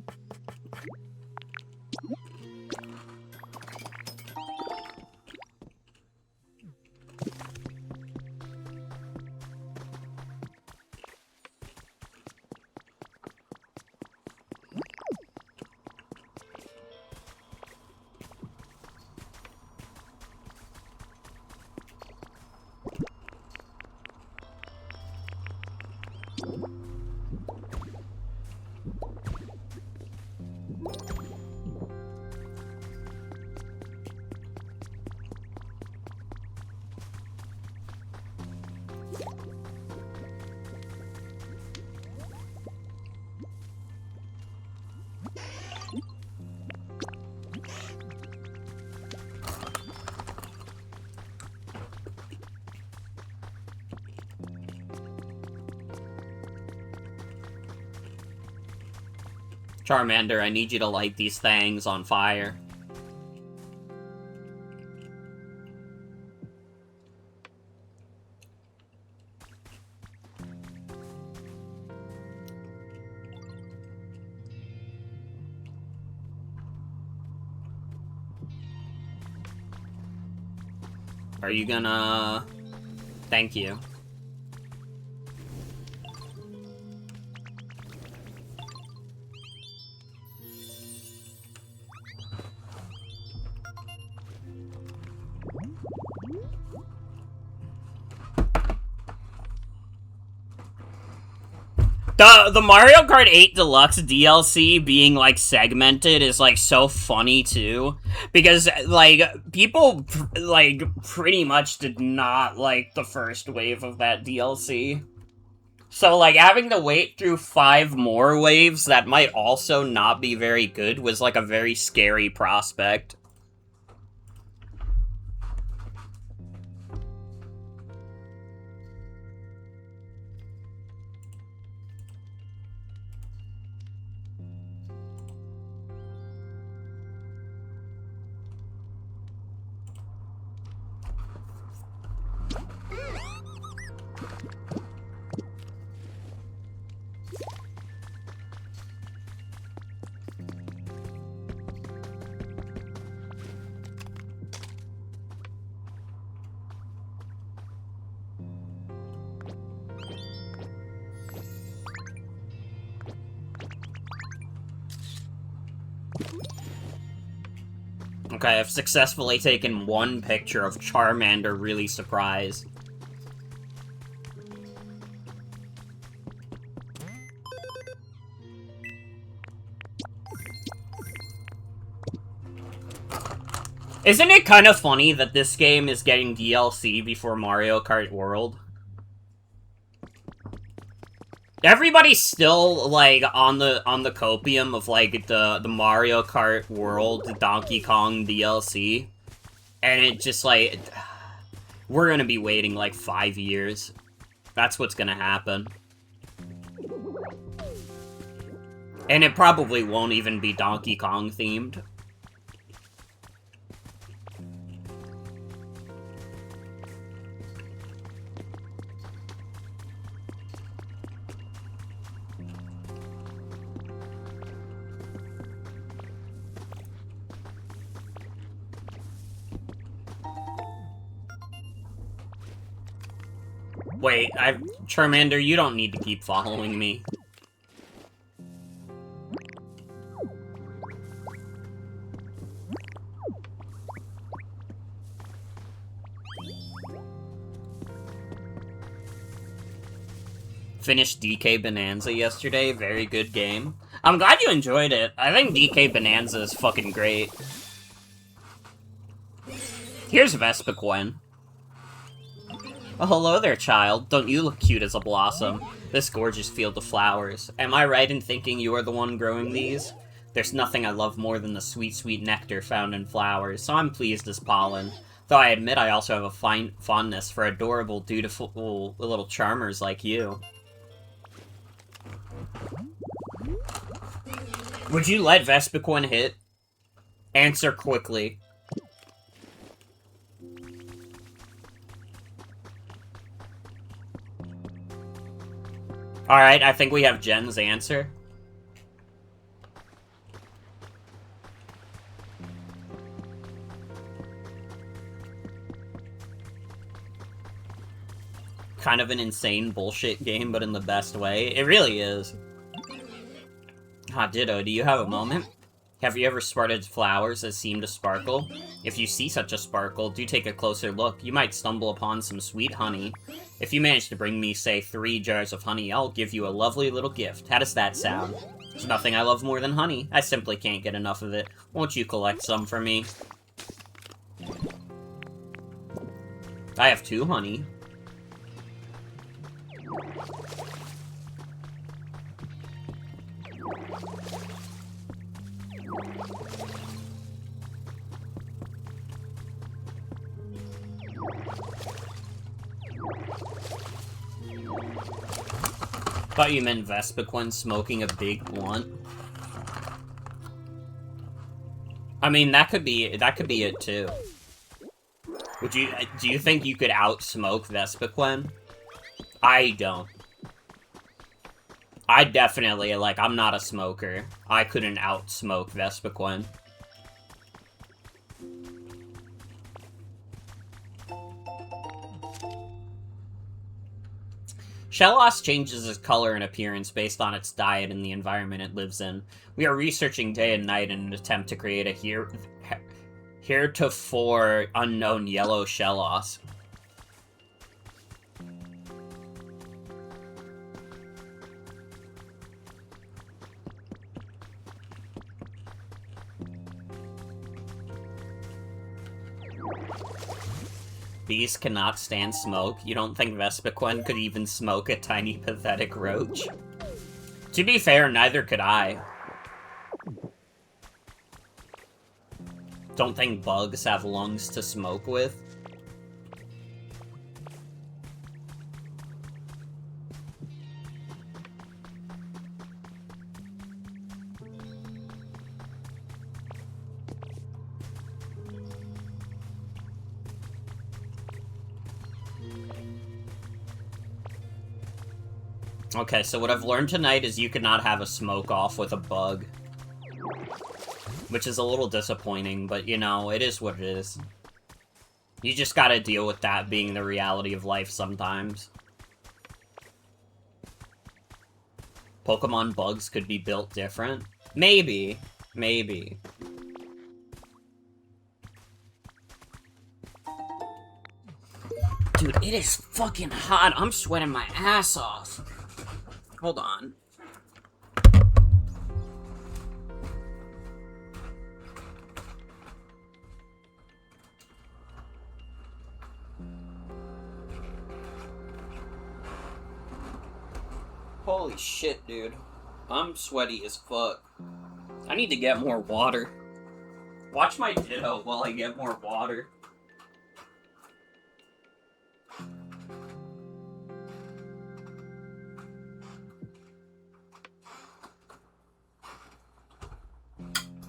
Charmander, I need you to light these things on fire. Are you gonna... Thank you. The Mario Kart 8 Deluxe DLC being, like, segmented is, like, so funny, too. Because, like, people, like, pretty much did not like the first wave of that DLC. So, like, having to wait through 5 more waves that might also not be very good was, like, a very scary prospect. Okay, I've successfully taken one picture of Charmander really surprised. Isn't it kind of funny that this game is getting DLC before Mario Kart World? Everybody's still, like, on the copium of, like, the Mario Kart World Donkey Kong DLC. And it just, like... we're gonna be waiting, like, 5 years. That's what's gonna happen. And it probably won't even be Donkey Kong themed. Wait, Charmander, you don't need to keep following me. Finished DK Bonanza yesterday, very good game. I'm glad you enjoyed it. I think DK Bonanza is fucking great. Here's Vespiquen. Oh, hello there, child. Don't you look cute as a blossom? This gorgeous field of flowers. Am I right in thinking you are the one growing these? There's nothing I love more than the sweet, sweet nectar found in flowers, so I'm pleased as pollen. Though I admit I also have a fine fondness for adorable, dutiful little charmers like you. Would you let Vespiquen hit? Answer quickly. Alright, I think we have Jen's answer. Kind of an insane bullshit game, but in the best way. It really is. Ah, Ditto, do you have a moment? Have you ever spotted flowers that seem to sparkle? If you see such a sparkle, do take a closer look. You might stumble upon some sweet honey. If you manage to bring me, say, 3 jars of honey, I'll give you a lovely little gift. How does that sound? There's nothing I love more than honey. I simply can't get enough of it. Won't you collect some for me? I have 2 honey. Thought you meant Vespiquen smoking a big blunt. I mean, that could be it too. Do you think you could out-smoke Vespiquen? I don't. I definitely, like, I'm not a smoker. I couldn't out-smoke Vespiquen. Shellos changes its color and appearance based on its diet and the environment it lives in. We are researching day and night in an attempt to create a heretofore unknown yellow Shellos. Bees cannot stand smoke. You don't think Vespiquen could even smoke a tiny, pathetic roach? To be fair, neither could I. Don't think bugs have lungs to smoke with. Okay, so what I've learned tonight is you could not have a smoke-off with a bug. Which is a little disappointing, but, you know, it is what it is. You just gotta deal with that being the reality of life sometimes. Pokemon bugs could be built different? Maybe. Maybe. Dude, it is fucking hot. I'm sweating my ass off. Hold on. Holy shit, dude. I'm sweaty as fuck. I need to get more water. Watch my Ditto while I get more water.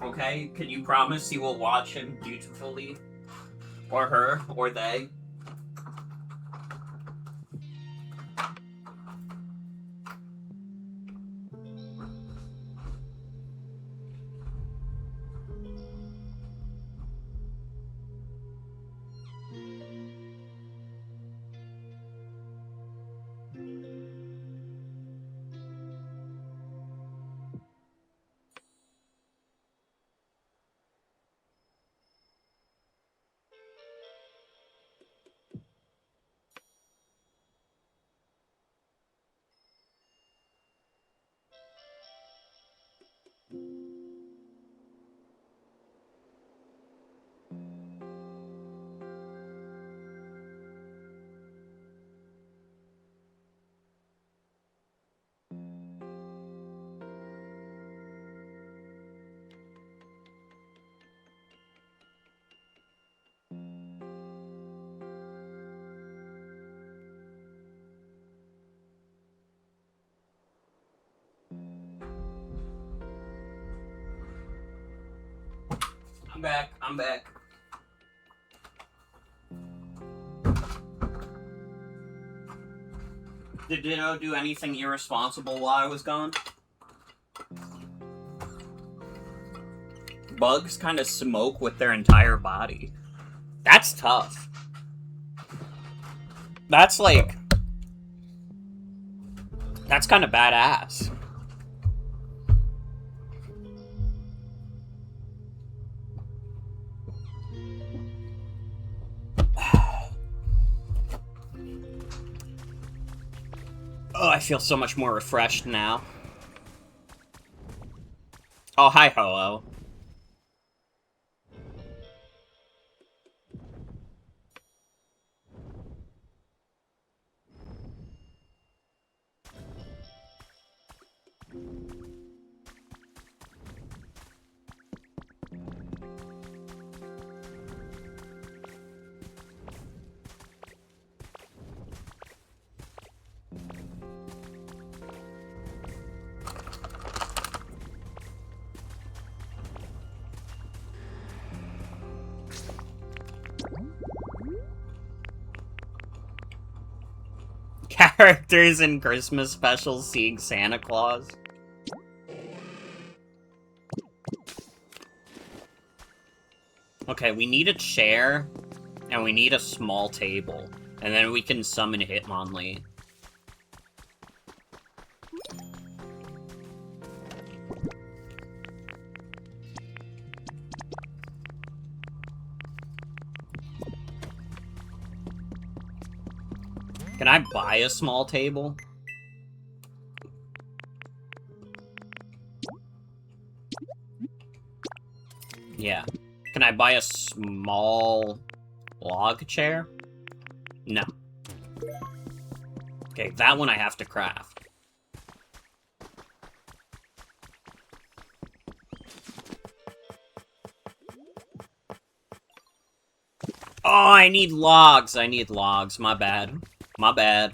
Okay, can you promise you will watch him dutifully? Or her, or they? back. I'm back. Did Ditto do anything irresponsible while I was gone? Bugs kind of smoke with their entire body. That's tough. That's like... That's kind of badass. Oh, I feel so much more refreshed now. Oh, hi, Ho-Oh. Characters in Christmas specials seeing Santa Claus. Okay, we need a chair, and we need a small table, and then we can summon Hitmonlee. Can I buy a small table? Yeah. Can I buy a small log chair? No. Okay, that one I have to craft. Oh, I need logs. I need logs. My bad. My bad.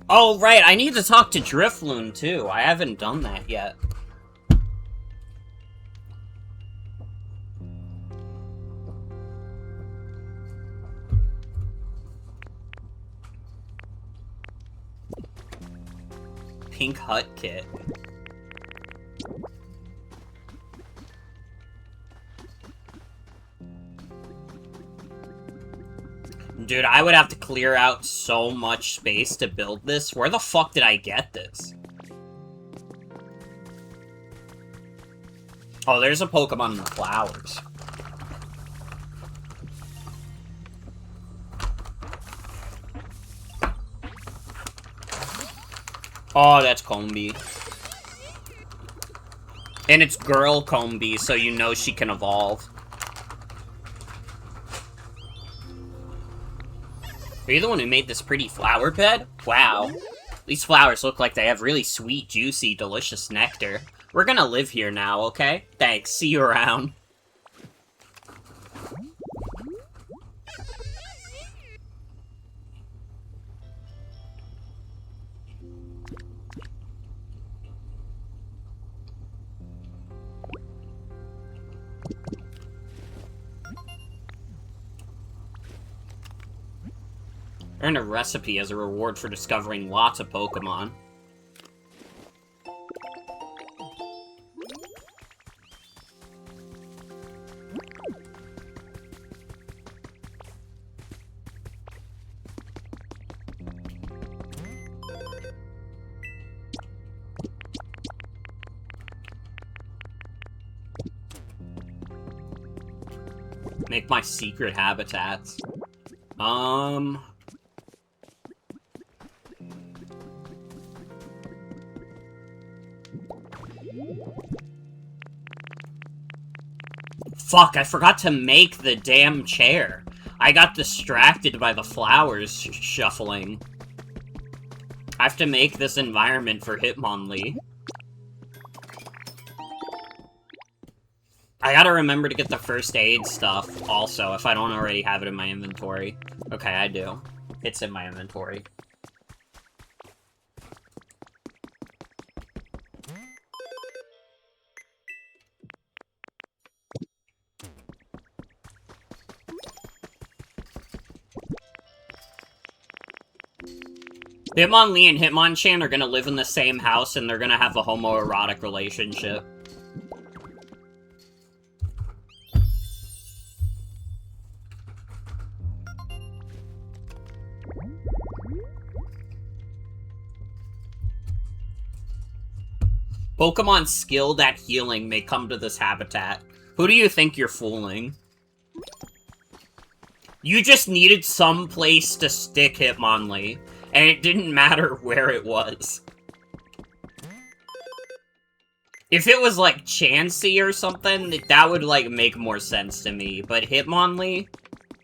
Oh, right, I need to talk to Drifloon, too. I haven't done that yet. Pink Hut Kit. Dude, I would have to clear out so much space to build this. Where the fuck did I get this? Oh, there's a Pokemon in the flowers. Oh, that's Combi. And it's girl Combi, so you know she can evolve. Are you the one who made this pretty flower bed? Wow. These flowers look like they have really sweet, juicy, delicious nectar. We're gonna live here now, okay? Thanks, see you around. Earn a recipe as a reward for discovering lots of Pokemon. Make my secret habitats. Fuck, I forgot to make the damn chair. I got distracted by the flowers shuffling. I have to make this environment for Hitmonlee. I gotta remember to get the first aid stuff, also, if I don't already have it in my inventory. Okay, I do. It's in my inventory. Hitmonlee and Hitmonchan are gonna live in the same house, and they're gonna have a homoerotic relationship. Pokemon skilled at healing may come to this habitat. Who do you think you're fooling? You just needed some place to stick Hitmonlee, and it didn't matter where it was. If it was, like, Chansey or something, that would, like, make more sense to me. But Hitmonlee?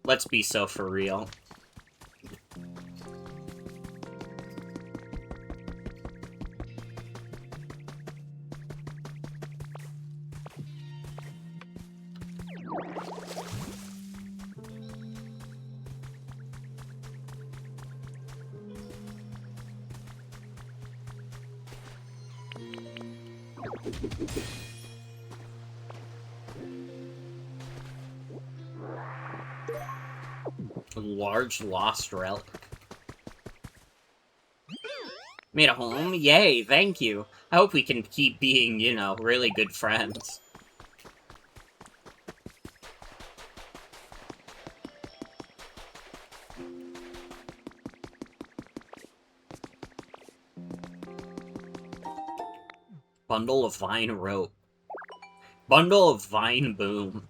Let's be so for real. Large lost relic. Made a home? Yay, thank you. I hope we can keep being, you know, really good friends. Bundle of vine rope. Bundle of vine boom.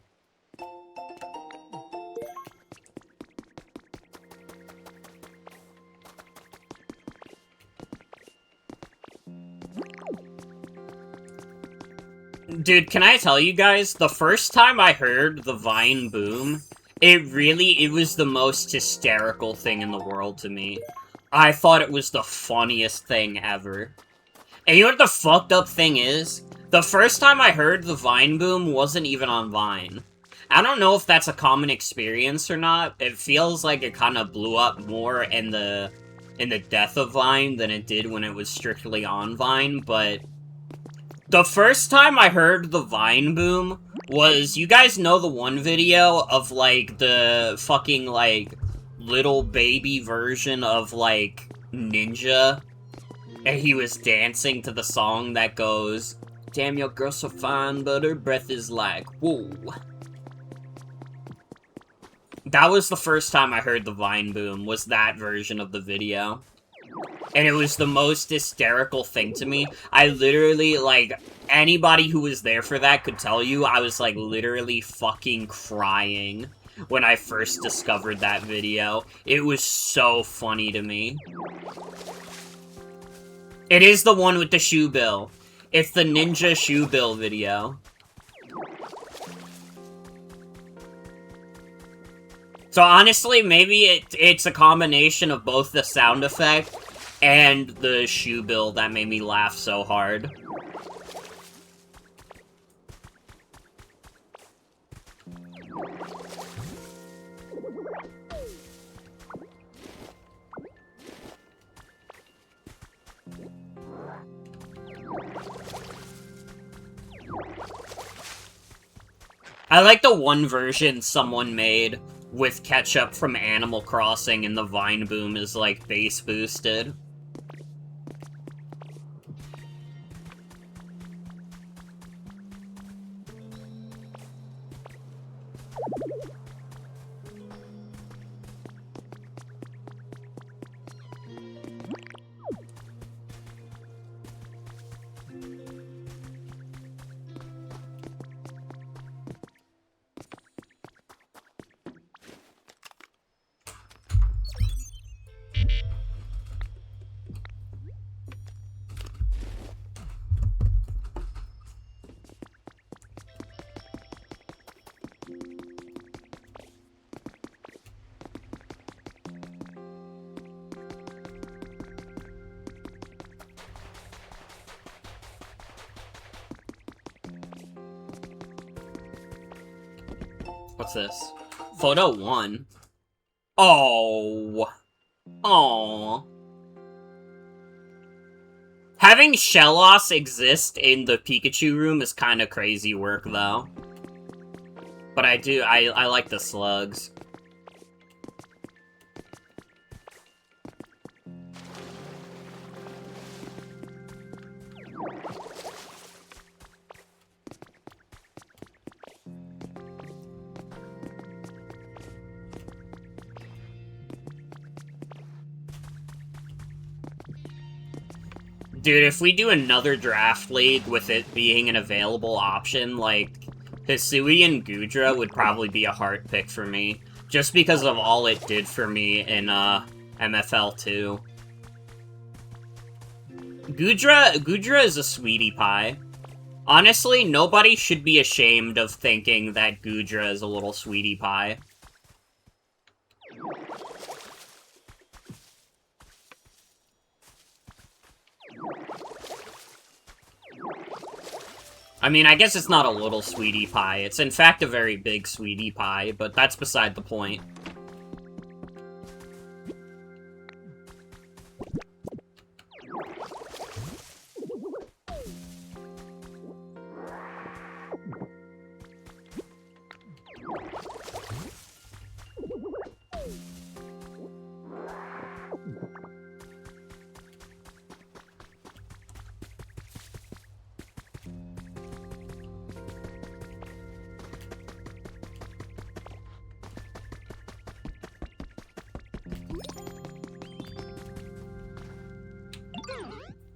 Dude, can I tell you guys, the first time I heard the vine boom, it was the most hysterical thing in the world to me. I thought it was the funniest thing ever. And you know what the fucked up thing is? The first time I heard the Vine boom wasn't even on Vine. I don't know if that's a common experience or not. It feels like it kind of blew up more in the death of Vine than it did when it was strictly on Vine, but the first time I heard the Vine boom was, you guys know the one video of, like, the fucking, like, little baby version of, like, Ninja? And he was dancing to the song that goes, "Damn, your girl so fine, but her breath is like, whoa." That was the first time I heard the Vine boom, was that version of the video. And it was the most hysterical thing to me. I literally, like, anybody who was there for that could tell you, I was, like, literally fucking crying when I first discovered that video. It was so funny to me. It is the one with the shoe bill. It's the ninja shoe bill video. So honestly, maybe it's a combination of both the sound effect and the shoe bill that made me laugh so hard. I like the one version someone made with Ketchup from Animal Crossing and the Vine boom is, like, bass boosted. What's this? Photo 1. Oh. Oh. Having Shellos exist in the Pikachu room is kind of crazy work, though. But I like the slugs. Dude, if we do another draft league with it being an available option, like, Hisui and Gudra would probably be a hard pick for me. Just because of all it did for me in, MFL 2. Gudra is a sweetie pie. Honestly, nobody should be ashamed of thinking that Gudra is a little sweetie pie. I mean, I guess it's not a little sweetie pie. It's in fact a very big sweetie pie, but that's beside the point.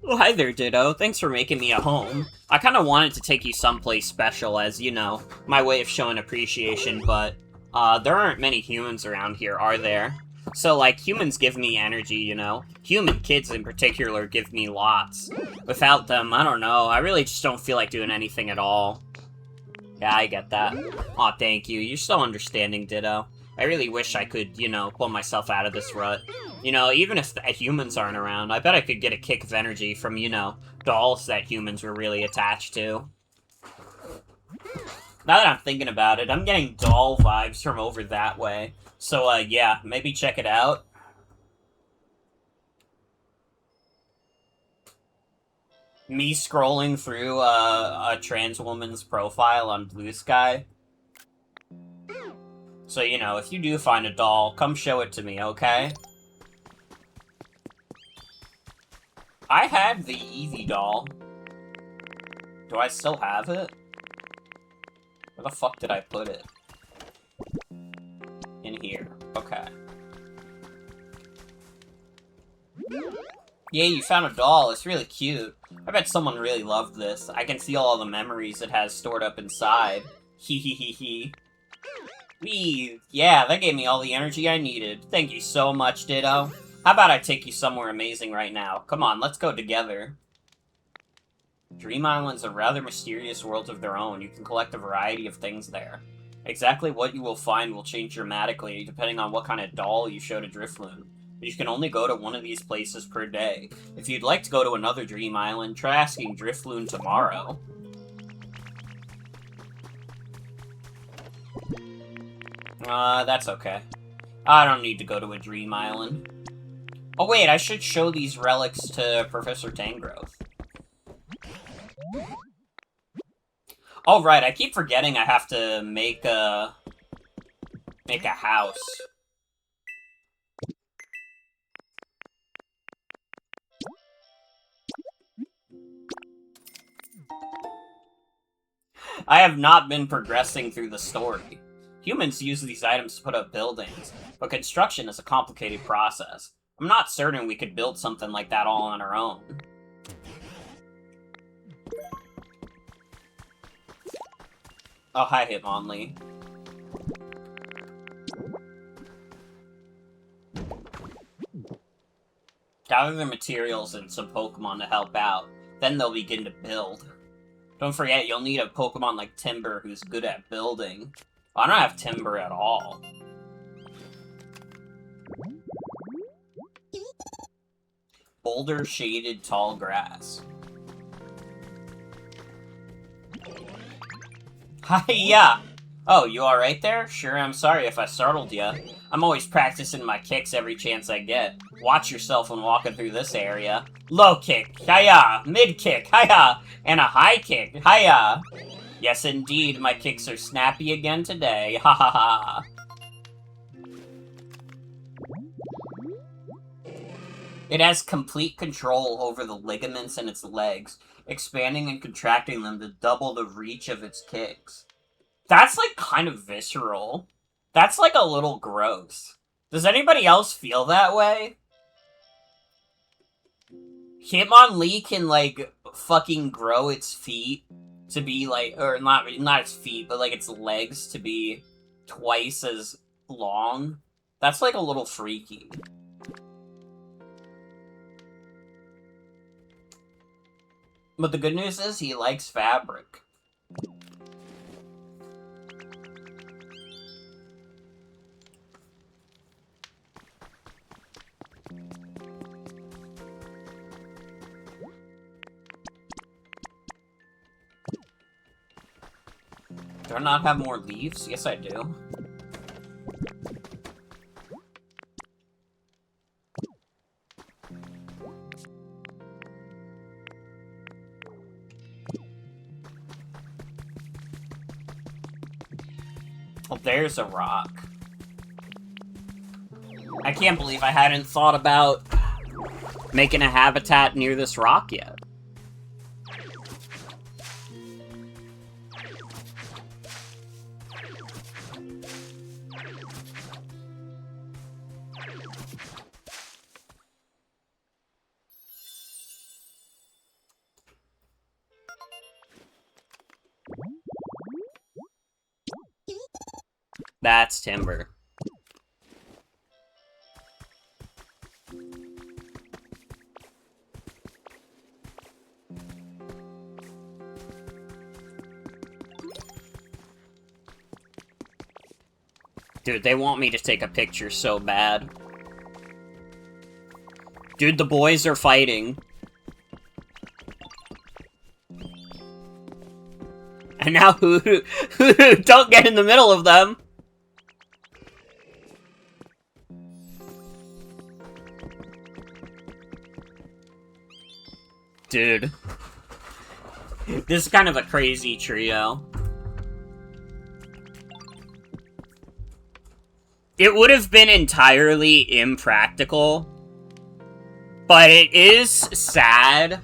Oh, hi there, Ditto. Thanks for making me a home. I kind of wanted to take you someplace special as, you know, my way of showing appreciation, but, there aren't many humans around here, are there? So, like, humans give me energy, you know? Human kids, in particular, give me lots. Without them, I don't know, I really just don't feel like doing anything at all. Yeah, I get that. Aw, thank you. You're so understanding, Ditto. I really wish I could, you know, pull myself out of this rut. You know, even if the humans aren't around, I bet I could get a kick of energy from, you know, dolls that humans were really attached to. Now that I'm thinking about it, I'm getting doll vibes from over that way. So, yeah, maybe check it out. Me scrolling through, a trans woman's profile on Blue Sky. So, you know, if you do find a doll, come show it to me, okay? I had the Eevee doll. Do I still have it? Where the fuck did I put it? In here. Okay. Yay, you found a doll. It's really cute. I bet someone really loved this. I can see all the memories it has stored up inside. Hee hee hee hee. Wee! Yeah, that gave me all the energy I needed. Thank you so much, Ditto. How about I take you somewhere amazing right now? Come on, let's go together. Dream Island's a rather mysterious world of their own. You can collect a variety of things there. Exactly what you will find will change dramatically, depending on what kind of doll you show to Drifloon. But you can only go to one of these places per day. If you'd like to go to another Dream Island, try asking Drifloon tomorrow. That's okay. I don't need to go to a Dream Island. Oh wait, I should show these relics to Professor Tangrowth. Oh right, I keep forgetting I have to make a house. I have not been progressing through the story. Humans use these items to put up buildings, but construction is a complicated process. I'm not certain we could build something like that all on our own. Oh, hi, Hitmonlee. Gather the materials and some Pokemon to help out. Then they'll begin to build. Don't forget, you'll need a Pokemon like Timber who's good at building. Well, I don't have Timber at all. Boulder shaded tall grass. Hiya! Oh, you alright there? Sure, I'm sorry if I startled you. I'm always practicing my kicks every chance I get. Watch yourself when walking through this area. Low kick, hiya! Mid kick, hiya! And a high kick, hiya! Yes, indeed, my kicks are snappy again today, ha ha ha. It has complete control over the ligaments in its legs, expanding and contracting them to double the reach of its kicks. That's, like, kind of visceral. That's, like, a little gross. Does anybody else feel that way? Hitmonlee can, like, fucking grow its feet to be, like, or not its feet, but, like, its legs to be twice as long. That's, like, a little freaky. But the good news is he likes fabric. Do I not have more leaves? Yes, I do. Well, there's a rock. I can't believe I hadn't thought about making a habitat near this rock yet. That's timber. Dude, they want me to take a picture so bad. Dude, the boys are fighting. And now who don't get in the middle of them. Dude. This is kind of a crazy trio. It would have been entirely impractical, but it is sad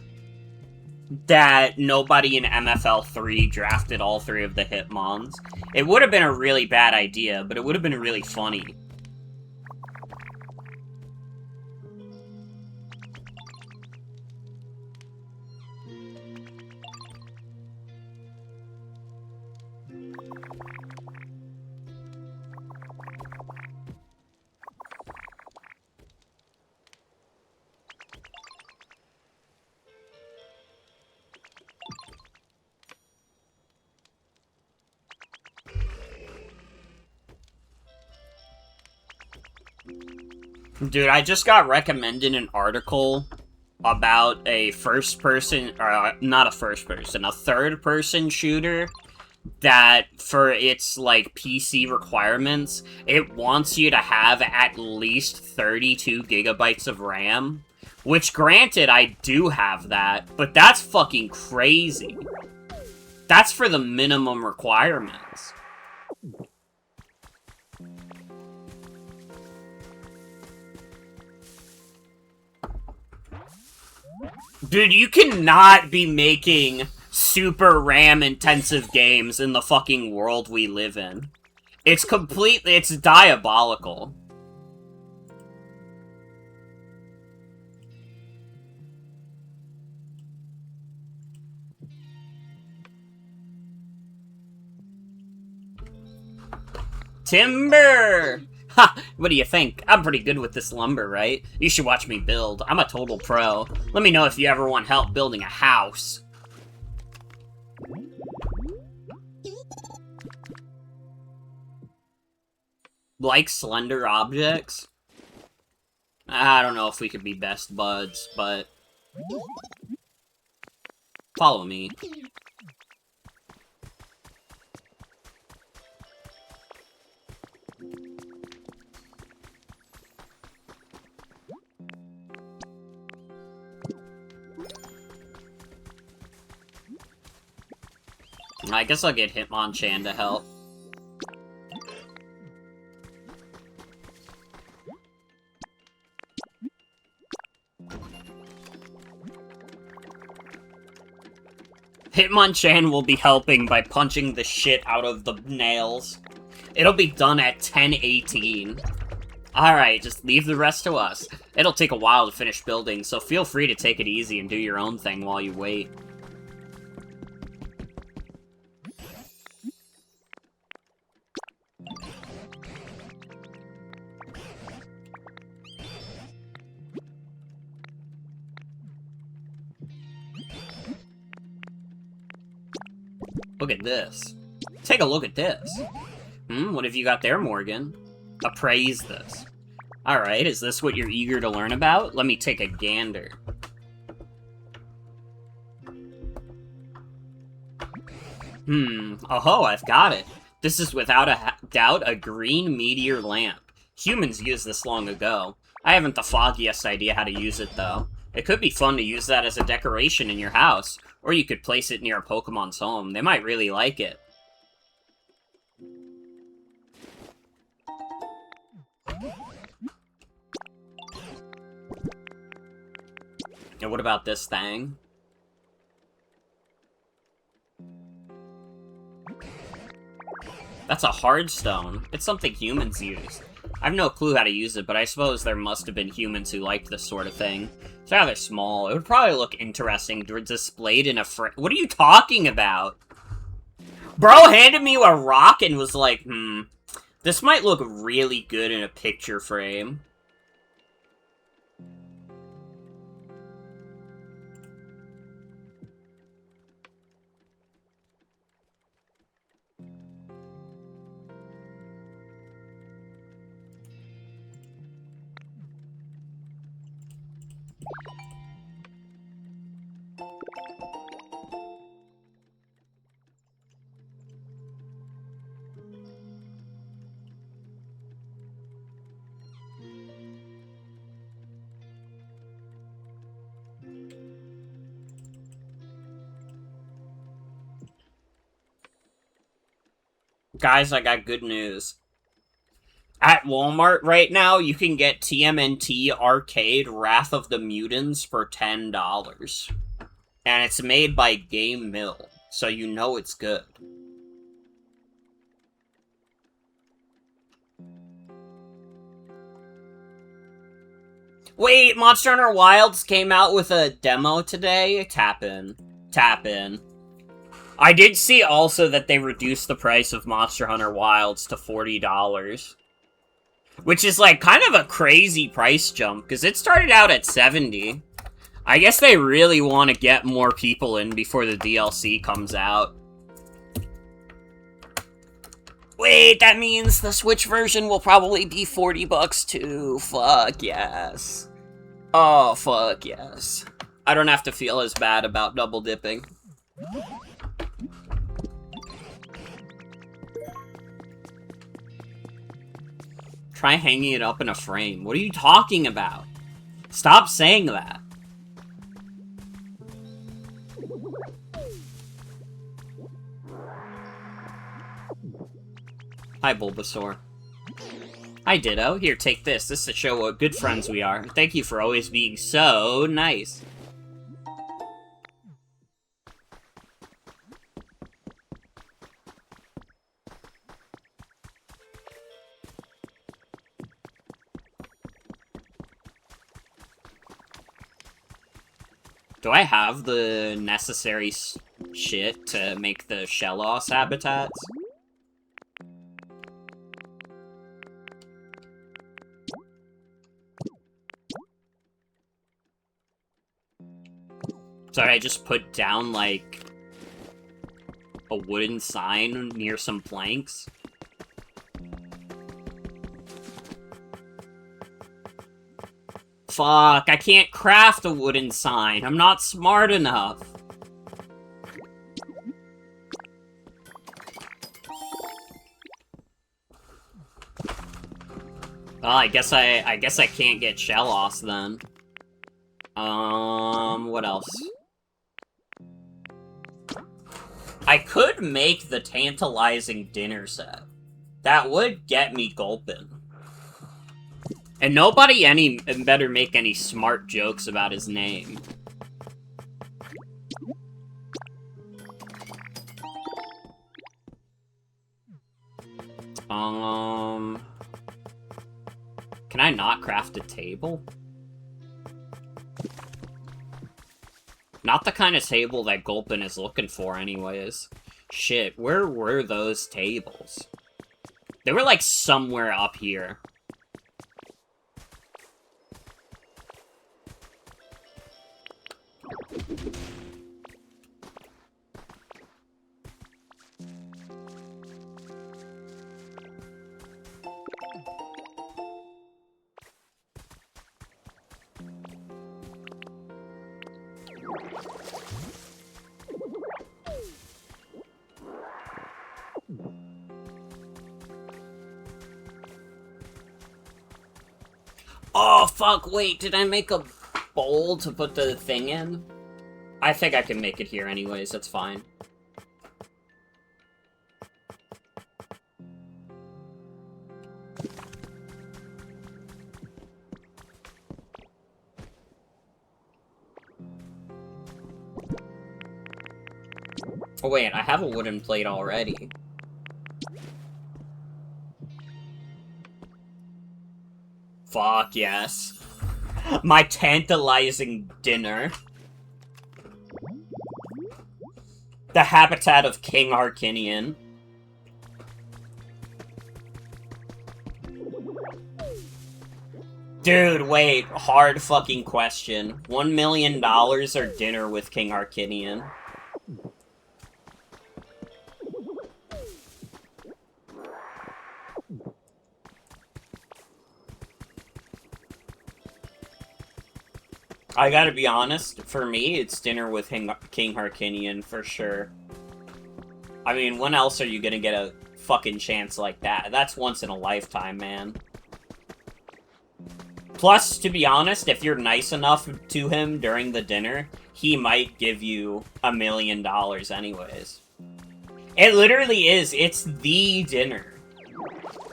that nobody in MFL 3 drafted all three of the Hitmons. It would have been a really bad idea, but it would have been really funny. Dude, I just got recommended an article about a first-person, or not a first-person, a third-person shooter that, for its, like, PC requirements, it wants you to have at least 32 gigabytes of RAM. Which, granted, I do have that, but that's fucking crazy. That's for the minimum requirements. Dude, you cannot be making super RAM-intensive games in the fucking world we live in. It's completely... it's diabolical. Timber! Ha! What do you think? I'm pretty good with this lumber, right? You should watch me build. I'm a total pro. Let me know if you ever want help building a house. Like slender objects? I don't know if we could be best buds, but... follow me. I guess I'll get Hitmonchan to help. Hitmonchan will be helping by punching the shit out of the nails. It'll be done at 10:18. Alright, just leave the rest to us. It'll take a while to finish building, so feel free to take it easy and do your own thing while you wait. Look at this. Take a look at this. What have you got there, Morgan? Appraise this. Alright, is this what you're eager to learn about? Let me take a gander. Oh, I've got it. This is without a doubt a green meteor lamp. Humans used this long ago. I haven't the foggiest idea how to use it, though. It could be fun to use that as a decoration in your house, or you could place it near a Pokemon's home. They might really like it. And what about this thing? That's a hard stone. It's something humans use. I have no clue how to use it, but I suppose there must have been humans who liked this sort of thing. It's rather small. It would probably look interesting displayed in a frame. What are you talking about? Bro handed me a rock and was like, this might look really good in a picture frame. Guys, I got good news. At Walmart right now, you can get TMNT Arcade Wrath of the Mutants for $10. And it's made by Game Mill, so you know it's good. Wait, Monster Hunter Wilds came out with a demo today? Tap in. Tap in. I did see also that they reduced the price of Monster Hunter Wilds to $40. Which is, like, kind of a crazy price jump, because it started out at $70. I guess they really want to get more people in before the DLC comes out. Wait, that means the Switch version will probably be $40 too. Fuck yes. Oh, fuck yes. I don't have to feel as bad about double dipping. Try hanging it up in a frame. What are you talking about? Stop saying that. Hi, Bulbasaur. Hi, Ditto. Here, take this. This is to show what good friends we are. Thank you for always being so nice. Do I have the necessary shit to make the Shellos habitats? Sorry, I just put down, like, a wooden sign near some planks. Fuck, I can't craft a wooden sign. I'm not smart enough. Well, I guess I can't get Shellos then. What else? I could make the tantalizing dinner set. That would get me gulping. And nobody better make any smart jokes about his name. Can I not craft a table? Not the kind of table that Gulpin is looking for anyways. Shit, where were those tables? They were like somewhere up here. Oh, fuck, wait, did I make a bowl to put the thing in? I think I can make it here anyways, that's fine. Oh wait, I have a wooden plate already. Fuck yes. My tantalizing dinner. The habitat of King Harkinian. Dude, wait. Hard fucking question. $1 million or dinner with King Harkinian? I gotta be honest, for me, it's dinner with King Harkinian, for sure. I mean, when else are you gonna get a fucking chance like that? That's once in a lifetime, man. Plus, to be honest, if you're nice enough to him during the dinner, he might give you $1 million anyways. It literally is. It's the dinner.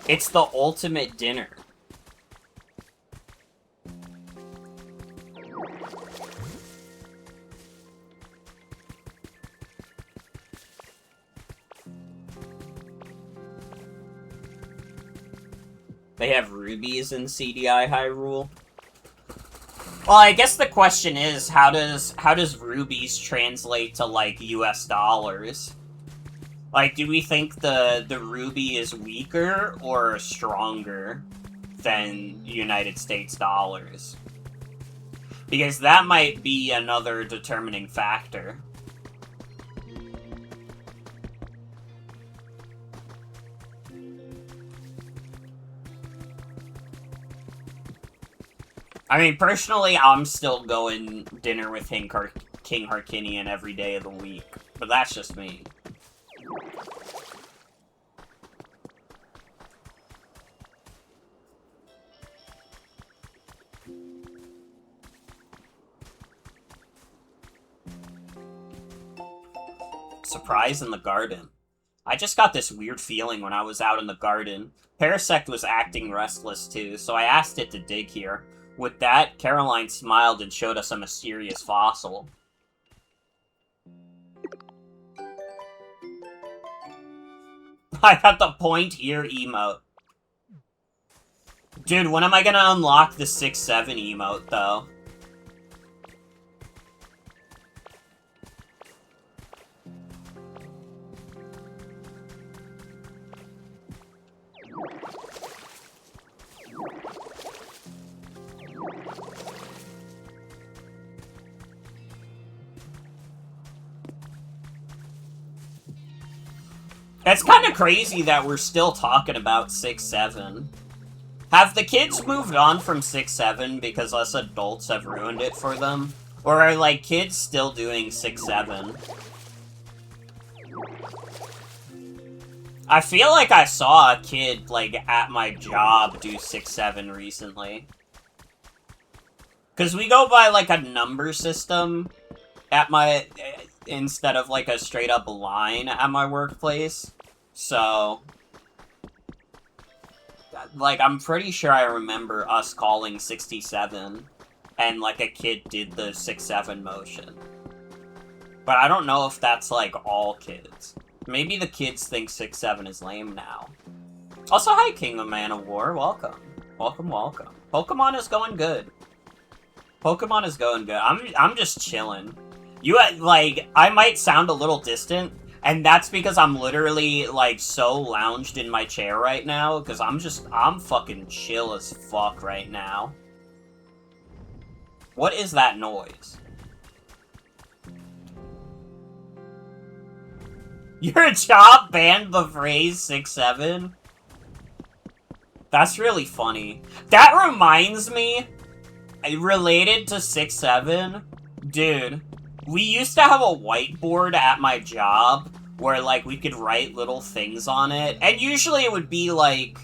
It's the ultimate dinner. They have rubies in CDI Hyrule. Well, I guess the question is, how does rubies translate to, like, US dollars? Like, do we think the ruby is weaker or stronger than United States dollars? Because that might be another determining factor. I mean, personally, I'm still going dinner with King Harkinian every day of the week. But that's just me. Surprise in the garden. I just got this weird feeling when I was out in the garden. Parasect was acting restless too, so I asked it to dig here. With that, Caroline smiled and showed us a mysterious fossil. I got the point here emote. Dude, when am I gonna unlock the 6-7 emote, though? It's kind of crazy that we're still talking about 6-7. Have the kids moved on from 6-7 because us adults have ruined it for them? Or are, like, kids still doing 6-7? I feel like I saw a kid, like, at my job do 6-7 recently. Because we go by, like, a number system at my... instead of like a straight up line at my workplace. So, like, I'm pretty sure I remember us calling 67, and like a kid did the 6-7 motion. But I don't know if that's like all kids. Maybe the kids think 6-7 is lame now. Also, hi King of Man of War, welcome. Welcome, welcome. Pokemon is going good. Pokemon is going good. I'm just chilling. You, like, I might sound a little distant, and that's because I'm literally, like, so lounged in my chair right now, because I'm fucking chill as fuck right now. What is that noise? Your job banned the phrase 6-7? That's really funny. That reminds me, related to 6-7, dude, we used to have a whiteboard at my job where, like, we could write little things on it, and usually it would be, like,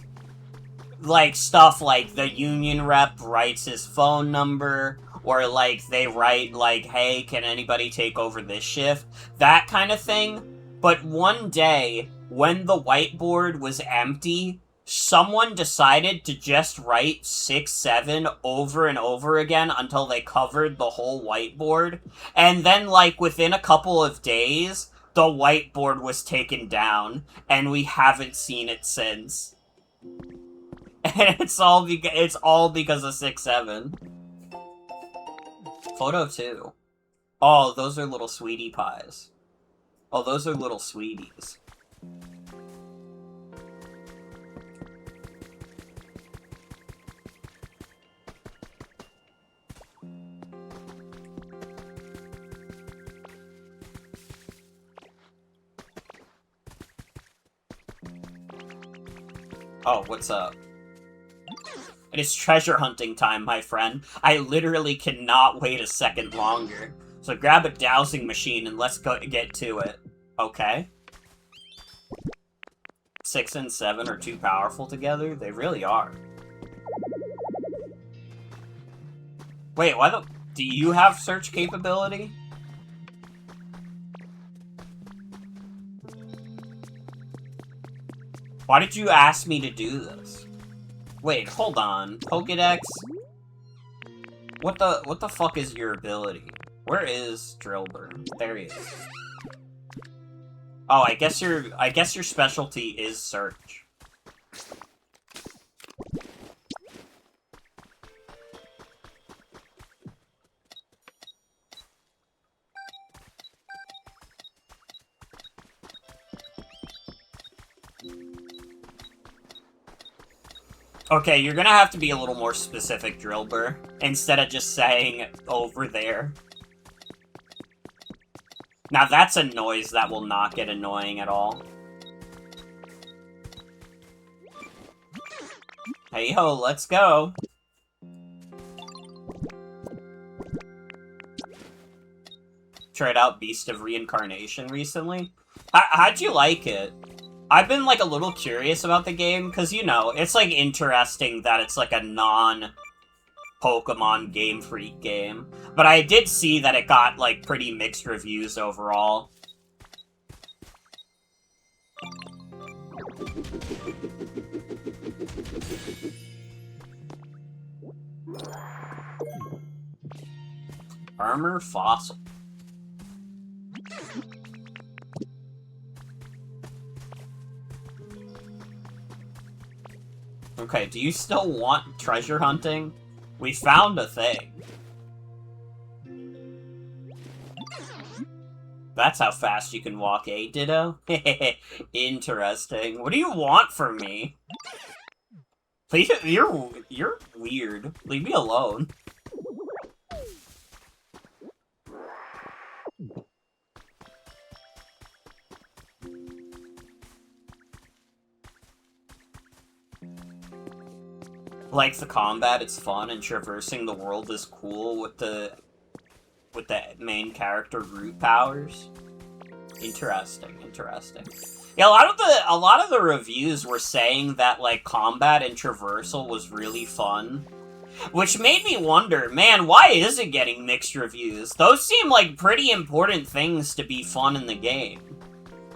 stuff like the union rep writes his phone number, or, like, they write, like, hey, can anybody take over this shift? That kind of thing. But one day, when the whiteboard was empty, someone decided to just write 6-7 over and over again until they covered the whole whiteboard. And then, like, within a couple of days, the whiteboard was taken down, and we haven't seen it since. And it's all because of 6-7. Photo 2. Oh, those are little sweetie pies. Oh, those are little sweeties. Oh, what's up? It is treasure hunting time, my friend. I literally cannot wait a second longer. So grab a dowsing machine and let's get to it. Okay. 6 and 7 are too powerful together? They really are. Wait, do you have search capability? Why did you ask me to do this? Wait, hold on. Pokédex? What the fuck is your ability? Where is Drillbur? There he is. Oh, I guess your specialty is search. Okay, you're gonna have to be a little more specific, Drillbur, instead of just saying over there. Now that's a noise that will not get annoying at all. Hey ho, let's go! Tried out Beast of Reincarnation recently. How'd you like it? I've been, like, a little curious about the game, because, you know, it's, like, interesting that it's, like, a non-Pokemon Game Freak game. But I did see that it got, like, pretty mixed reviews overall. Armor Fossil. Okay, do you still want treasure hunting? We found a thing. That's how fast you can walk, eh, Ditto? Interesting. What do you want from me? Please, you're weird. Leave me alone. Like the combat, it's fun, and traversing the world is cool with the main character root powers. Interesting, interesting. Yeah, a lot of the reviews were saying that like combat and traversal was really fun. Which made me wonder, man, why is it getting mixed reviews? Those seem like pretty important things to be fun in the game.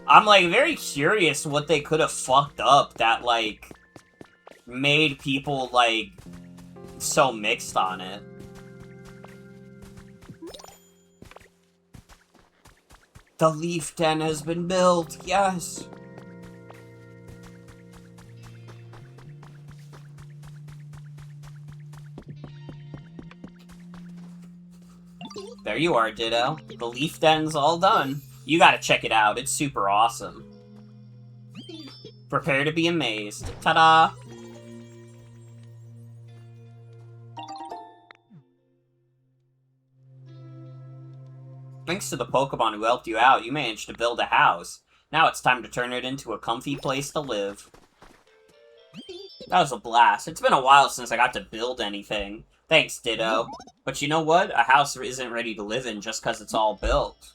I'm, like, very curious what they could have fucked up that, like, made people, like, so mixed on it. The leaf den has been built, yes! There you are, Ditto. The leaf den's all done. You gotta check it out, it's super awesome. Prepare to be amazed. Ta-da! Thanks to the Pokemon who helped you out, you managed to build a house. Now it's time to turn it into a comfy place to live. That was a blast. It's been a while since I got to build anything. Thanks, Ditto. But you know what? A house isn't ready to live in just because it's all built.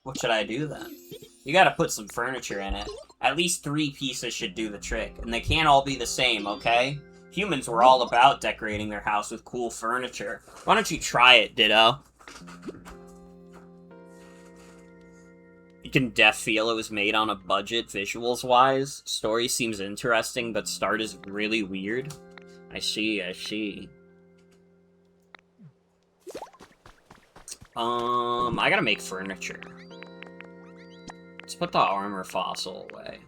What should I do then? You gotta put some furniture in it. At least 3 pieces should do the trick, and they can't all be the same, okay? Humans were all about decorating their house with cool furniture. Why don't you try it, Ditto? You can def feel it was made on a budget visuals-wise. Story seems interesting, but start is really weird. I see, I see. I gotta make furniture. Let's put the armor fossil away.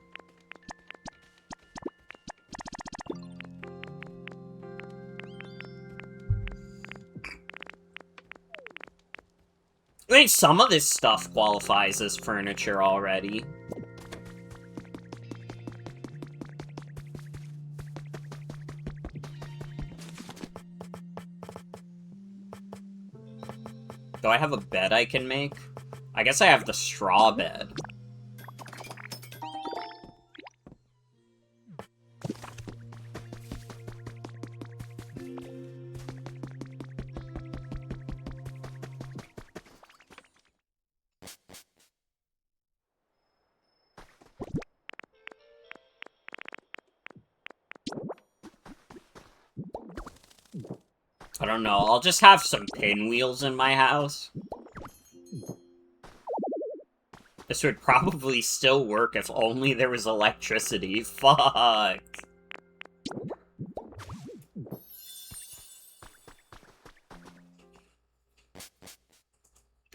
I mean, some of this stuff qualifies as furniture already. Do I have a bed I can make? I guess I have the straw bed. I don't know, I'll just have some pinwheels in my house. This would probably still work if only there was electricity. Fuck!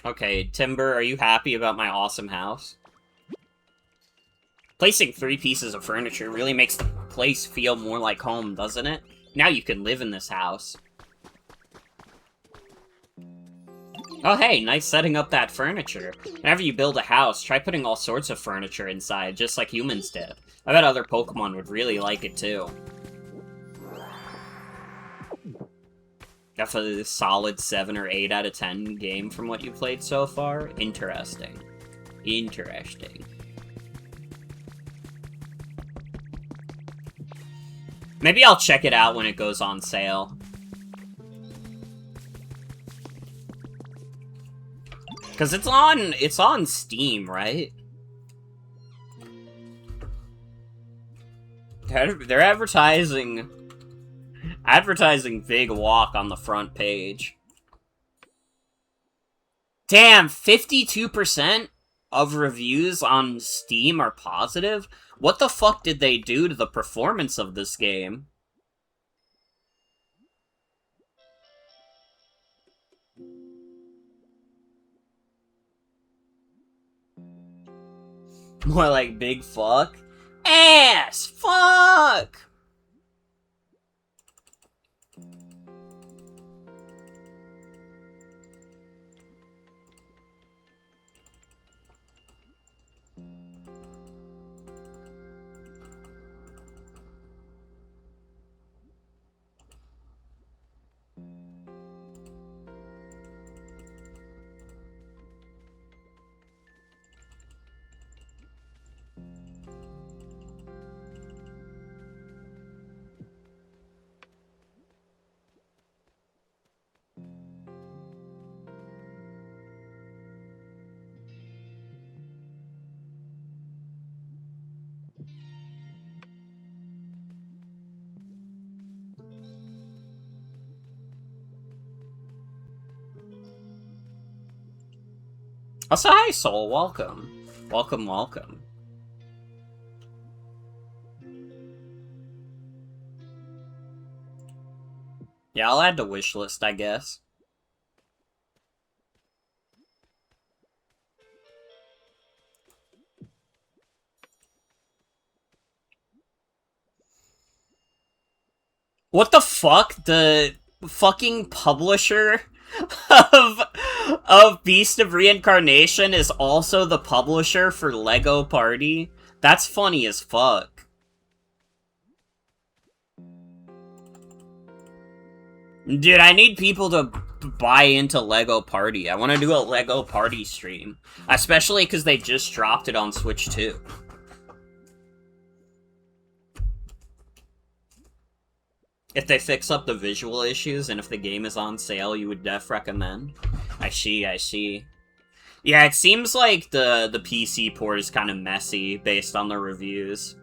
Okay, Timber, are you happy about my awesome house? Placing 3 pieces of furniture really makes the place feel more like home, doesn't it? Now you can live in this house. Oh hey, nice setting up that furniture. Whenever you build a house, try putting all sorts of furniture inside, just like humans did. I bet other Pokemon would really like it too. That's a solid 7 or 8 out of 10 game from what you played so far. Interesting. Interesting. Maybe I'll check it out when it goes on sale. Because it's on Steam, right? They're advertising Big Walk on the front page. Damn, 52% of reviews on Steam are positive? What the fuck did they do to the performance of this game? More like big fuck? Ass! Fuck! Also, hi, Soul. Welcome. Welcome, welcome. Yeah, I'll add to wish list, I guess. What the fuck? The fucking publisher of Beast of Reincarnation is also the publisher for Lego Party? That's funny as fuck. Dude, I need people to buy into Lego Party. I want to do a Lego Party stream. Especially because they just dropped it on Switch 2. If they fix up the visual issues and if the game is on sale, you would def recommend. I see, I see. Yeah, it seems like the PC port is kind of messy based on the reviews.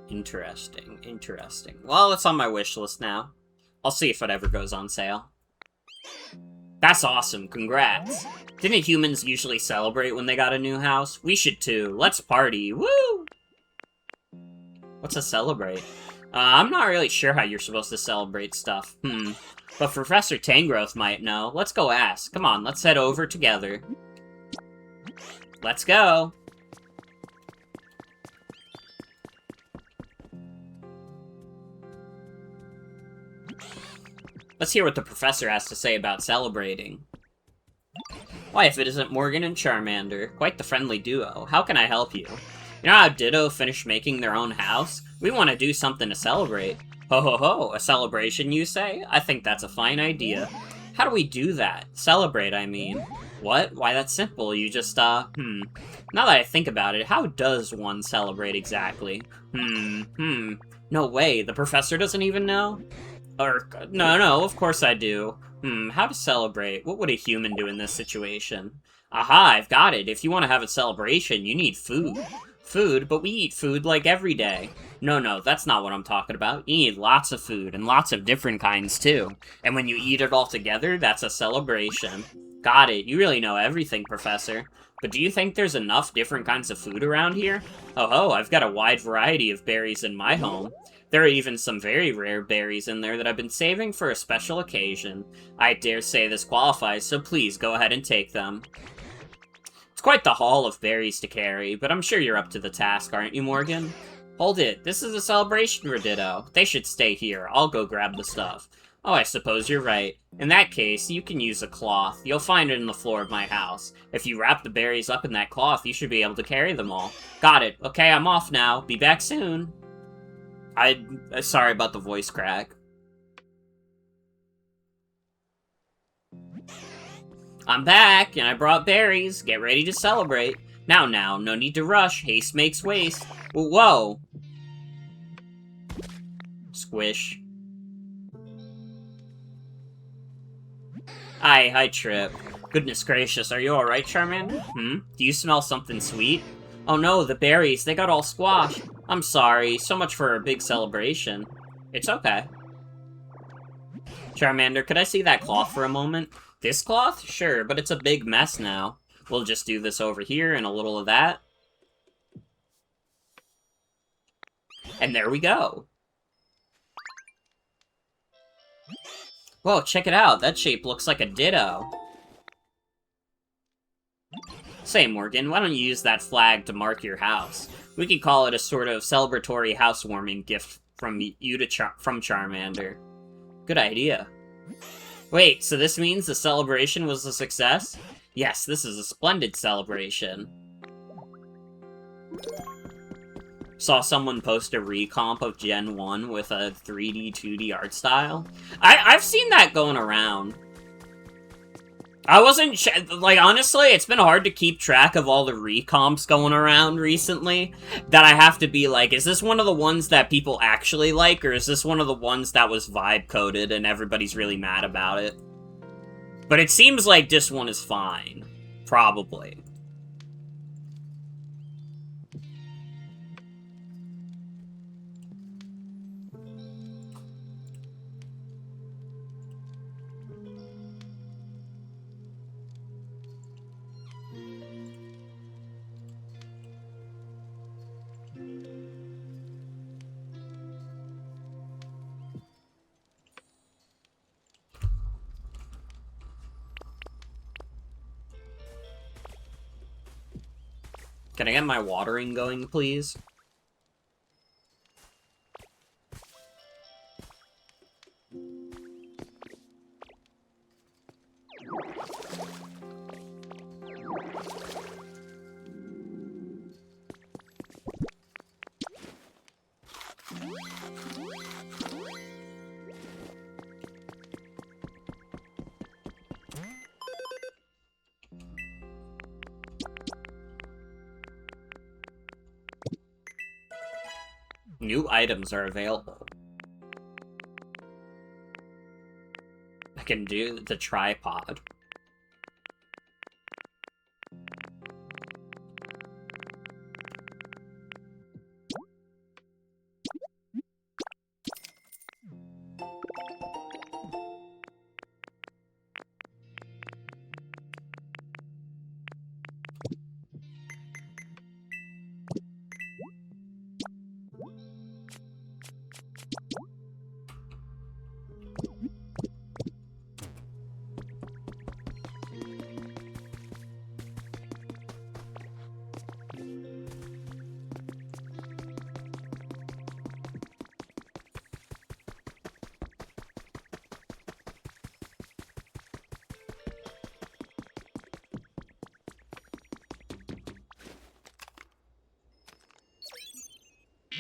Interesting, interesting. Well, it's on my wish list now. I'll see if it ever goes on sale. That's awesome, congrats. Didn't humans usually celebrate when they got a new house? We should too. Let's party, woo! What's a celebrate? I'm not really sure how you're supposed to celebrate stuff. But Professor Tangrowth might know. Let's go ask. Come on, let's head over together. Let's go! Let's hear what the professor has to say about celebrating. Why, if it isn't Morgan and Charmander, quite the friendly duo. How can I help you? You know how Ditto finished making their own house? We want to do something to celebrate. Ho ho ho, a celebration, you say? I think that's a fine idea. How do we do that? Celebrate, I mean. What? Why, that's simple. You just, Now that I think about it, how does one celebrate exactly? No way, the professor doesn't even know? No, of course I do. How to celebrate? What would a human do in this situation? Aha, I've got it. If you want to have a celebration, you need food. Food? But we eat food, like, every day. No, that's not what I'm talking about. You need lots of food, and lots of different kinds, too. And when you eat it all together, that's a celebration. Got it. You really know everything, Professor. But do you think there's enough different kinds of food around here? Oh, I've got a wide variety of berries in my home. There are even some very rare berries in there that I've been saving for a special occasion. I dare say this qualifies, so please go ahead and take them. It's quite the haul of berries to carry, but I'm sure you're up to the task, aren't you, Morgan? Hold it, this is a celebration for Ditto. They should stay here, I'll go grab the stuff. Oh, I suppose you're right. In that case, you can use a cloth. You'll find it in the floor of my house. If you wrap the berries up in that cloth, you should be able to carry them all. Got it. Okay, I'm off now. Be back soon. Sorry about the voice crack. I'm back, and I brought berries. Get ready to celebrate. Now, no need to rush. Haste makes waste. Whoa. Squish. Hi, Trip. Goodness gracious, are you alright, Charmander? Do you smell something sweet? Oh no, the berries, they got all squashed. I'm sorry, so much for a big celebration. It's okay. Charmander, could I see that cloth for a moment? This cloth? Sure, but it's a big mess now. We'll just do this over here and a little of that. And there we go. Whoa, check it out. That shape looks like a Ditto. Say, Morgan, why don't you use that flag to mark your house? We could call it a sort of celebratory housewarming gift from from Charmander. Good idea. Wait, so this means the celebration was a success? Yes, this is a splendid celebration. Saw someone post a recomp of Gen 1 with a 3D, 2D art style. I've seen that going around. I wasn't... like, honestly, it's been hard to keep track of all the recomps going around recently, that I have to be like, is this one of the ones that people actually like, or is this one of the ones that was vibe-coded and everybody's really mad about it? But it seems like this one is fine. Probably. Can I get my watering going, please? New items are available. I can do the tripod.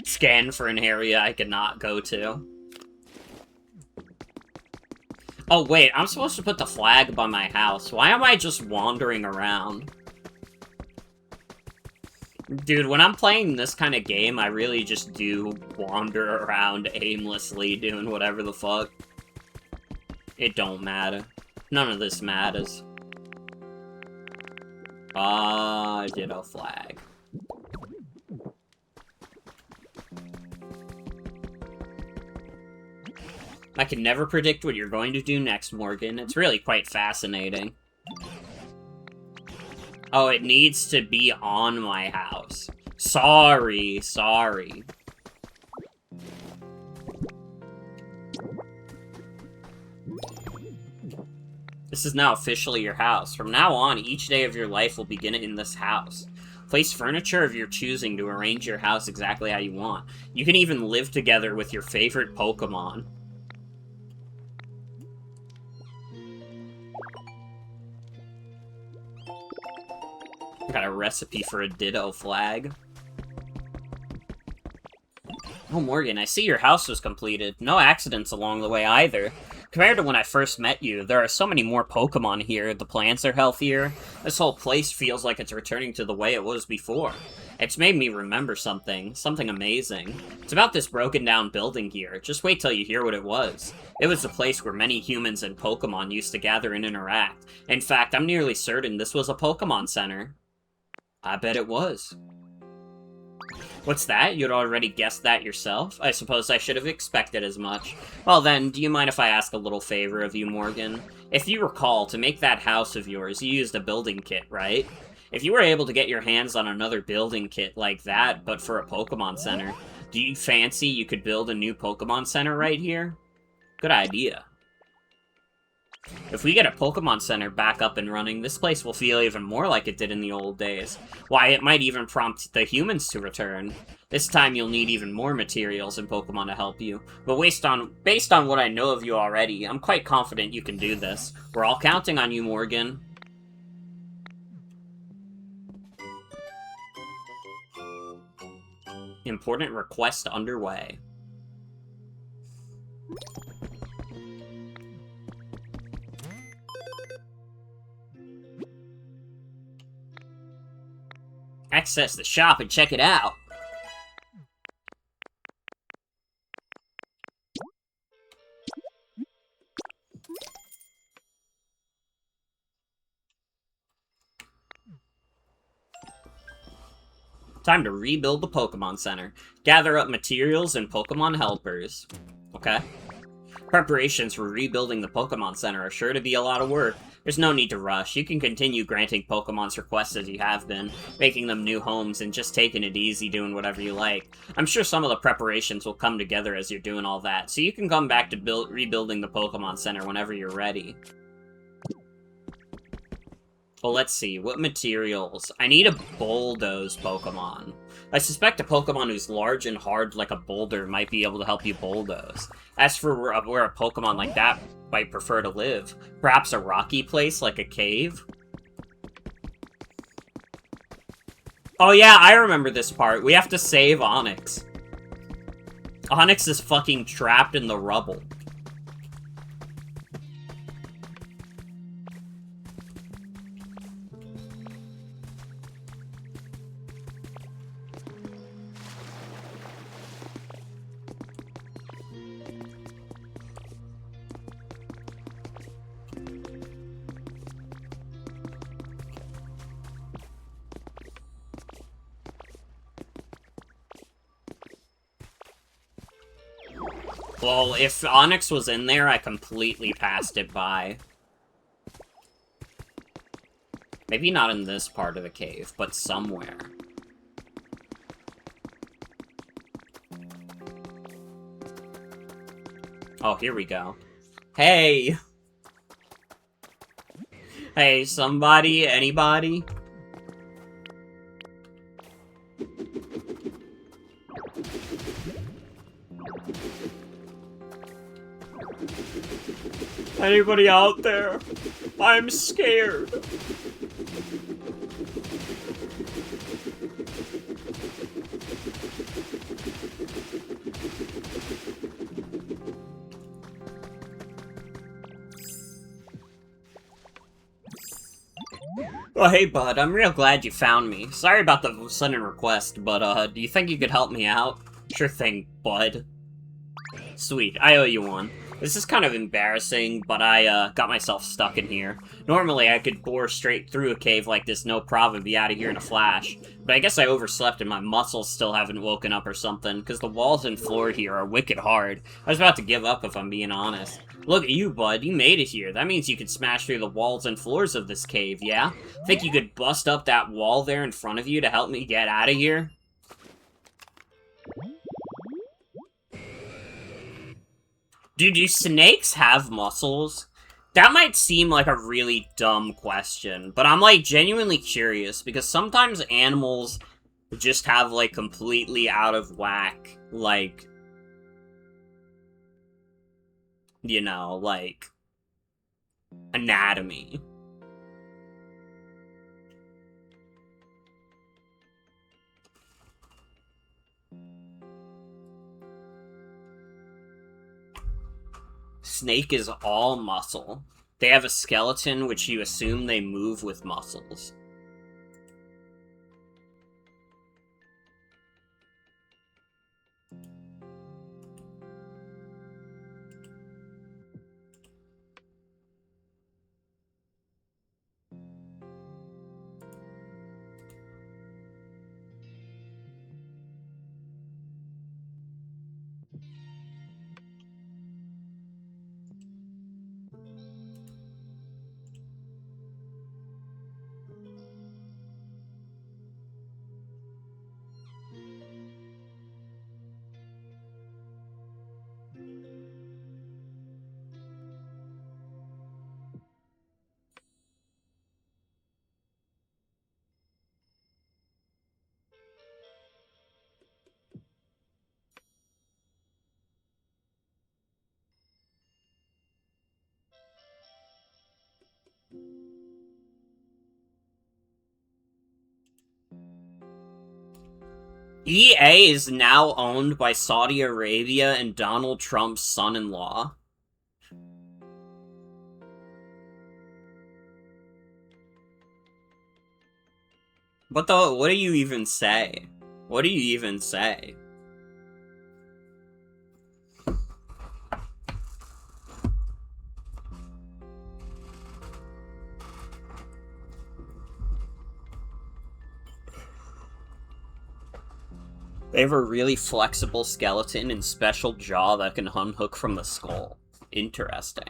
Scan for an area I cannot go to. Oh wait, I'm supposed to put the flag by my house. Why am I just wandering around? Dude, when I'm playing this kind of game, I really just do wander around aimlessly doing whatever the fuck. It don't matter. None of this matters. Ditto flag. I can never predict what you're going to do next, Morgan. It's really quite fascinating. Oh, it needs to be on my house. Sorry. This is now officially your house. From now on, each day of your life will begin in this house. Place furniture of your choosing to arrange your house exactly how you want. You can even live together with your favorite Pokemon. Got a recipe for a Ditto flag. Oh, Morgan, I see your house was completed. No accidents along the way either. Compared to when I first met you, there are so many more Pokemon here. The plants are healthier. This whole place feels like it's returning to the way it was before. It's made me remember something amazing. It's about this broken down building here. Just wait till you hear what it was. It was the place where many humans and Pokemon used to gather and interact. In fact, I'm nearly certain this was a Pokemon Center. I bet it was. What's that? You'd already guessed that yourself? I suppose I should have expected as much. Well then, do you mind if I ask a little favor of you, Morgan? If you recall, to make that house of yours, you used a building kit, right? If you were able to get your hands on another building kit like that, but for a Pokemon Center, do you fancy you could build a new Pokemon Center right here? Good idea. If we get a Pokemon Center back up and running, this place will feel even more like it did in the old days. Why, it might even prompt the humans to return. This time you'll need even more materials and Pokemon to help you. But based on what I know of you already, I'm quite confident you can do this. We're all counting on you, Morgan. Important request underway. Access the shop and check it out. Time to rebuild the Pokemon Center. Gather up materials and Pokemon helpers. Okay. Preparations for rebuilding the Pokemon Center are sure to be a lot of work. There's no need to rush. You can continue granting Pokemon's requests as you have been, making them new homes and just taking it easy doing whatever you like. I'm sure some of the preparations will come together as you're doing all that, so you can come back to rebuilding the Pokemon Center whenever you're ready. Well, let's see. What materials? I need a bulldoze Pokemon. I suspect a Pokemon who's large and hard like a boulder might be able to help you bulldoze. As for where a Pokemon like that might prefer to live, perhaps a rocky place like a cave? Oh yeah, I remember this part. We have to save Onix. Onix is fucking trapped in the rubble. Well, if Onix was in there, I completely passed it by. Maybe not in this part of the cave, but somewhere. Oh, here we go. Hey! Hey, somebody? Anybody? Anybody out there? I'm scared. Oh, hey, bud. I'm real glad you found me. Sorry about the sudden request, but, do you think you could help me out? Sure thing, bud. Sweet, I owe you one. This is kind of embarrassing, but I, got myself stuck in here. Normally, I could bore straight through a cave like this, no problem, and be out of here in a flash. But I guess I overslept and my muscles still haven't woken up or something, because the walls and floor here are wicked hard. I was about to give up if I'm being honest. Look at you, bud. You made it here. That means you could smash through the walls and floors of this cave, yeah? Think you could bust up that wall there in front of you to help me get out of here? Dude, do snakes have muscles? That might seem like a really dumb question, but I'm, like, genuinely curious, because sometimes animals just have, like, completely out of whack, like, you know, like, anatomy. Snake is all muscle. They have a skeleton which you assume they move with muscles. EA is now owned by Saudi Arabia and Donald Trump's son-in-law. What do you even say? What do you even say? They have a really flexible skeleton and special jaw that can unhook from the skull. Interesting.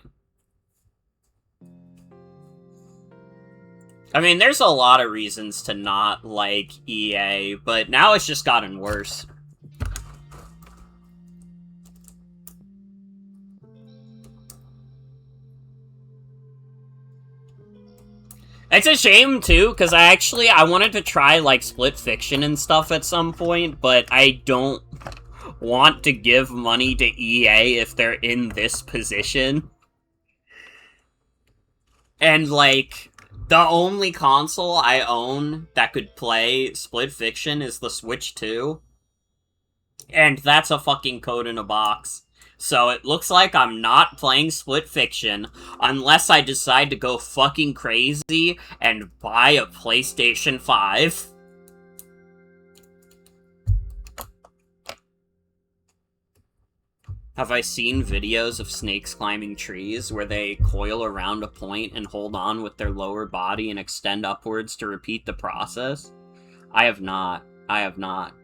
I mean, there's a lot of reasons to not like EA, but now it's just gotten worse. It's a shame, too, because I wanted to try, like, Split Fiction and stuff at some point, but I don't want to give money to EA if they're in this position. And, like, the only console I own that could play Split Fiction is the Switch 2. And that's a fucking code in a box. So it looks like I'm not playing Split Fiction unless I decide to go fucking crazy and buy a PlayStation 5. Have I seen videos of snakes climbing trees where they coil around a point and hold on with their lower body and extend upwards to repeat the process? I have not. I have not.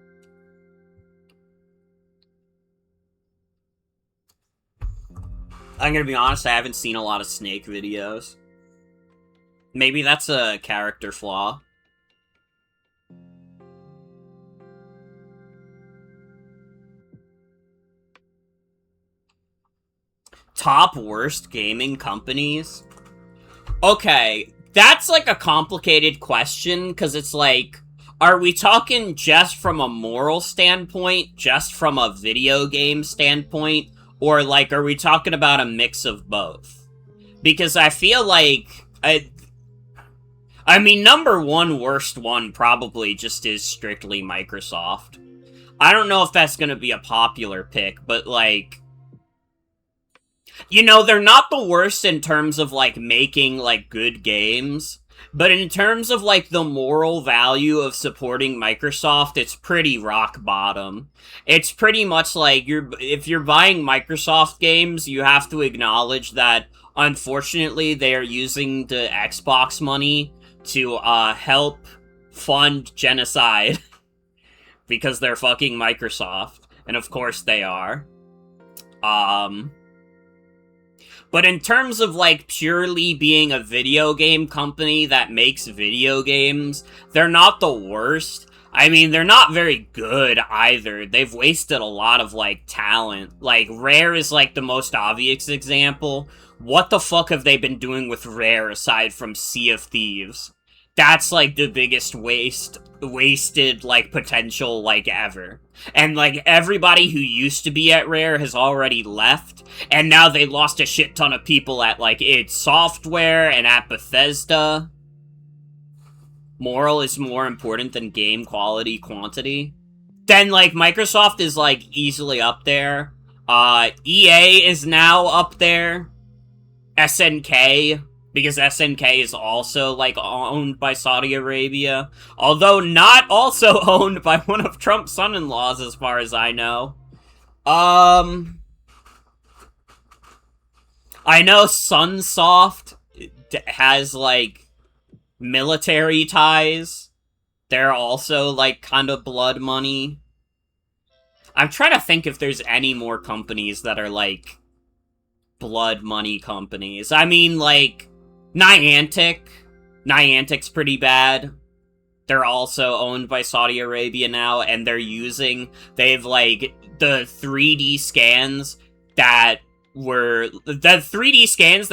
I'm gonna be honest, I haven't seen a lot of snake videos. Maybe that's a character flaw. Top worst gaming companies? Okay, that's like a complicated question, because it's like, are we talking just from a moral standpoint, just from a video game standpoint, or like, are we talking about a mix of both? Because I feel like, I mean, number one worst one probably just is strictly Microsoft. I don't know if that's gonna be a popular pick, but like, you know, they're not the worst in terms of, like, making, like, good games, but in terms of, like, the moral value of supporting Microsoft, it's pretty rock bottom. It's pretty much like, if you're buying Microsoft games, you have to acknowledge that, unfortunately, they are using the Xbox money to, help fund genocide. Because they're fucking Microsoft. And of course they are. But in terms of, like, purely being a video game company that makes video games, they're not the worst. I mean, they're not very good, either. They've wasted a lot of, like, talent. Like, Rare is, like, the most obvious example. What the fuck have they been doing with Rare aside from Sea of Thieves? That's, like, the biggest wasted, like, potential, like, ever. And, like, everybody who used to be at Rare has already left, and now they lost a shit ton of people at, like, id Software and at Bethesda. Moral is more important than game quality quantity. Then, like, Microsoft is, like, easily up there. EA is now up there. SNK, because SNK is also, like, owned by Saudi Arabia. Although not also owned by one of Trump's son-in-laws, as far as I know. I know Sunsoft has, like, military ties. They're also, like, kind of blood money. I'm trying to think if there's any more companies that are, like, blood money companies. I mean, like, Niantic. Niantic's pretty bad. They're also owned by Saudi Arabia now, and they've, like, the 3D scans that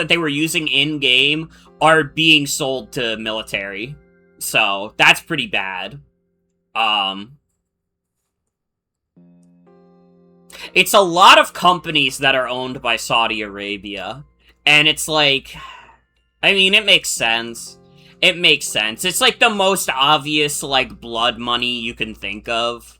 they were using in-game are being sold to military. So, that's pretty bad. It's a lot of companies that are owned by Saudi Arabia, and it's like, I mean, it makes sense. It makes sense. It's like the most obvious, like, blood money you can think of.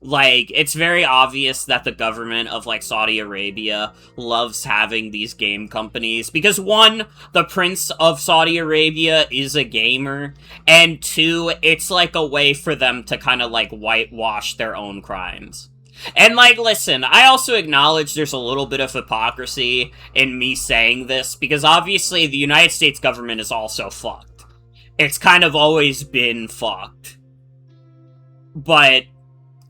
Like, it's very obvious that the government of, like, Saudi Arabia loves having these game companies, because one, the Prince of Saudi Arabia is a gamer, and two, it's, like, a way for them to kind of, like, whitewash their own crimes. And, like, listen, I also acknowledge there's a little bit of hypocrisy in me saying this, because obviously the United States government is also fucked. It's kind of always been fucked. But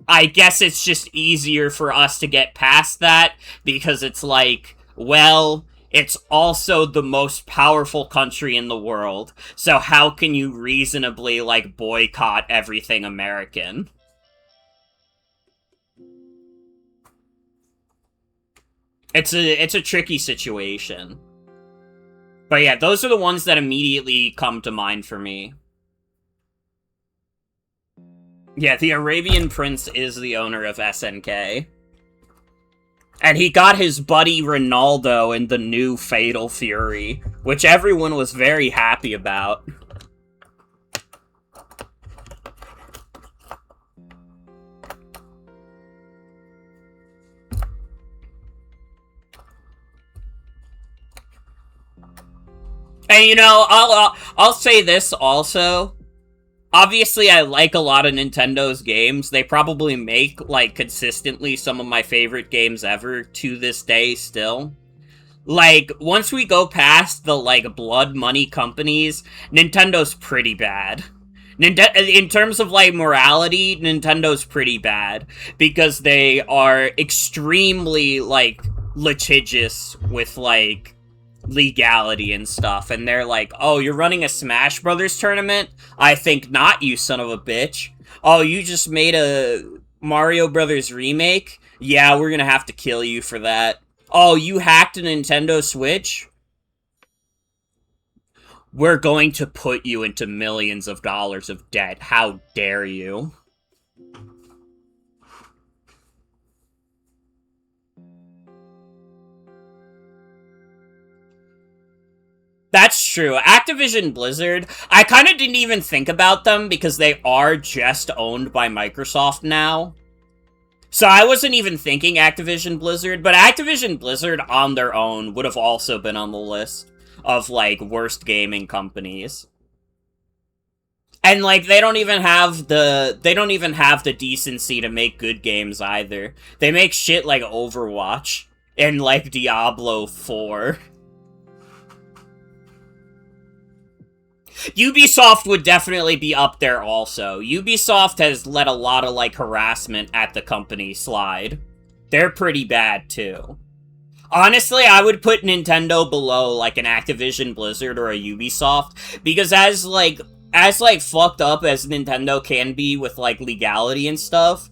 I guess it's just easier for us to get past that, because it's like, well, it's also the most powerful country in the world, so how can you reasonably, like, boycott everything American? It's a tricky situation. But yeah, those are the ones that immediately come to mind for me. Yeah, the Arabian Prince is the owner of SNK. And he got his buddy Ronaldo in the new Fatal Fury, which everyone was very happy about. And you know, I'll say this also. Obviously, I like a lot of Nintendo's games. They probably make, like, consistently some of my favorite games ever to this day still. Like, once we go past the, like, blood money companies, Nintendo's pretty bad. In terms of, like, morality, Nintendo's pretty bad. Because they are extremely, like, litigious with, like, legality and stuff. And they're like, oh, you're running a Smash Brothers tournament? I think not, you son of a bitch. Oh, you just made a Mario Brothers remake? Yeah, we're gonna have to kill you for that. Oh, you hacked a Nintendo Switch? We're going to put you into millions of dollars of debt. How dare you? That's true. Activision Blizzard, I kind of didn't even think about them because they are just owned by Microsoft now. So I wasn't even thinking Activision Blizzard, but Activision Blizzard on their own would have also been on the list of, like, worst gaming companies. And, like, they don't even have the decency to make good games either. They make shit like Overwatch and, like, Diablo 4. Ubisoft would definitely be up there also. Ubisoft has let a lot of, like, harassment at the company slide. They're pretty bad, too. Honestly, I would put Nintendo below, like, an Activision Blizzard or a Ubisoft, because as fucked up as Nintendo can be with, like, legality and stuff,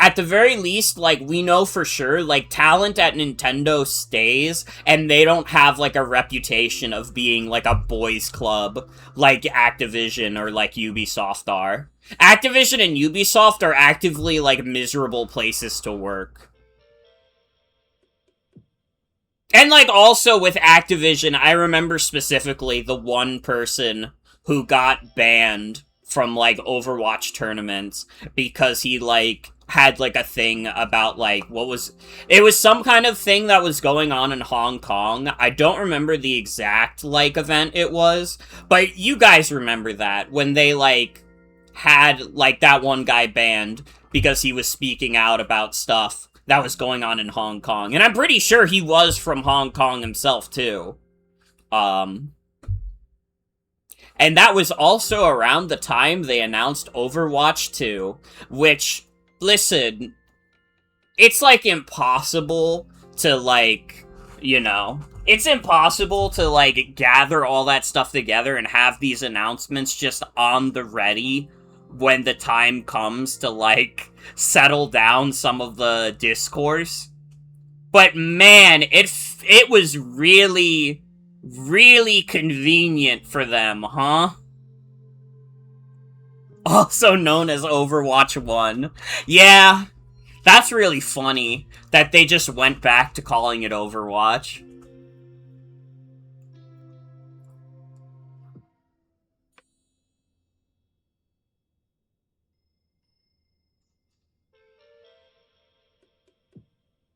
at the very least, like, we know for sure, like, talent at Nintendo stays, and they don't have, like, a reputation of being, like, a boys club, like Activision or, like, Ubisoft are. Activision and Ubisoft are actively, like, miserable places to work. And, like, also with Activision, I remember specifically the one person who got banned from, like, Overwatch tournaments because he, like, had, like, a thing about, like, it was some kind of thing that was going on in Hong Kong. I don't remember the exact, like, event it was, but you guys remember that, when they, like, had, like, that one guy banned because he was speaking out about stuff that was going on in Hong Kong. And I'm pretty sure he was from Hong Kong himself, too. And that was also around the time they announced Overwatch 2, which, listen, it's, like, impossible to, like, you know, it's impossible to, like, gather all that stuff together and have these announcements just on the ready when the time comes to, like, settle down some of the discourse. But man, it was really, really convenient for them, huh? Also known as Overwatch 1. Yeah, that's really funny that they just went back to calling it Overwatch.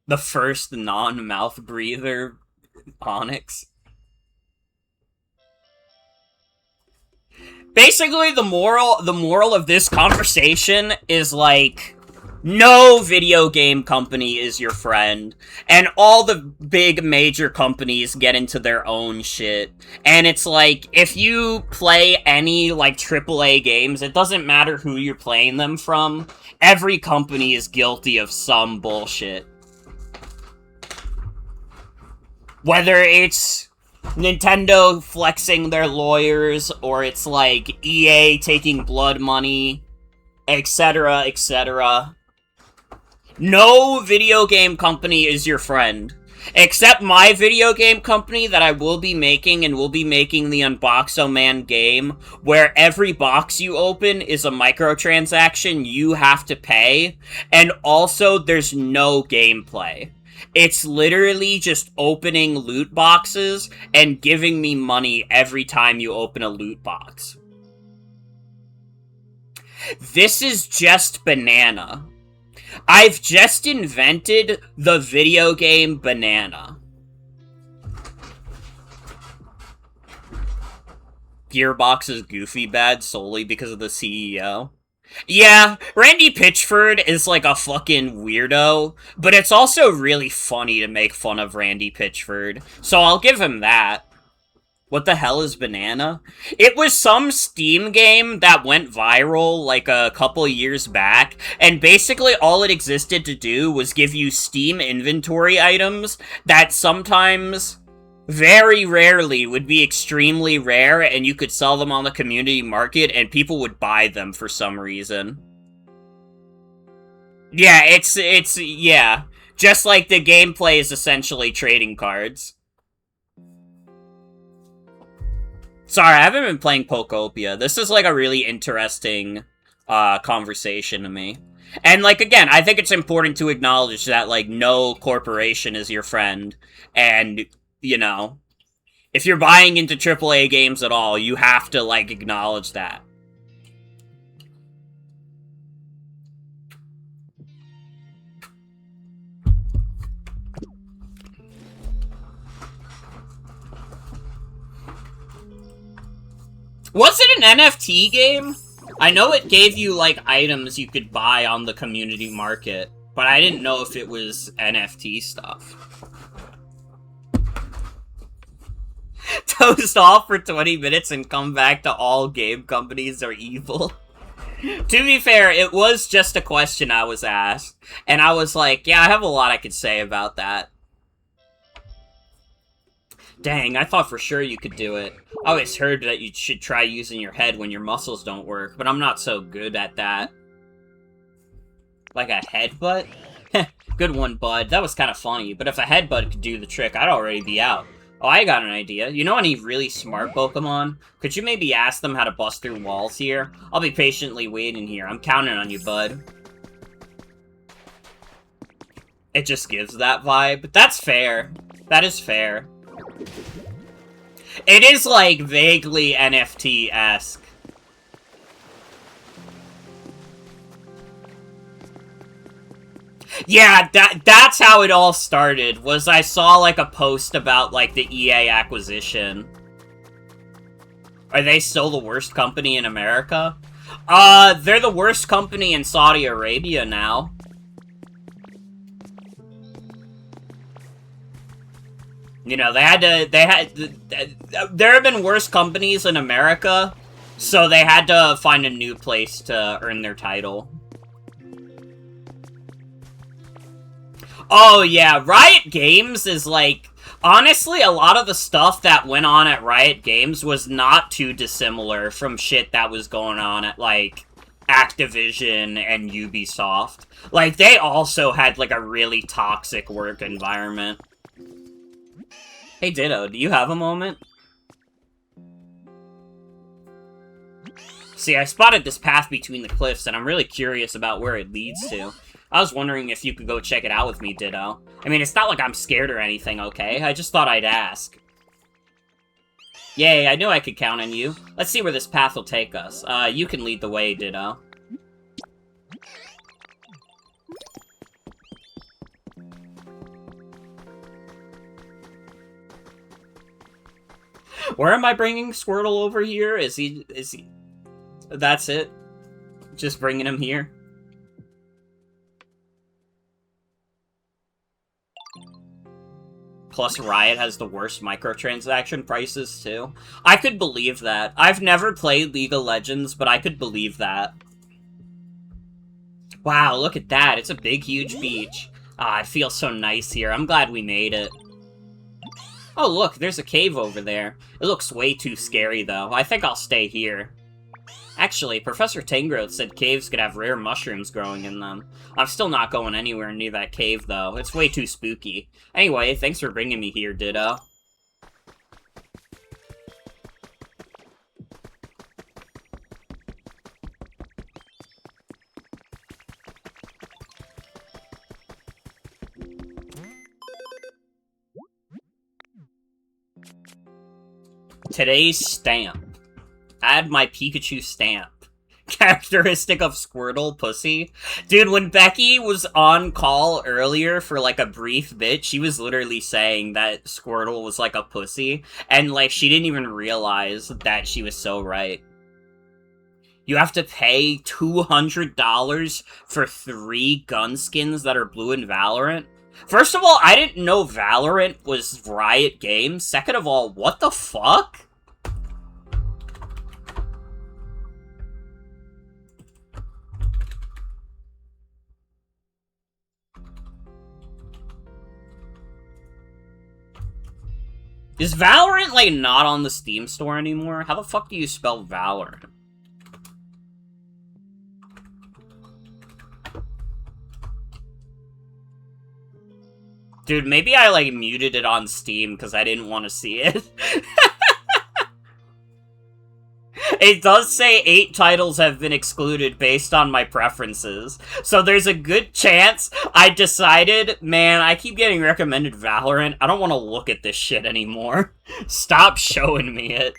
The first non-mouth breather Onyx. Basically, the moral of this conversation is like, no video game company is your friend, and all the big major companies get into their own shit. And it's like, if you play any like AAA games, it doesn't matter who you're playing them from. Every company is guilty of some bullshit. Whether it's Nintendo flexing their lawyers, or it's like EA taking blood money, etc., etc. No video game company is your friend. Except my video game company that I will be making, and will be making the Unboxo Man game, where every box you open is a microtransaction you have to pay, and also there's no gameplay. It's literally just opening loot boxes and giving me money every time you open a loot box. This is just banana. I've just invented the video game banana. Gearbox is goofy bad solely because of the CEO. Yeah, Randy Pitchford is like a fucking weirdo, but it's also really funny to make fun of Randy Pitchford, so I'll give him that. What the hell is banana? It was some Steam game that went viral like a couple years back, and basically all it existed to do was give you Steam inventory items that sometimes, very rarely, would be extremely rare, and you could sell them on the community market and people would buy them for some reason. Yeah, yeah. Just like the gameplay is essentially trading cards. Sorry, I haven't been playing Pokopia. This is, like, a really interesting, conversation to me. And, like, again, I think it's important to acknowledge that, like, no corporation is your friend. And, you know, if you're buying into AAA games at all, you have to, like, acknowledge that. Was it an NFT game? I know it gave you, like, items you could buy on the community market, but I didn't know if it was NFT stuff. Toast off for 20 minutes and come back to all game companies are evil. To be fair, it was just a question I was asked, and I was like, yeah, I have a lot I could say about that. Dang, I thought for sure you could do it. I always heard that you should try using your head when your muscles don't work, but I'm not so good at that. Like a headbutt? Good one, bud. That was kind of funny, but if a headbutt could do the trick, I'd already be out. Oh, I got an idea. You know any really smart Pokemon? Could you maybe ask them how to bust through walls here? I'll be patiently waiting here. I'm counting on you, bud. It just gives that vibe. That's fair. That is fair. It is, like, vaguely NFT-esque. Yeah, that's how it all started, was I saw, like, a post about, like, the EA acquisition. Are they still the worst company in America? They're the worst company in Saudi Arabia now. You know, there have been worse companies in America, so they had to find a new place to earn their title. Oh yeah, Riot Games is like, honestly, a lot of the stuff that went on at Riot Games was not too dissimilar from shit that was going on at, like, Activision and Ubisoft. Like, they also had, like, a really toxic work environment. Hey Ditto, do you have a moment? See, I spotted this path between the cliffs, and I'm really curious about where it leads to. I was wondering if you could go check it out with me, Ditto. I mean, it's not like I'm scared or anything, okay? I just thought I'd ask. Yay, I knew I could count on you. Let's see where this path will take us. You can lead the way, Ditto. Where am I bringing Squirtle over here? Is he... That's it? Just bringing him here? Plus, Riot has the worst microtransaction prices, too. I could believe that. I've never played League of Legends, but I could believe that. Wow, look at that. It's a big, huge beach. Ah, it feels so nice here. I'm glad we made it. Oh, look, there's a cave over there. It looks way too scary, though. I think I'll stay here. Actually, Professor Tangrowth said caves could have rare mushrooms growing in them. I'm still not going anywhere near that cave, though. It's way too spooky. Anyway, thanks for bringing me here, Ditto. Today's stamp. Add my Pikachu stamp. Characteristic of Squirtle, pussy. Dude, when Becky was on call earlier for, like, a brief bit, she was literally saying that Squirtle was, like, a pussy. And, like, she didn't even realize that she was so right. You have to pay $200 for 3 gun skins that are blue in Valorant? First of all, I didn't know Valorant was Riot Games. Second of all, what the fuck? Is Valorant, like, not on the Steam store anymore? How the fuck do you spell Valorant? Dude, maybe I, like, muted it on Steam because I didn't want to see it. It does say 8 titles have been excluded based on my preferences. So there's a good chance I decided, man, I keep getting recommended Valorant. I don't want to look at this shit anymore. Stop showing me it.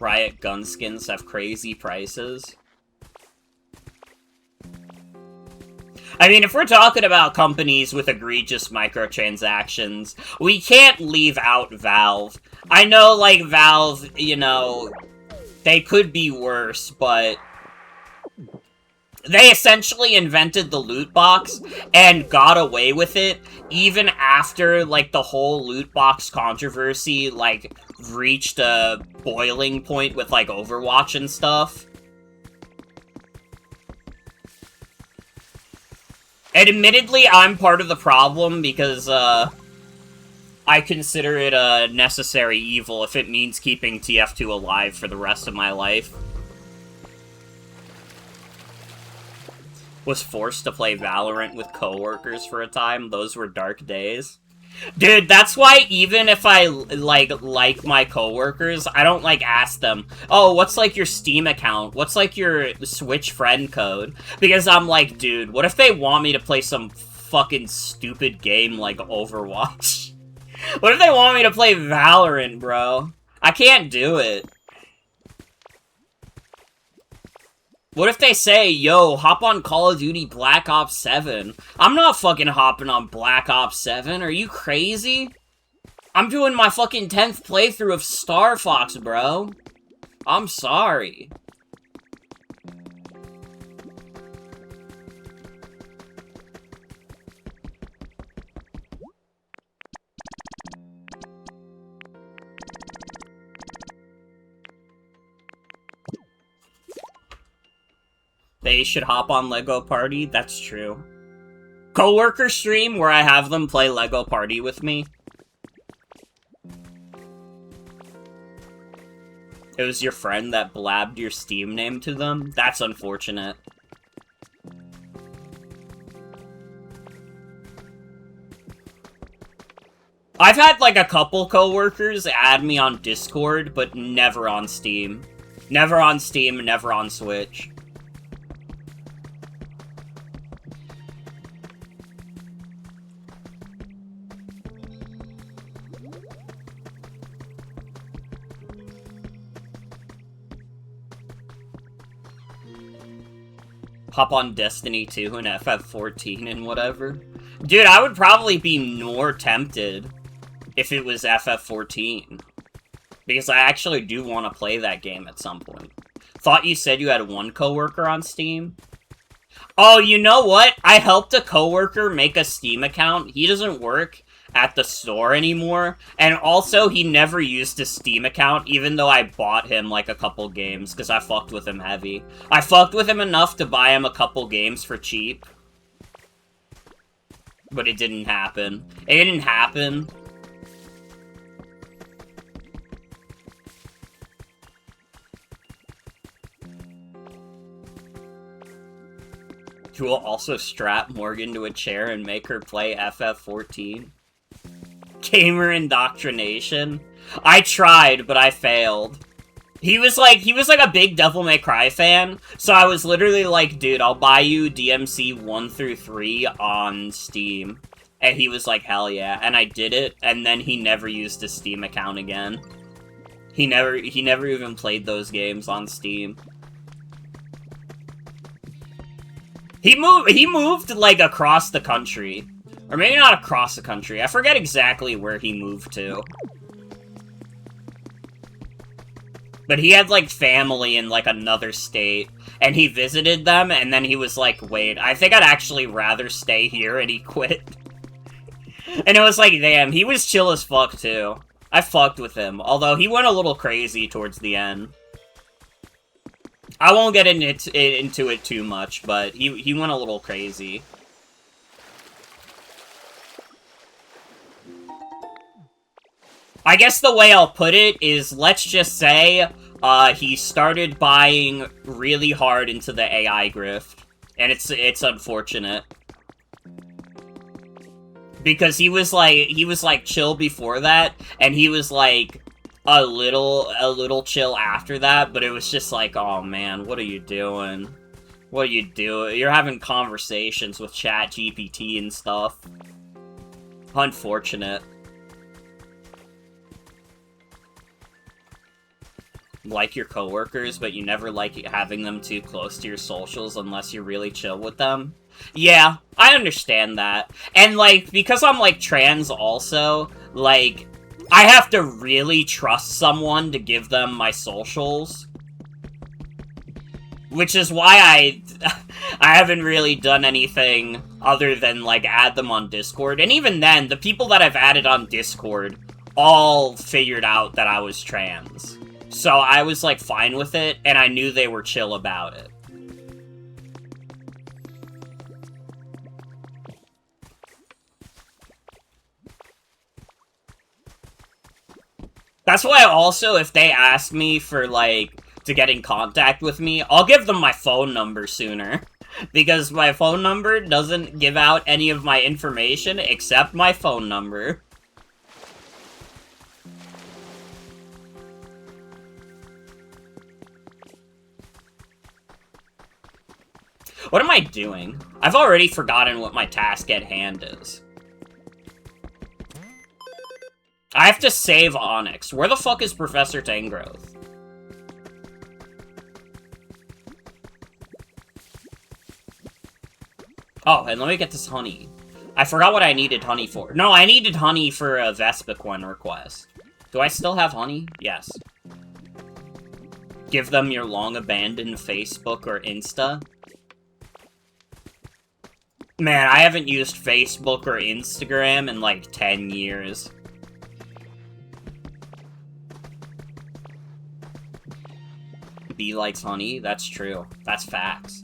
Riot gun skins have crazy prices. I mean, if we're talking about companies with egregious microtransactions, we can't leave out Valve. I know, like, Valve, you know, they could be worse, but they essentially invented the loot box and got away with it even after, like, the whole loot box controversy, like, reached a boiling point with, like, Overwatch and stuff. Admittedly, I'm part of the problem because, I consider it a necessary evil if it means keeping TF2 alive for the rest of my life. Was forced to play Valorant with coworkers for a time. Those were dark days. Dude, that's why even if I, like my coworkers, I don't, like, ask them, oh, what's, like, your Steam account? What's, like, your Switch friend code? Because I'm like, dude, what if they want me to play some fucking stupid game like Overwatch? What if they want me to play Valorant, bro? I can't do it. What if they say, yo, hop on Call of Duty Black Ops 7? I'm not fucking hopping on Black Ops 7. Are you crazy? I'm doing my fucking 10th playthrough of Star Fox, bro. I'm sorry. They should hop on Lego Party? That's true. Coworker stream where I have them play Lego Party with me. It was your friend that blabbed your Steam name to them? That's unfortunate. I've had, like, a couple coworkers add me on Discord, but never on Steam. Never on Steam, never on Switch. Hop on Destiny 2 and FF14 and whatever. Dude, I would probably be more tempted if it was FF14. Because I actually do want to play that game at some point. Thought you said you had one coworker on Steam? Oh, you know what? I helped a coworker make a Steam account. He doesn't work at the store anymore. And also, he never used a Steam account, even though I bought him, like, a couple games, because I fucked with him heavy. I fucked with him enough to buy him a couple games for cheap. But it didn't happen. It didn't happen. You will also strap Morgan to a chair and make her play FF14. Gamer indoctrination. I tried, but I failed. He was like a big Devil May Cry fan, so I was literally like, dude, I'll buy you DMC 1 through 3 on Steam. And he was like, hell yeah. And I did it, and then he never used his Steam account again. He never even played those games on Steam. He moved, like, across the country. Or maybe not across the country. I forget exactly where he moved to. But he had, like, family in, like, another state. And he visited them, and then he was like, wait, I think I'd actually rather stay here, and he quit. And it was like, damn, he was chill as fuck, too. I fucked with him. Although, he went a little crazy towards the end. I won't get into it too much, but he went a little crazy. I guess the way I'll put it is, let's just say, he started buying really hard into the AI grift. And it's unfortunate. Because he was like chill before that, and he was like a little chill after that, but it was just like, oh man, what are you doing? What are you doing? You're having conversations with ChatGPT and stuff. Unfortunate. Like your coworkers, but you never like having them too close to your socials unless you're really chill with them. Yeah, I understand that. And, like, because I'm, like, trans also, like, I have to really trust someone to give them my socials. Which is why I haven't really done anything other than, like, add them on Discord. And even then, the people that I've added on Discord all figured out that I was trans. So I was, like, fine with it, and I knew they were chill about it. That's why also, if they ask me for, like, to get in contact with me, I'll give them my phone number sooner. Because my phone number doesn't give out any of my information except my phone number. What am I doing? I've already forgotten what my task at hand is. I have to save Onyx. Where the fuck is Professor Tangrowth? Oh, and let me get this honey. I forgot what I needed honey for. No, I needed honey for a Vespiquen request. Do I still have honey? Yes. Give them your long-abandoned Facebook or Insta. Man, I haven't used Facebook or Instagram in, like, 10 years. B likes honey? That's true. That's facts.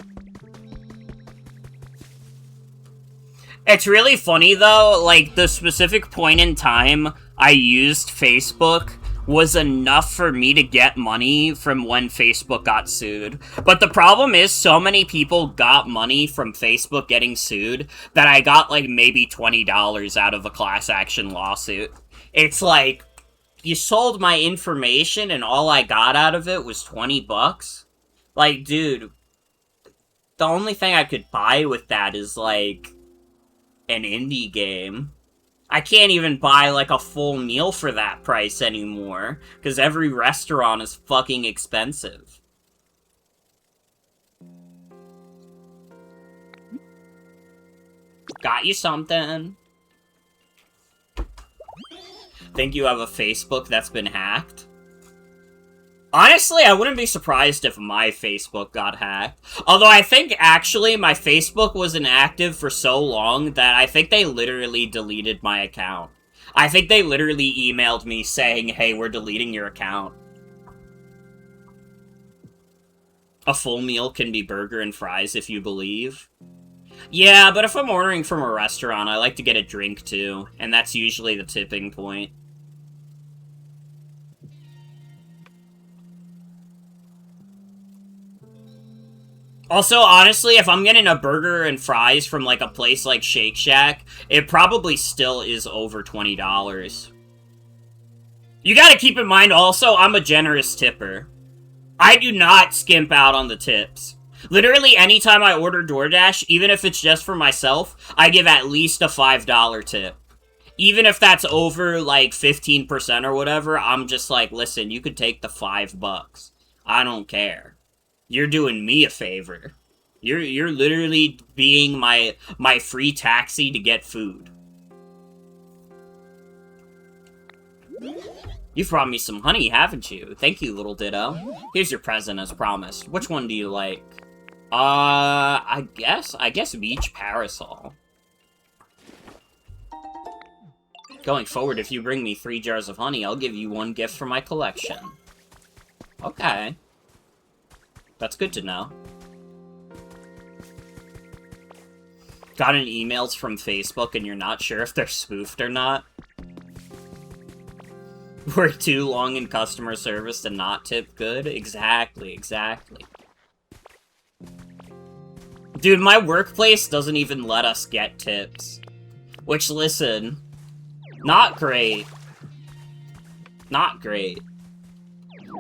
It's really funny, though, like, the specific point in time I used Facebook was enough for me to get money from when Facebook got sued. But the problem is, so many people got money from Facebook getting sued that I got, like, maybe $20 out of a class action lawsuit. It's like, you sold my information and all I got out of it was 20 bucks? Like, dude, the only thing I could buy with that is, like, an indie game. I can't even buy, like, a full meal for that price anymore, because every restaurant is fucking expensive. Got you something. Think you have a Facebook that's been hacked? Honestly, I wouldn't be surprised if my Facebook got hacked. Although I think, actually, my Facebook was inactive for so long that I think they literally deleted my account. I think they literally emailed me saying, hey, we're deleting your account. A full meal can be burger and fries if you believe. Yeah, but if I'm ordering from a restaurant, I like to get a drink too, and that's usually the tipping point. Also, honestly, if I'm getting a burger and fries from, like, a place like Shake Shack, it probably still is over $20. You gotta keep in mind, also, I'm a generous tipper. I do not skimp out on the tips. Literally, anytime I order DoorDash, even if it's just for myself, I give at least a $5 tip. Even if that's over, like, 15% or whatever, I'm just like, listen, you could take the $5. I don't care. You're doing me a favor. You're literally being my free taxi to get food. You've brought me some honey, haven't you? Thank you, little Ditto. Here's your present as promised. Which one do you like? I guess beach parasol. Going forward, if you bring me 3 jars of honey, I'll give you 1 gift for my collection. Okay. That's good to know. Gotten emails from Facebook and you're not sure if they're spoofed or not? We're too long in customer service to not tip good? Exactly, exactly. Dude, my workplace doesn't even let us get tips. Which, listen, not great. Not great.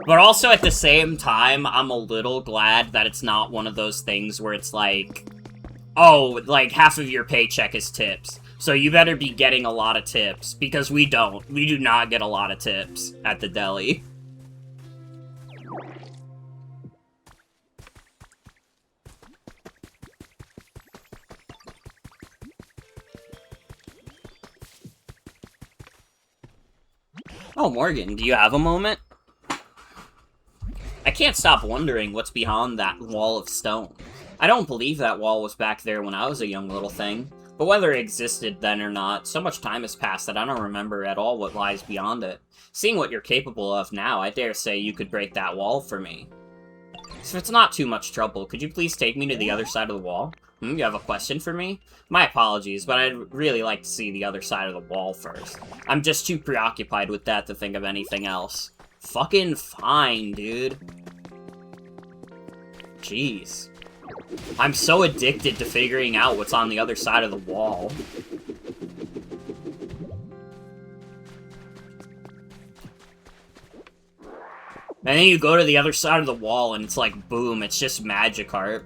But also, at the same time, I'm a little glad that it's not one of those things where it's like, oh, like, half of your paycheck is tips. So you better be getting a lot of tips, because we don't. We do not get a lot of tips at the deli. Oh, Morgan, do you have a moment? I can't stop wondering what's beyond that wall of stone. I don't believe that wall was back there when I was a young little thing. But whether it existed then or not, so much time has passed that I don't remember at all what lies beyond it. Seeing what you're capable of now, I dare say you could break that wall for me. So if it's not too much trouble, could you please take me to the other side of the wall? You have a question for me? My apologies, but I'd really like to see the other side of the wall first. I'm just too preoccupied with that to think of anything else. Fucking fine, dude. Jeez. I'm so addicted to figuring out what's on the other side of the wall. And then you go to the other side of the wall and it's like, boom, it's just Magikarp.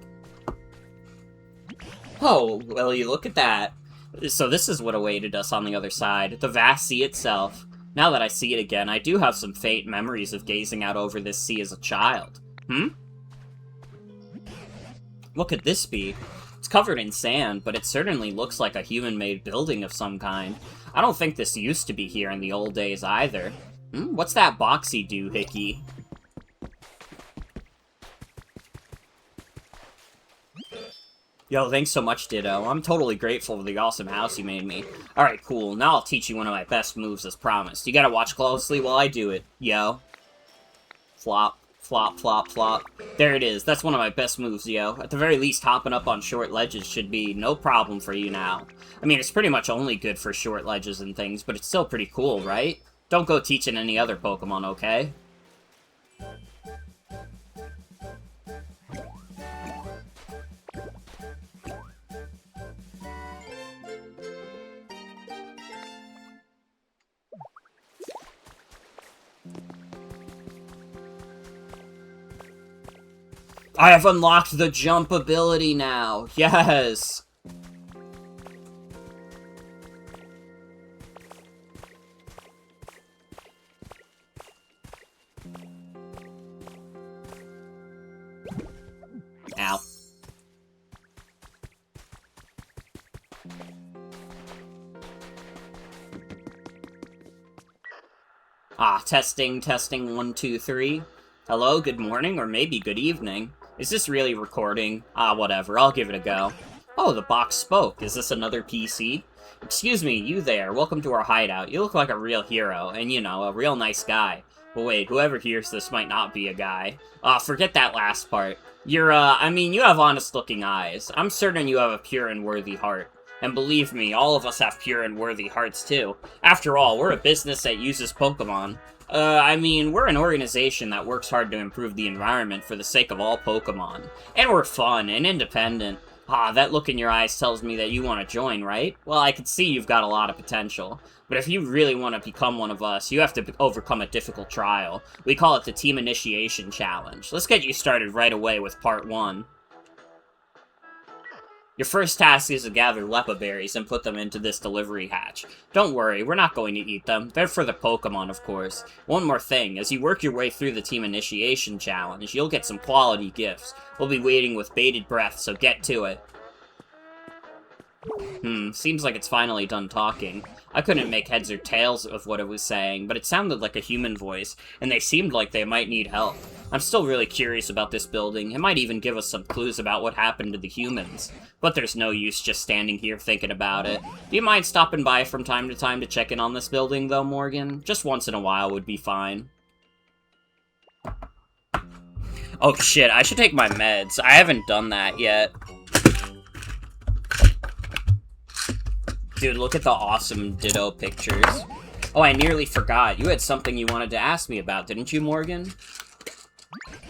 Oh, well, you look at that. So this is what awaited us on the other side, the vast sea itself. Now that I see it again, I do have some faint memories of gazing out over this sea as a child. What could this be? It's covered in sand, but it certainly looks like a human-made building of some kind. I don't think this used to be here in the old days either. What's that boxy doohickey? Yo, thanks so much, Ditto. I'm totally grateful for the awesome house you made me. Alright, cool. Now I'll teach you one of my best moves as promised. You gotta watch closely while I do it, yo. Flop. Flop, flop, flop. There it is. That's one of my best moves, yo. At the very least, hopping up on short ledges should be no problem for you now. I mean, it's pretty much only good for short ledges and things, but it's still pretty cool, right? Don't go teaching any other Pokemon, okay? I have unlocked the jump ability now. Yes. Ow. Testing, testing, 1, 2, 3. Hello, good morning, or maybe good evening. Is this really recording? Whatever, I'll give it a go. Oh, the box spoke. Is this another PC? Excuse me, you there. Welcome to our hideout. You look like a real hero, and you know, a real nice guy. But wait, whoever hears this might not be a guy. Forget that last part. You have honest-looking eyes. I'm certain you have a pure and worthy heart. And believe me, all of us have pure and worthy hearts, too. After all, we're a business that uses Pokemon. We're an organization that works hard to improve the environment for the sake of all Pokemon. And we're fun and independent. That look in your eyes tells me that you want to join, right? Well, I can see you've got a lot of potential. But if you really want to become one of us, you have to overcome a difficult trial. We call it the Team Initiation Challenge. Let's get you started right away with Part 1. Your first task is to gather Leppa berries and put them into this delivery hatch. Don't worry, we're not going to eat them. They're for the Pokemon, of course. One more thing, as you work your way through the Team Initiation Challenge, you'll get some quality gifts. We'll be waiting with bated breath, so get to it. Seems like it's finally done talking. I couldn't make heads or tails of what it was saying, but it sounded like a human voice, and they seemed like they might need help. I'm still really curious about this building. It might even give us some clues about what happened to the humans. But there's no use just standing here thinking about it. Do you mind stopping by from time to time to check in on this building, though, Morgan? Just once in a while would be fine. Oh shit, I should take my meds. I haven't done that yet. Dude, look at the awesome Ditto pictures. Oh, I nearly forgot. You had something you wanted to ask me about, didn't you, Morgan?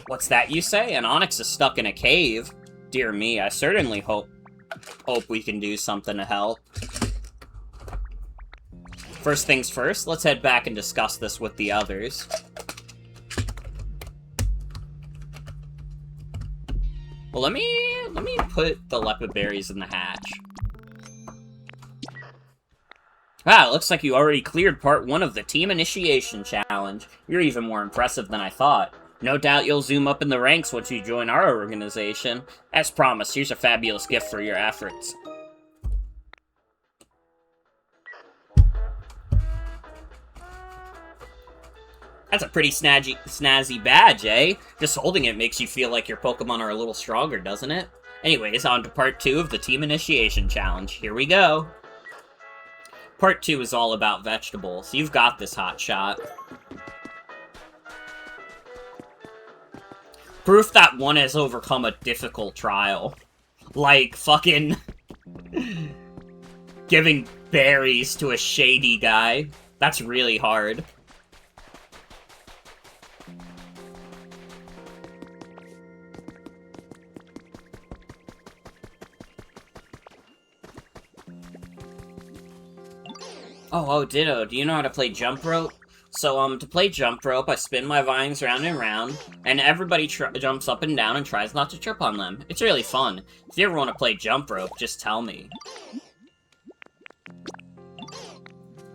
What's that you say? An Onyx is stuck in a cave? Dear me, I certainly hope we can do something to help. First things first, let's head back and discuss this with the others. Well, let me put the Leppa berries in the hatch. It looks like you already cleared Part 1 of the Team Initiation Challenge. You're even more impressive than I thought. No doubt you'll zoom up in the ranks once you join our organization. As promised, here's a fabulous gift for your efforts. That's a pretty snazzy badge, eh? Just holding it makes you feel like your Pokemon are a little stronger, doesn't it? Anyways, on to Part 2 of the Team Initiation Challenge. Here we go. Part 2 is all about vegetables. You've got this, hotshot. Proof that one has overcome a difficult trial. Like, fucking... giving berries to a shady guy. That's really hard. Oh, Ditto, do you know how to play jump rope? So, to play jump rope, I spin my vines round and round, and everybody jumps up and down and tries not to trip on them. It's really fun. If you ever want to play jump rope, just tell me.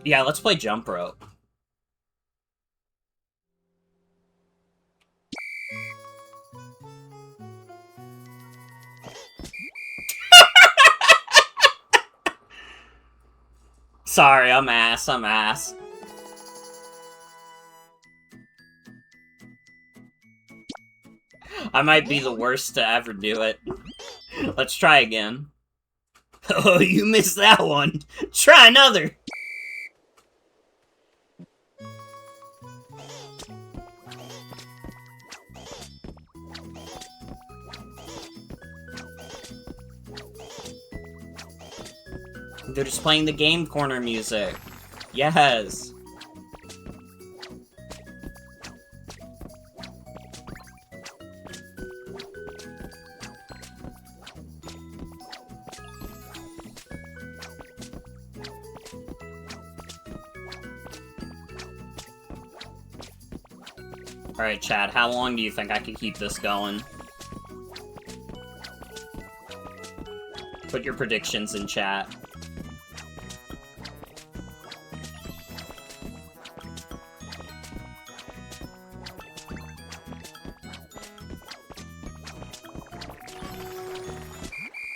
Yeah, let's play jump rope. Sorry, I'm ass. I might be the worst to ever do it. Let's try again. Oh, you missed that one. Try another. They're just playing the Game Corner music. Yes. Alright, Chad, how long do you think I can keep this going? Put your predictions in chat.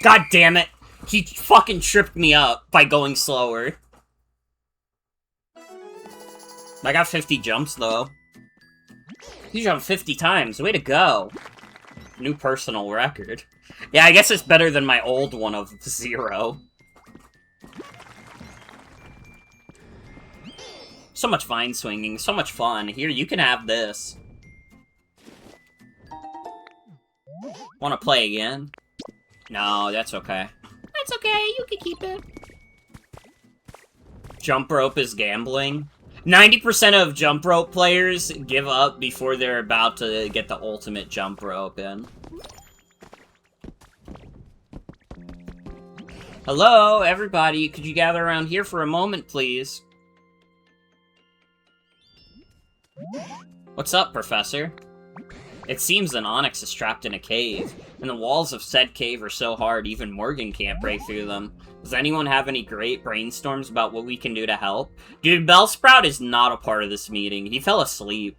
God damn it! He fucking tripped me up by going slower. I got 50 jumps, though. You jumped 50 times. Way to go. New personal record. Yeah, I guess it's better than my old one of 0. So much vine swinging. So much fun. Here, you can have this. Want to play again? No, that's okay. That's okay. You can keep it. Jump rope is gambling. 90% of jump rope players give up before they're about to get the ultimate jump rope in. Hello, everybody. Could you gather around here for a moment, please? What's up, Professor? It seems an Onyx is trapped in a cave, and the walls of said cave are so hard even Morgan can't break through them. Does anyone have any great brainstorms about what we can do to help? Dude, Bellsprout is not a part of this meeting. He fell asleep.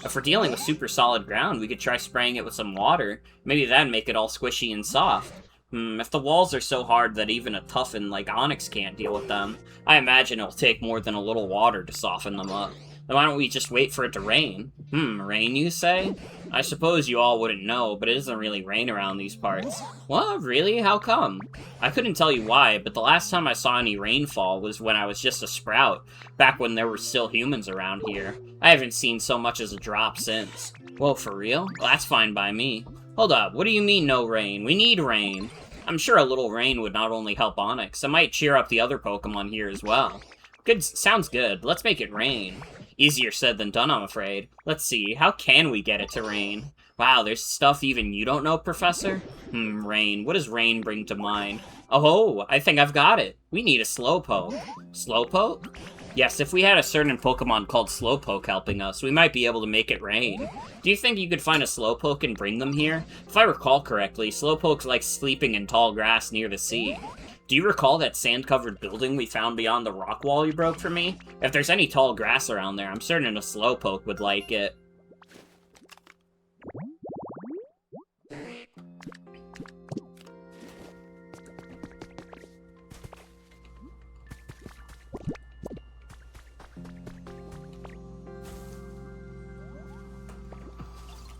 If we're dealing with super solid ground, we could try spraying it with some water. Maybe that'd make it all squishy and soft. If the walls are so hard that even a toughen like Onyx can't deal with them, I imagine it'll take more than a little water to soften them up. Then why don't we just wait for it to rain? Rain, you say? I suppose you all wouldn't know, but it doesn't really rain around these parts. What? Really? How come? I couldn't tell you why, but the last time I saw any rainfall was when I was just a sprout, back when there were still humans around here. I haven't seen so much as a drop since. Whoa, for real? Well, that's fine by me. Hold up, what do you mean no rain? We need rain. I'm sure a little rain would not only help Onyx, it might cheer up the other Pokemon here as well. Good, sounds good. Let's make it rain. Easier said than done, I'm afraid. Let's see, how can we get it to rain? Wow, there's stuff even you don't know, Professor? Rain. What does rain bring to mind? Oh, I think I've got it. We need a Slowpoke. Slowpoke? Yes, if we had a certain Pokemon called Slowpoke helping us, we might be able to make it rain. Do you think you could find a Slowpoke and bring them here? If I recall correctly, Slowpokes like sleeping in tall grass near the sea. Do you recall that sand-covered building we found beyond the rock wall you broke for me? If there's any tall grass around there, I'm certain a Slowpoke would like it.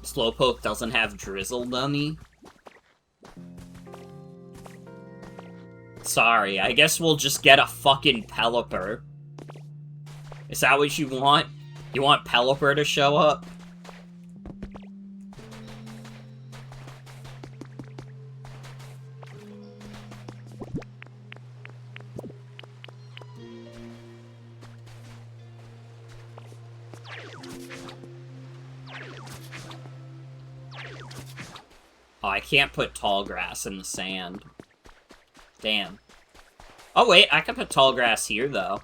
Slowpoke doesn't have Drizzle Dummy? Sorry, I guess we'll just get a fucking Pelipper. Is that what you want? You want Pelipper to show up? Oh, I can't put tall grass in the sand. Damn. Oh wait, I can put tall grass here, though.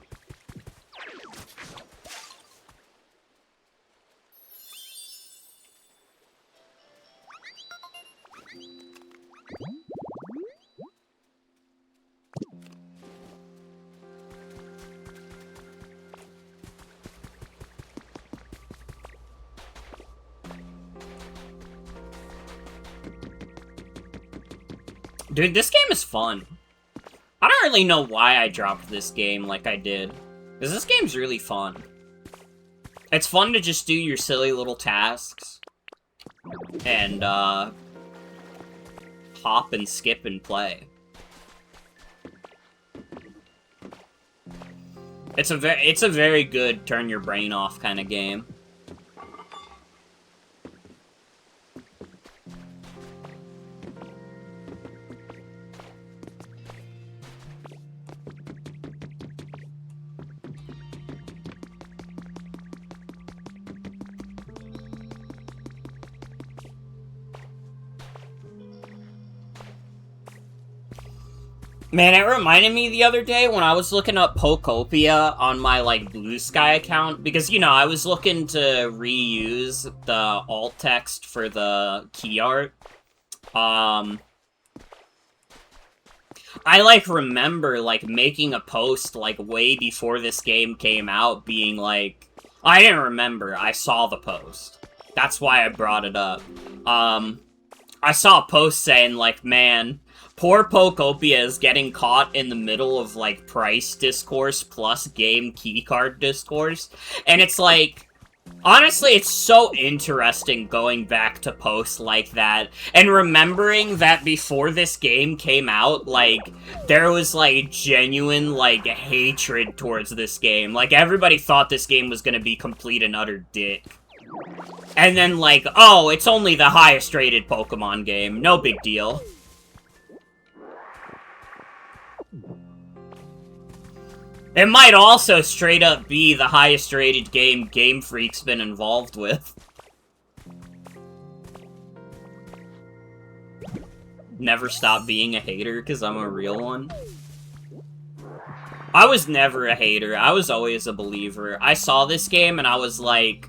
Dude, this game is fun. I don't really know why I dropped this game like I did, because this game's really fun. It's fun to just do your silly little tasks, and, hop and skip and play. It's a very good turn your brain off kind of game. Man, it reminded me the other day when I was looking up Pokopia on my, like, Blue Sky account, because, you know, I was looking to reuse the alt text for the key art. I, like, remember, like, making a post, like, way before this game came out, being like... I didn't remember, I saw the post. That's why I brought it up. I saw a post saying, like, man... Poor Pokopia is getting caught in the middle of, like, price discourse plus game keycard discourse, and it's like, honestly, it's so interesting going back to posts like that, and remembering that before this game came out, like, there was, like, genuine, like, hatred towards this game. Like, everybody thought this game was gonna be complete and utter dick. And then, like, oh, it's only the highest rated Pokemon game. No big deal. It might also straight up be the highest rated game Game Freak's been involved with. Never stop being a hater because I'm a real one. I was never a hater. I was always a believer. I saw this game and I was like,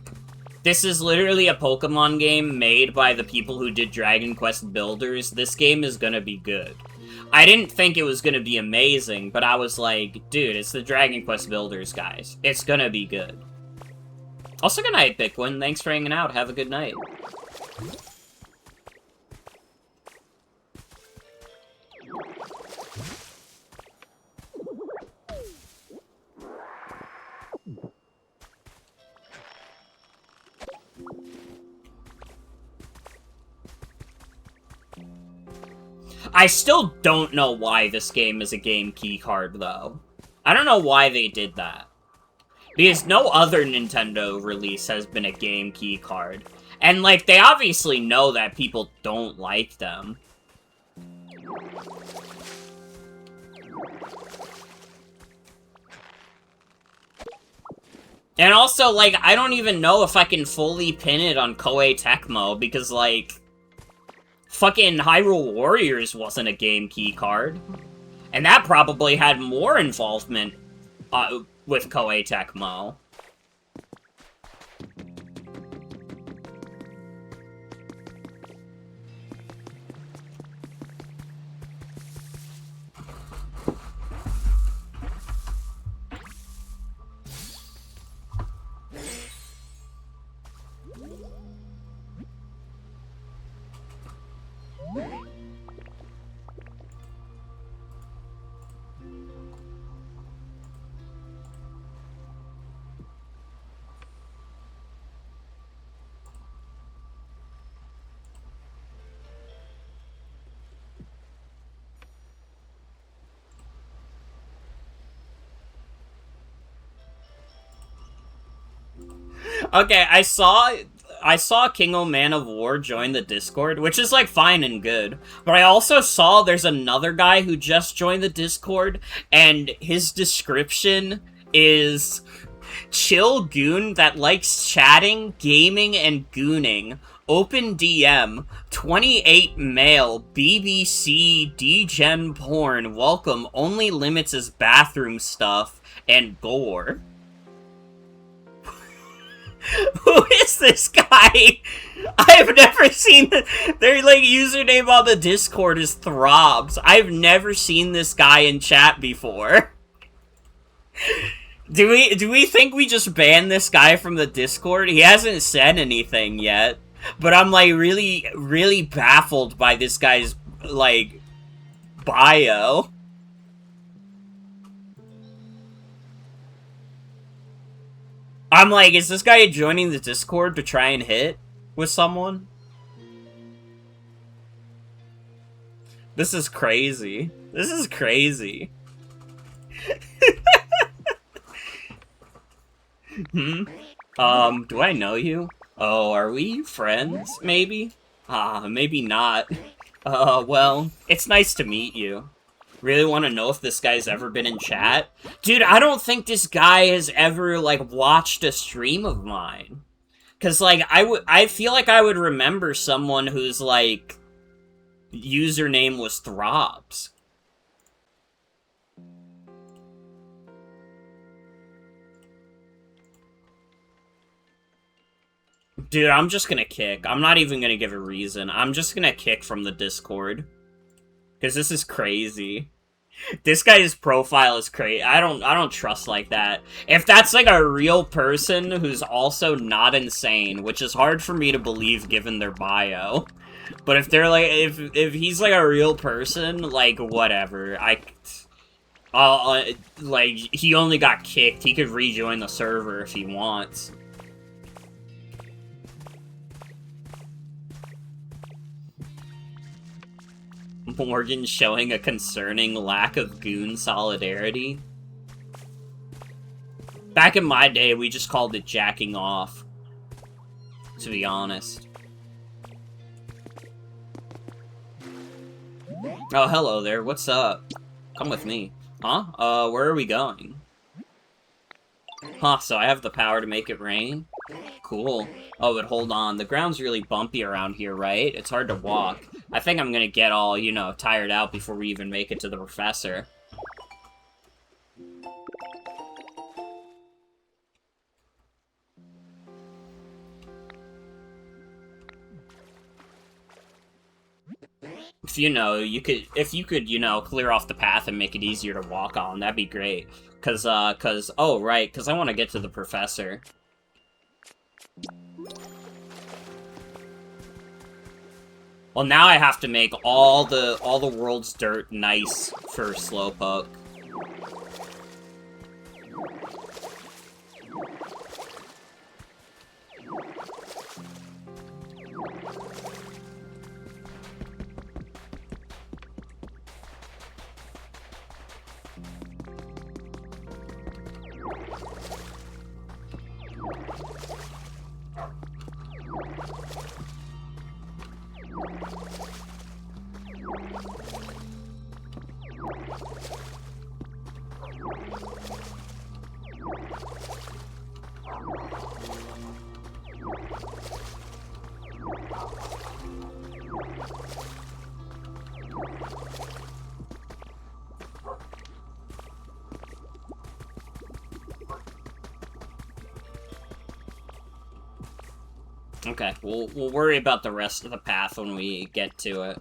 this is literally a Pokemon game made by the people who did Dragon Quest Builders. This game is gonna be good. I didn't think it was gonna be amazing, but I was like, dude, it's the Dragon Quest Builders, guys. It's gonna be good. Also, good night, Bickwin. Thanks for hanging out. Have a good night. I still don't know why this game is a game keycard, though. I don't know why they did that. Because no other Nintendo release has been a game keycard. And, like, they obviously know that people don't like them. And also, like, I don't even know if I can fully pin it on Koei Tecmo, because, like, fucking Hyrule Warriors wasn't a game keycard. And that probably had more involvement with Koei Tecmo. Okay, I saw King O Man of War join the Discord, which is, like, fine and good. But I also saw there's another guy who just joined the Discord, and his description is chill goon that likes chatting, gaming, and gooning. Open DM, 28 male, BBC, D-gen porn, welcome, only limits is bathroom stuff, and gore. Who is this guy? I've never seen their, like, username on the Discord is Throbs. I've never seen this guy in chat before. Do we think we just banned this guy from the Discord? He hasn't said anything yet, but I'm, like, really baffled by this guy's, like, bio. I'm like, is this guy joining the Discord to try and hit with someone? This is crazy. This is crazy. Do I know you? Oh, are we friends, maybe? Maybe not. Well, it's nice to meet you. Really want to know if this guy's ever been in chat? Dude, I don't think this guy has ever, like, watched a stream of mine. Cause, like, I feel like I would remember someone whose, like, username was Throbs. Dude, I'm just gonna kick. I'm not even gonna give a reason. I'm just gonna kick from the Discord. Because this is crazy. This guy's profile is crazy. I don't trust like that. If that's, like, a real person who's also not insane, which is hard for me to believe given their bio, But if they're like, if he's like a real person, like whatever, like he only got kicked. He could rejoin the server if he wants. Morgan showing a concerning lack of goon solidarity. Back in my day, we just called it jacking off, to be honest. Oh, hello there. What's up? Come with me. Huh? Where are we going? Huh, so I have the power to make it rain? Cool. Oh, but hold on. The ground's really bumpy around here, right? It's hard to walk. I think I'm gonna get all, you know, tired out before we even make it to the professor. If you could, you know, clear off the path and make it easier to walk on, that'd be great. Oh, right, because I want to get to the professor. Well, now I have to make all the world's dirt nice for Slowpoke. Okay, we'll worry about the rest of the path when we get to it.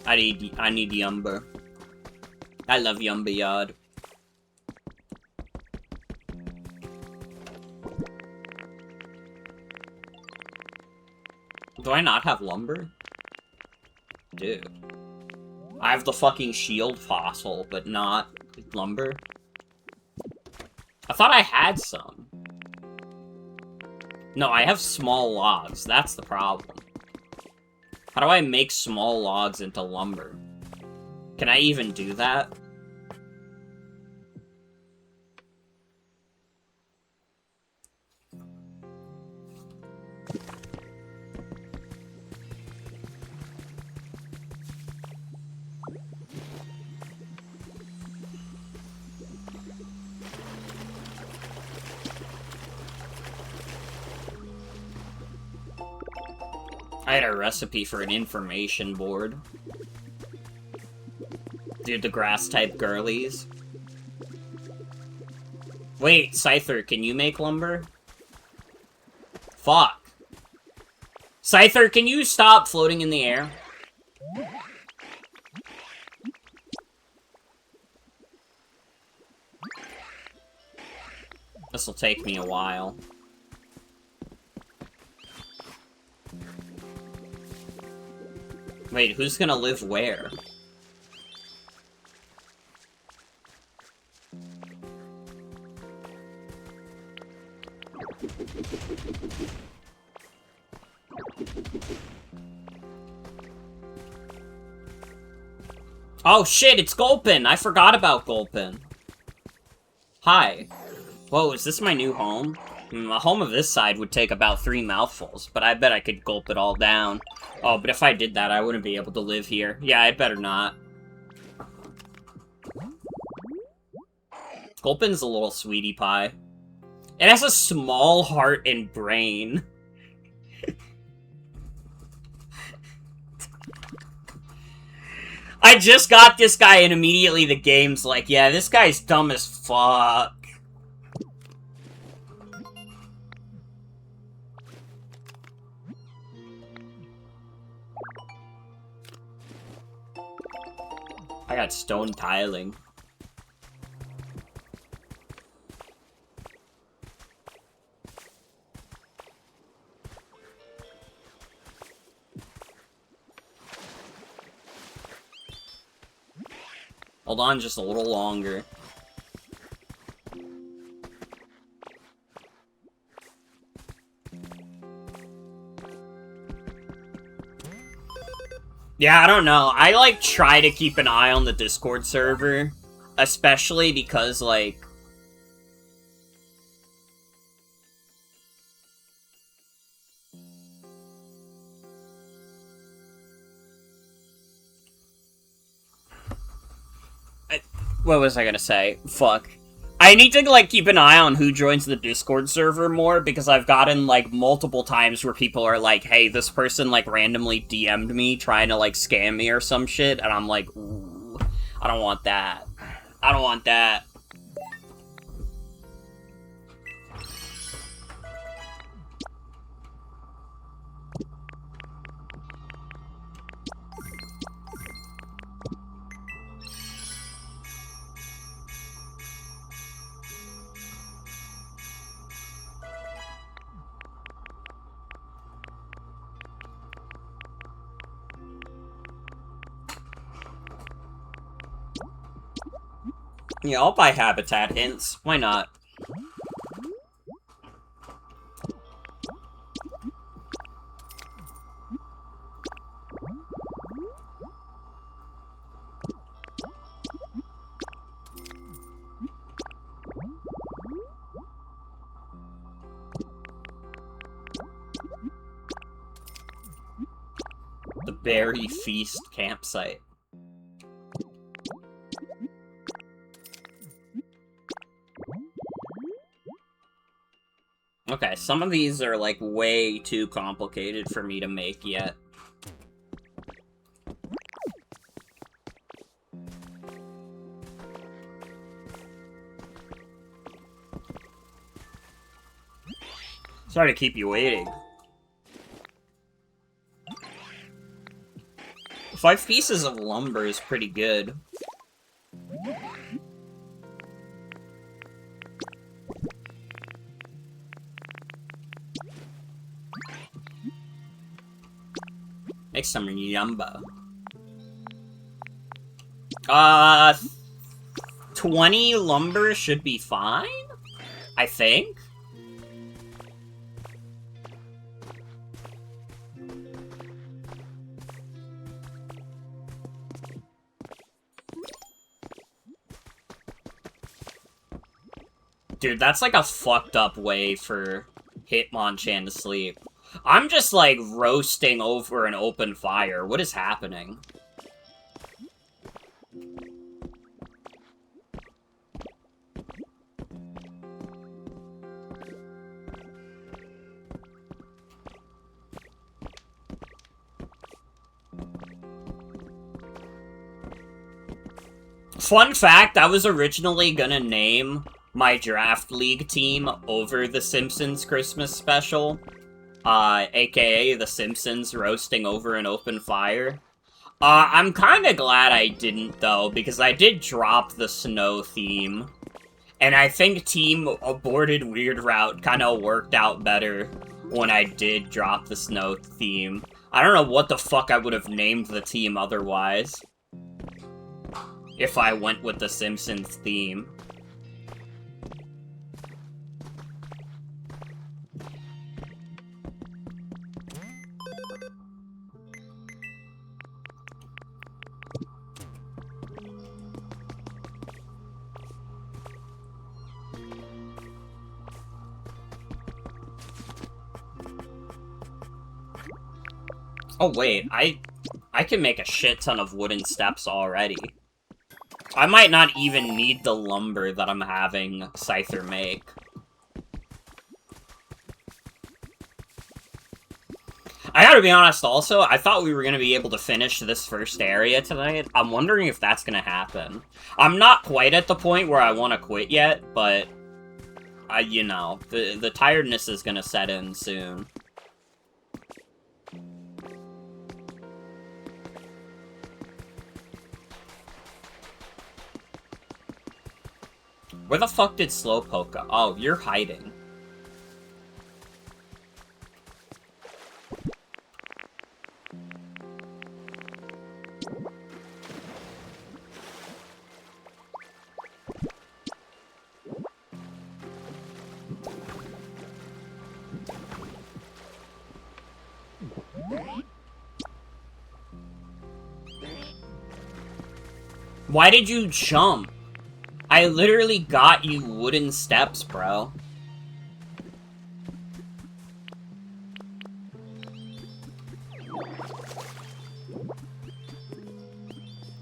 I need Yumber. I love Yumber Yard. Do I not have lumber? Dude. I have the fucking shield fossil, but not lumber. I thought I had some. No, I have small logs. That's the problem. How do I make small logs into lumber? Can I even do that? I had a recipe for an information board. Dude, the grass-type girlies. Wait, Scyther, can you make lumber? Fuck. Scyther, can you stop floating in the air? This'll take me a while. Wait, who's gonna live where? Oh shit, it's Gulpin! I forgot about Gulpin. Hi. Whoa, is this my new home? A home of this side would take about 3 mouthfuls, but I bet I could gulp it all down. Oh, but if I did that, I wouldn't be able to live here. Yeah, I'd better not. Gulpin's a little sweetie pie. It has a small heart and brain. I just got this guy and immediately the game's like, yeah, this guy's dumb as fuck. I got stone tiling. Hold on just a little longer. Yeah, I don't know. I, like, try to keep an eye on the Discord server. Especially because, like... What was I gonna say? Fuck. I need to, like, keep an eye on who joins the Discord server more, because I've gotten, like, multiple times where people are like, hey, this person, like, randomly DM'd me trying to, like, scam me or some shit, and I'm like, ooh, I don't want that. I don't want that. Yeah, I'll buy habitat hints. Why not? The Berry Feast campsite. Okay, some of these are, like, way too complicated for me to make yet. Sorry to keep you waiting. 5 pieces of lumber is pretty good. Make some yumba. 20 lumber should be fine? I think? Dude, that's like a fucked up way for Hitmonchan to sleep. I'm just, like, roasting over an open fire. What is happening? Fun fact, I was originally gonna name my Draft League team over the Simpsons Christmas special. AKA The Simpsons roasting over an open fire. I'm kinda glad I didn't, though, because I did drop the snow theme. And I think Team Aborted Weird Route kinda worked out better when I did drop the snow theme. I don't know what the fuck I would have named the team otherwise. If I went with the Simpsons theme. Oh wait, I can make a shit ton of wooden steps already. I might not even need the lumber that I'm having Scyther make. I gotta be honest also, I thought we were gonna be able to finish this first area tonight. I'm wondering if that's gonna happen. I'm not quite at the point where I want to quit yet, but... you know, the tiredness is gonna set in soon. Where the fuck did Slowpoke go? Oh, you're hiding. Why did you jump? I literally got you wooden steps, bro.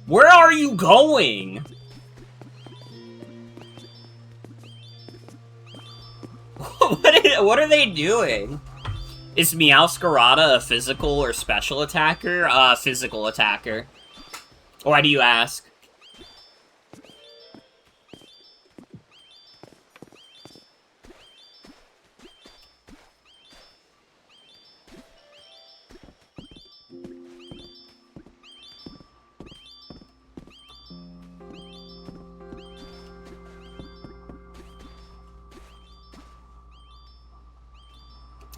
Where are you going? What are they doing? Is Meowscarada a physical or special attacker? Physical attacker. Why do you ask?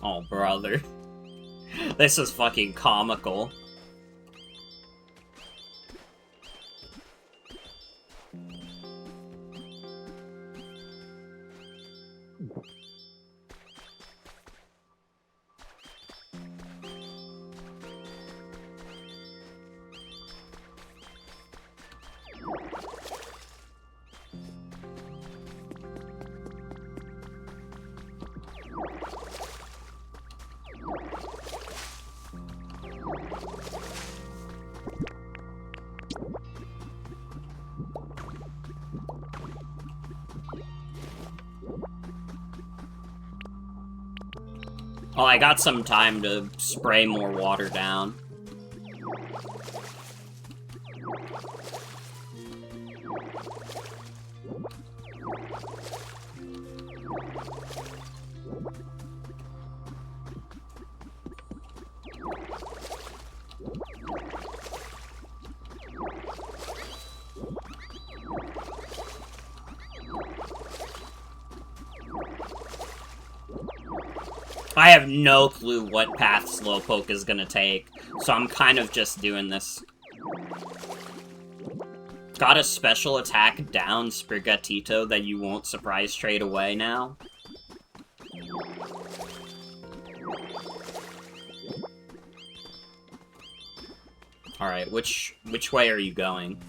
Oh, brother. This is fucking comical. Oh, I got some time to spray more water down. I have no clue what path Slowpoke is gonna take, so I'm kind of just doing this. Got a special attack down, Sprigatito, that you won't surprise straight away now. Alright, which way are you going?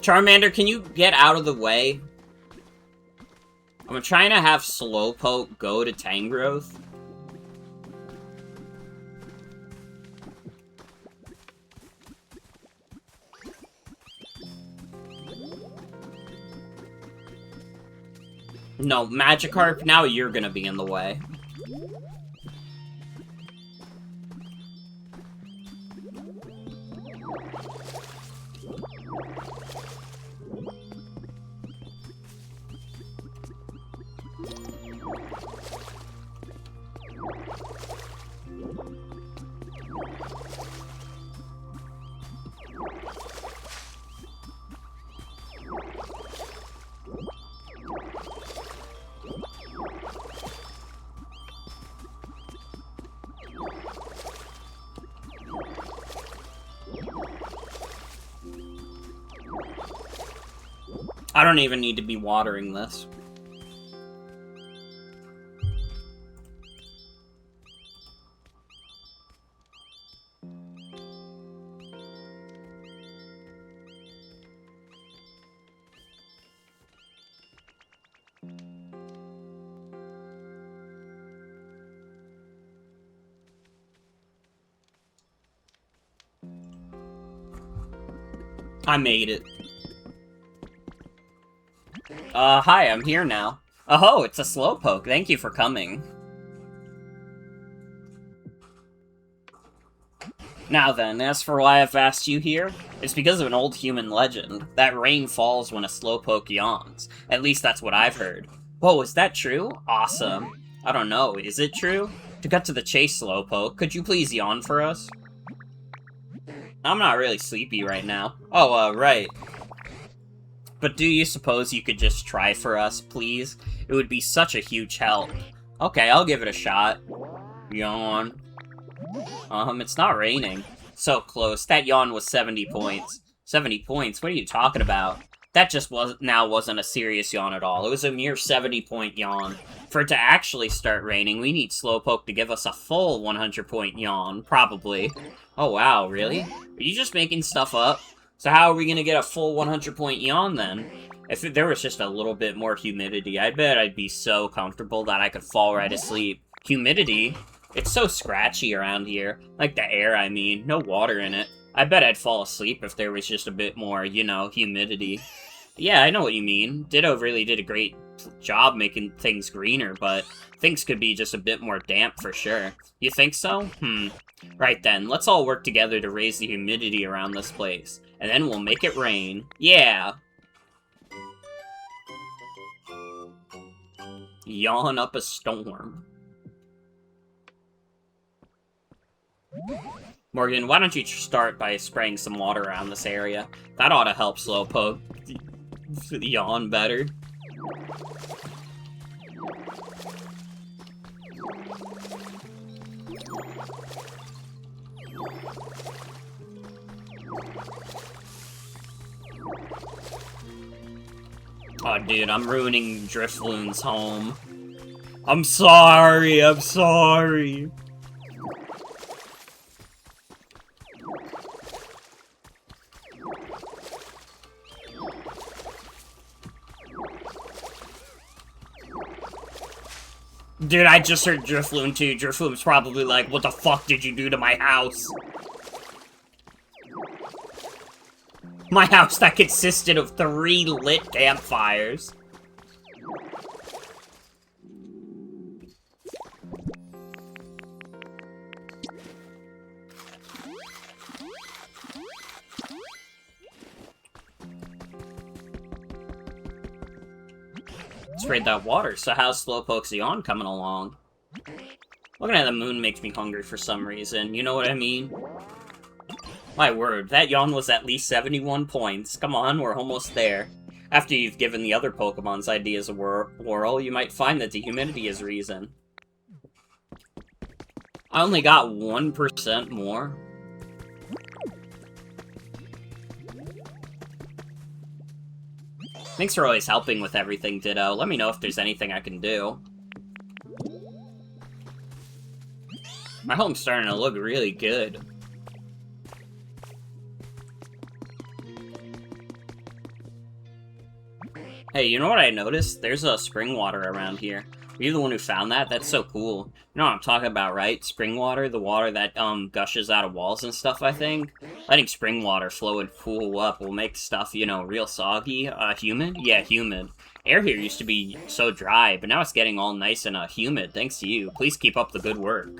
Charmander, can you get out of the way? I'm trying to have Slowpoke go to Tangrowth. No, Magikarp, now you're gonna be in the way. I don't even need to be watering this. I made it. Hi, I'm here now. Oh, it's a Slowpoke. Thank you for coming. Now then, as for why I've asked you here, it's because of an old human legend, that rain falls when a Slowpoke yawns. At least that's what I've heard. Whoa, is that true? Awesome. I don't know, is it true? To cut to the chase, Slowpoke, could you please yawn for us? I'm not really sleepy right now. Oh, right. But do you suppose you could just try for us, please? It would be such a huge help. Okay, I'll give it a shot. Yawn. It's not raining. So close. That yawn was 70 points. 70 points? What are you talking about? That just wasn't a serious yawn at all. It was a mere 70-point yawn. For it to actually start raining, we need Slowpoke to give us a full 100-point yawn, probably. Oh wow, really? Are you just making stuff up? So how are we gonna get a full 100-point yawn then? If there was just a little bit more humidity, I bet I'd be so comfortable that I could fall right asleep. Humidity? It's so scratchy around here. Like the air, I mean. No water in it. I bet I'd fall asleep if there was just a bit more, you know, humidity. Yeah, I know what you mean. Ditto really did a great job making things greener, but things could be just a bit more damp for sure. You think so? Right then, let's all work together to raise the humidity around this place. And then we'll make it rain. Yeah! Yawn up a storm. Morgan, why don't you start by spraying some water around this area? That ought to help Slowpoke yawn better. Oh, dude, I'm ruining Drifloon's home. I'm sorry, I'm sorry. Dude, I just heard Drifloon too. Drifloon's probably like, what the fuck did you do to my house? My house that consisted of 3 lit campfires. Sprayed that water, so how's Slowpoke's yawn coming along? Looking at the moon makes me hungry for some reason, you know what I mean? My word, that yawn was at least 71 points. Come on, we're almost there. After you've given the other Pokemon's ideas a whirl, you might find that the humidity is reason. I only got 1% more. Thanks for always helping with everything, Ditto. Let me know if there's anything I can do. My home's starting to look really good. Hey, you know what I noticed? There's a spring water around here. Are you the one who found that? That's so cool. You know what I'm talking about, right? Spring water, the water that, gushes out of walls and stuff, I think. Letting spring water flow and cool up will make stuff, you know, real soggy. Humid? Yeah, humid. Air here used to be so dry, but now it's getting all nice and, humid, thanks to you. Please keep up the good work.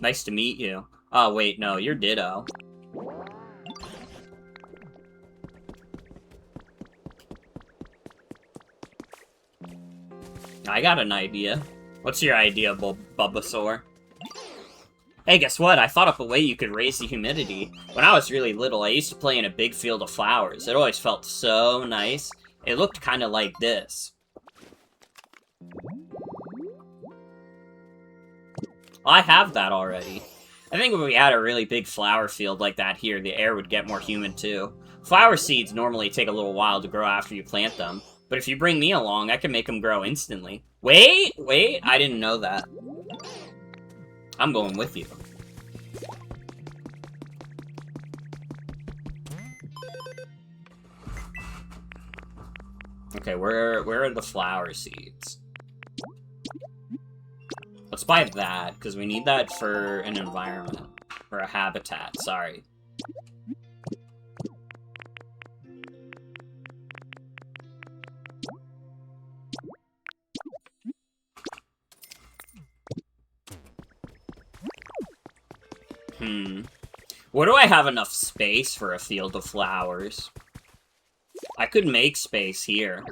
Nice to meet you. Oh, wait, no, you're Ditto. I got an idea. What's your idea, Bulbasaur? Hey, guess what? I thought up a way you could raise the humidity. When I was really little, I used to play in a big field of flowers. It always felt so nice. It looked kind of like this. I have that already. I think if we had a really big flower field like that here, the air would get more humid too. Flower seeds normally take a little while to grow after you plant them. But if you bring me along, I can make them grow instantly. Wait, I didn't know that. I'm going with you. Okay, where are the flower seeds? Let's buy that, because we need that for an environment. Or a habitat, sorry. Where do I have enough space for a field of flowers? I could make space here.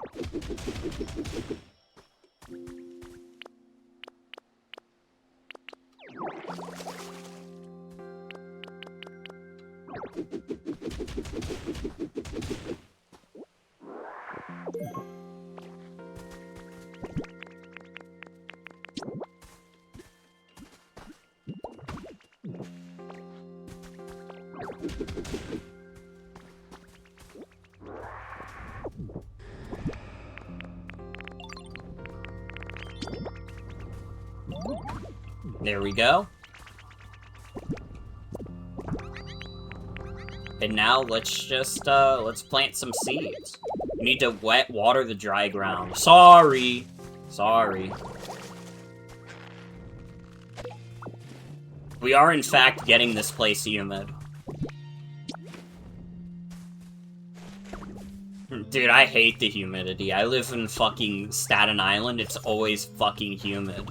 There we go. And now let's just, let's plant some seeds. We need to water the dry ground. Sorry. Sorry. We are, in fact, getting this place humid. Dude, I hate the humidity. I live in fucking Staten Island. It's always fucking humid.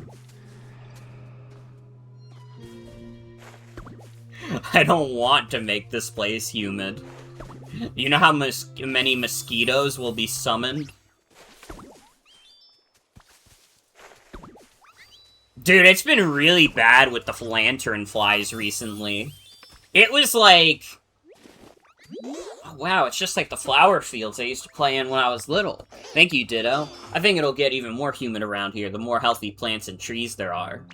I don't want to make this place humid. You know how many mosquitoes will be summoned? Dude, it's been really bad with the lantern flies recently. It was like... Oh, wow, it's just like the flower fields I used to play in when I was little. Thank you, Ditto. I think it'll get even more humid around here the more healthy plants and trees there are.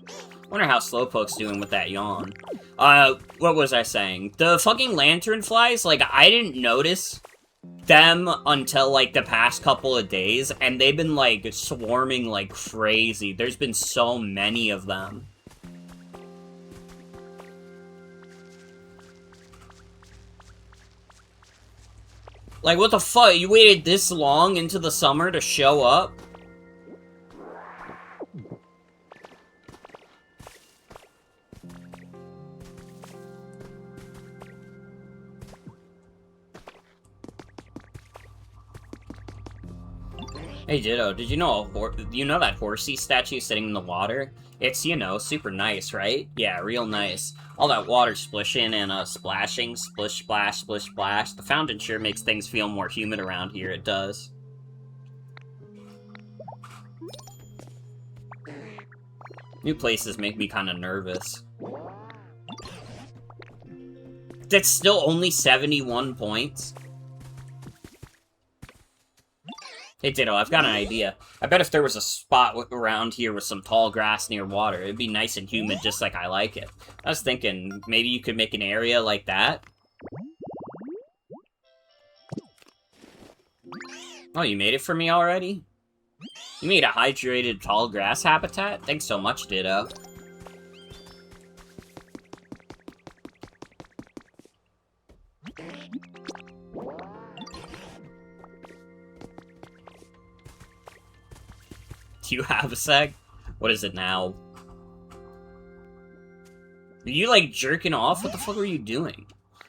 Wonder how Slowpoke's doing with that yawn. What was I saying? The fucking lantern flies, like, I didn't notice them until, like, the past couple of days, and they've been, like, swarming like crazy. There's been so many of them. Like, what the fuck? You waited this long into the summer to show up? Hey Ditto, did you know that horsey statue sitting in the water? It's, you know, super nice, right? Yeah, real nice. All that water splishing and splashing, splish splash, splish splash. The fountain sure makes things feel more humid around here, it does. New places make me kind of nervous. That's still only 71 points? Hey Ditto, I've got an idea. I bet if there was a spot around here with some tall grass near water, it'd be nice and humid just like I like it. I was thinking, maybe you could make an area like that? Oh, you made it for me already? You made a hydrated tall grass habitat? Thanks so much, Ditto. Do you have a sec? What is it now? Are you, like, jerking off? What the fuck are you doing?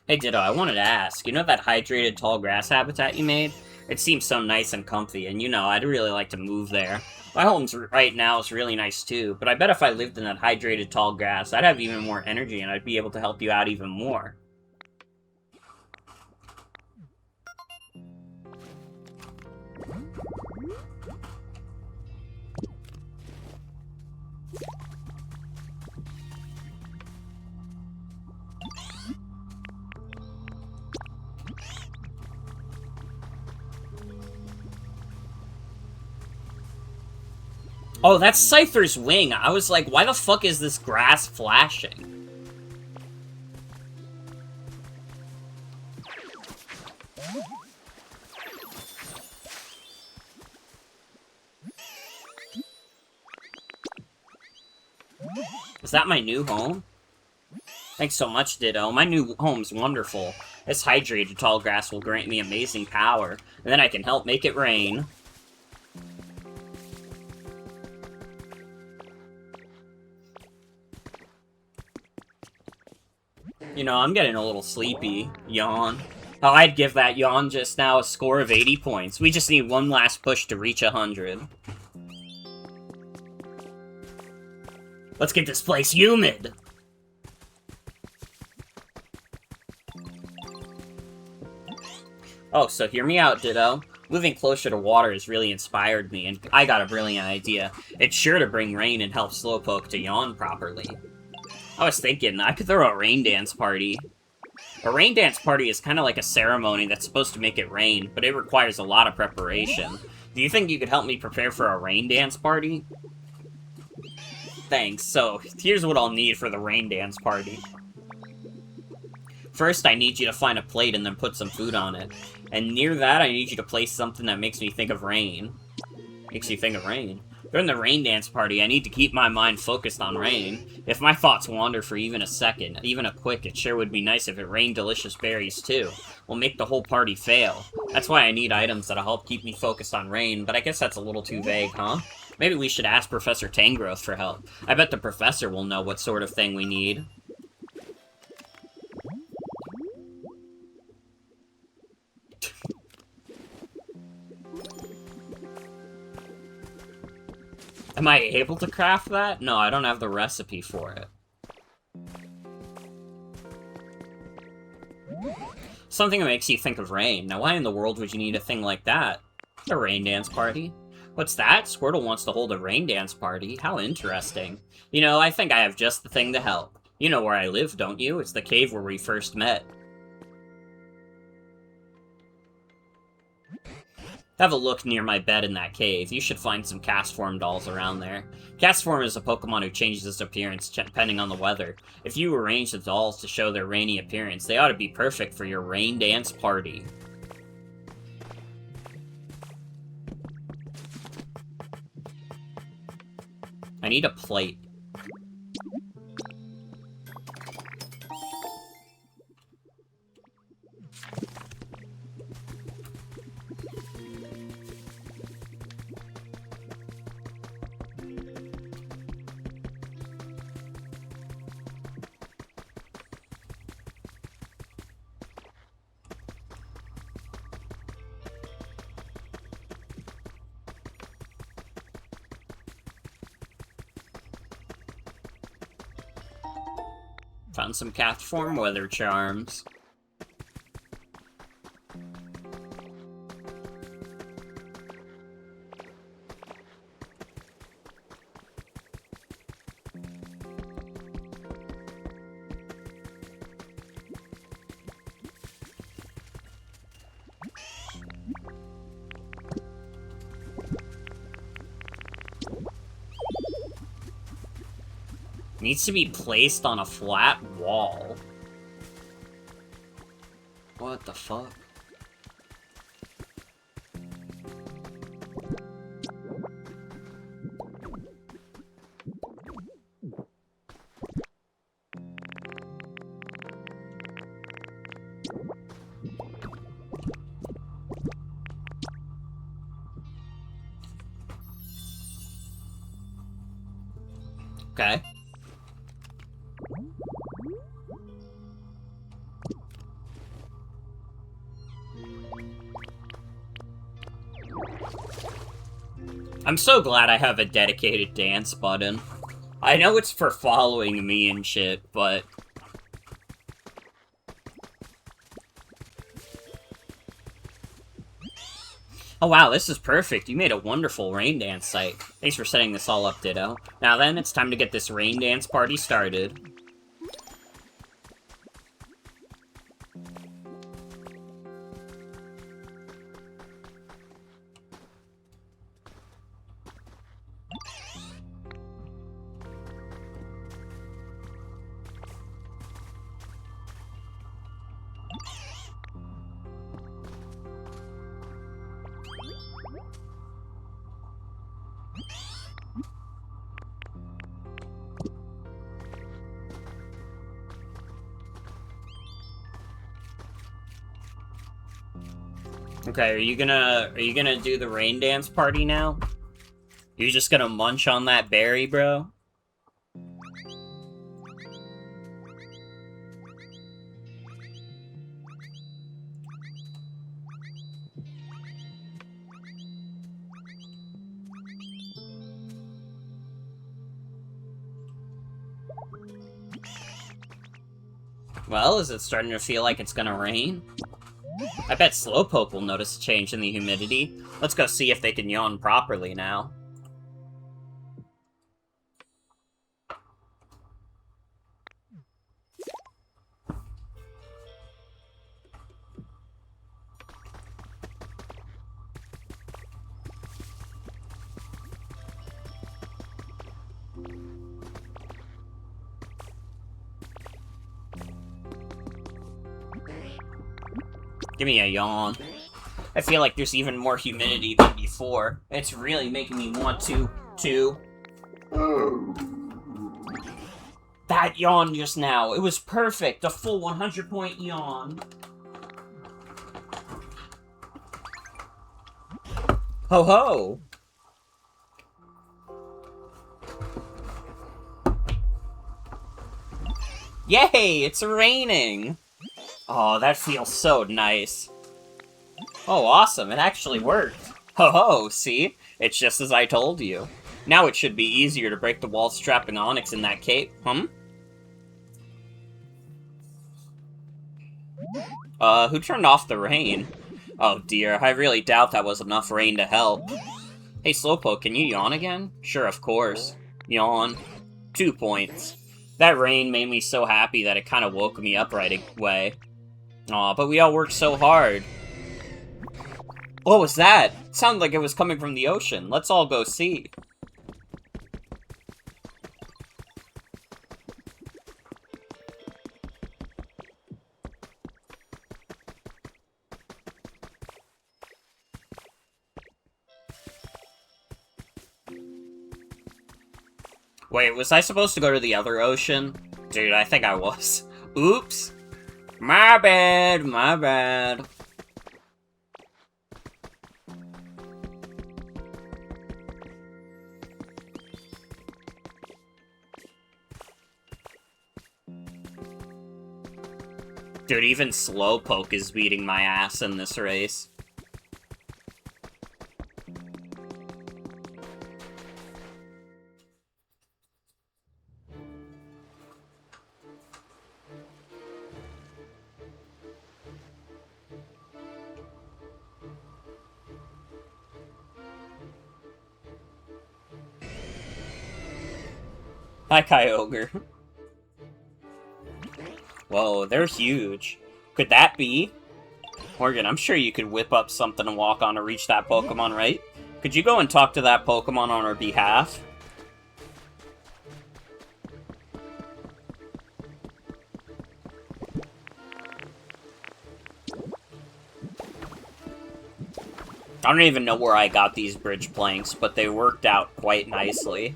Hey, Ditto, I wanted to ask. You know that hydrated tall grass habitat you made? It seems so nice and comfy, and you know, I'd really like to move there. My home right now is really nice too, but I bet if I lived in that hydrated tall grass, I'd have even more energy and I'd be able to help you out even more. Oh, that's Cypher's wing. I was like, why the fuck is this grass flashing? Is that my new home? Thanks so much, Ditto. My new home's wonderful. This hydrated tall grass will grant me amazing power, and then I can help make it rain. You know, I'm getting a little sleepy. Yawn. Oh, I'd give that yawn just now a score of 80 points. We just need one last push to reach 100. Let's get this place humid! Oh, so hear me out, Ditto. Moving closer to water has really inspired me, and I got a brilliant idea. It's sure to bring rain and help Slowpoke to yawn properly. I was thinking, I could throw a rain dance party. A rain dance party is kind of like a ceremony that's supposed to make it rain, but it requires a lot of preparation. Do you think you could help me prepare for a rain dance party? Thanks. So, here's what I'll need for the rain dance party. First, I need you to find a plate and then put some food on it. And near that, I need you to place something that makes me think of rain. Makes you think of rain. During the rain dance party, I need to keep my mind focused on rain. If my thoughts wander for even a second, even a quick, it sure would be nice if it rained delicious berries too. Will make the whole party fail. That's why I need items that'll help keep me focused on rain, but I guess that's a little too vague, huh? Maybe we should ask Professor Tangrowth for help. I bet the professor will know what sort of thing we need. Am I able to craft that? No, I don't have the recipe for it. Something that makes you think of rain. Now, why in the world would you need a thing like that? A rain dance party? What's that? Squirtle wants to hold a rain dance party? How interesting. You know, I think I have just the thing to help. You know where I live, don't you? It's the cave where we first met. Have a look near my bed in that cave. You should find some Castform dolls around there. Castform is a Pokemon who changes its appearance depending on the weather. If you arrange the dolls to show their rainy appearance, they ought to be perfect for your rain dance party. I need a plate. Found some Castform weather charms. Needs to be placed on a flat wall. What the fuck? Okay. I'm so glad I have a dedicated dance button. I know it's for following me and shit, but... Oh wow, this is perfect. You made a wonderful rain dance site. Thanks for setting this all up, Ditto. Now then, it's time to get this rain dance party started. Okay, are you gonna do the rain dance party now? You're just gonna munch on that berry, bro? Well, is it starting to feel like it's gonna rain? I bet Slowpoke will notice a change in the humidity. Let's go see if they can yawn properly now. Give me a yawn. I feel like there's even more humidity than before. It's really making me want to 2. That yawn just now. It was perfect. A full 100-point yawn. Ho ho! Yay! It's raining! Oh, that feels so nice. Oh, awesome. It actually worked. Ho ho, see? It's just as I told you. Now it should be easier to break the wall strapping Onyx in that cape, Who turned off the rain? Oh dear, I really doubt that was enough rain to help. Hey Slowpoke, can you yawn again? Sure, of course. Yawn. 2 points. That rain made me so happy that it kind of woke me up right away. Aw, but we all worked so hard. What was that? It sounded like it was coming from the ocean. Let's all go see. Wait, was I supposed to go to the other ocean? Dude, I think I was. Oops. My bad, my bad. Dude, even Slowpoke is beating my ass in this race. Hi, Kyogre. Whoa, they're huge. Could that be? Morgan, I'm sure you could whip up something and walk on to reach that Pokemon, right? Could you go and talk to that Pokemon on our behalf? I don't even know where I got these bridge planks, but they worked out quite nicely.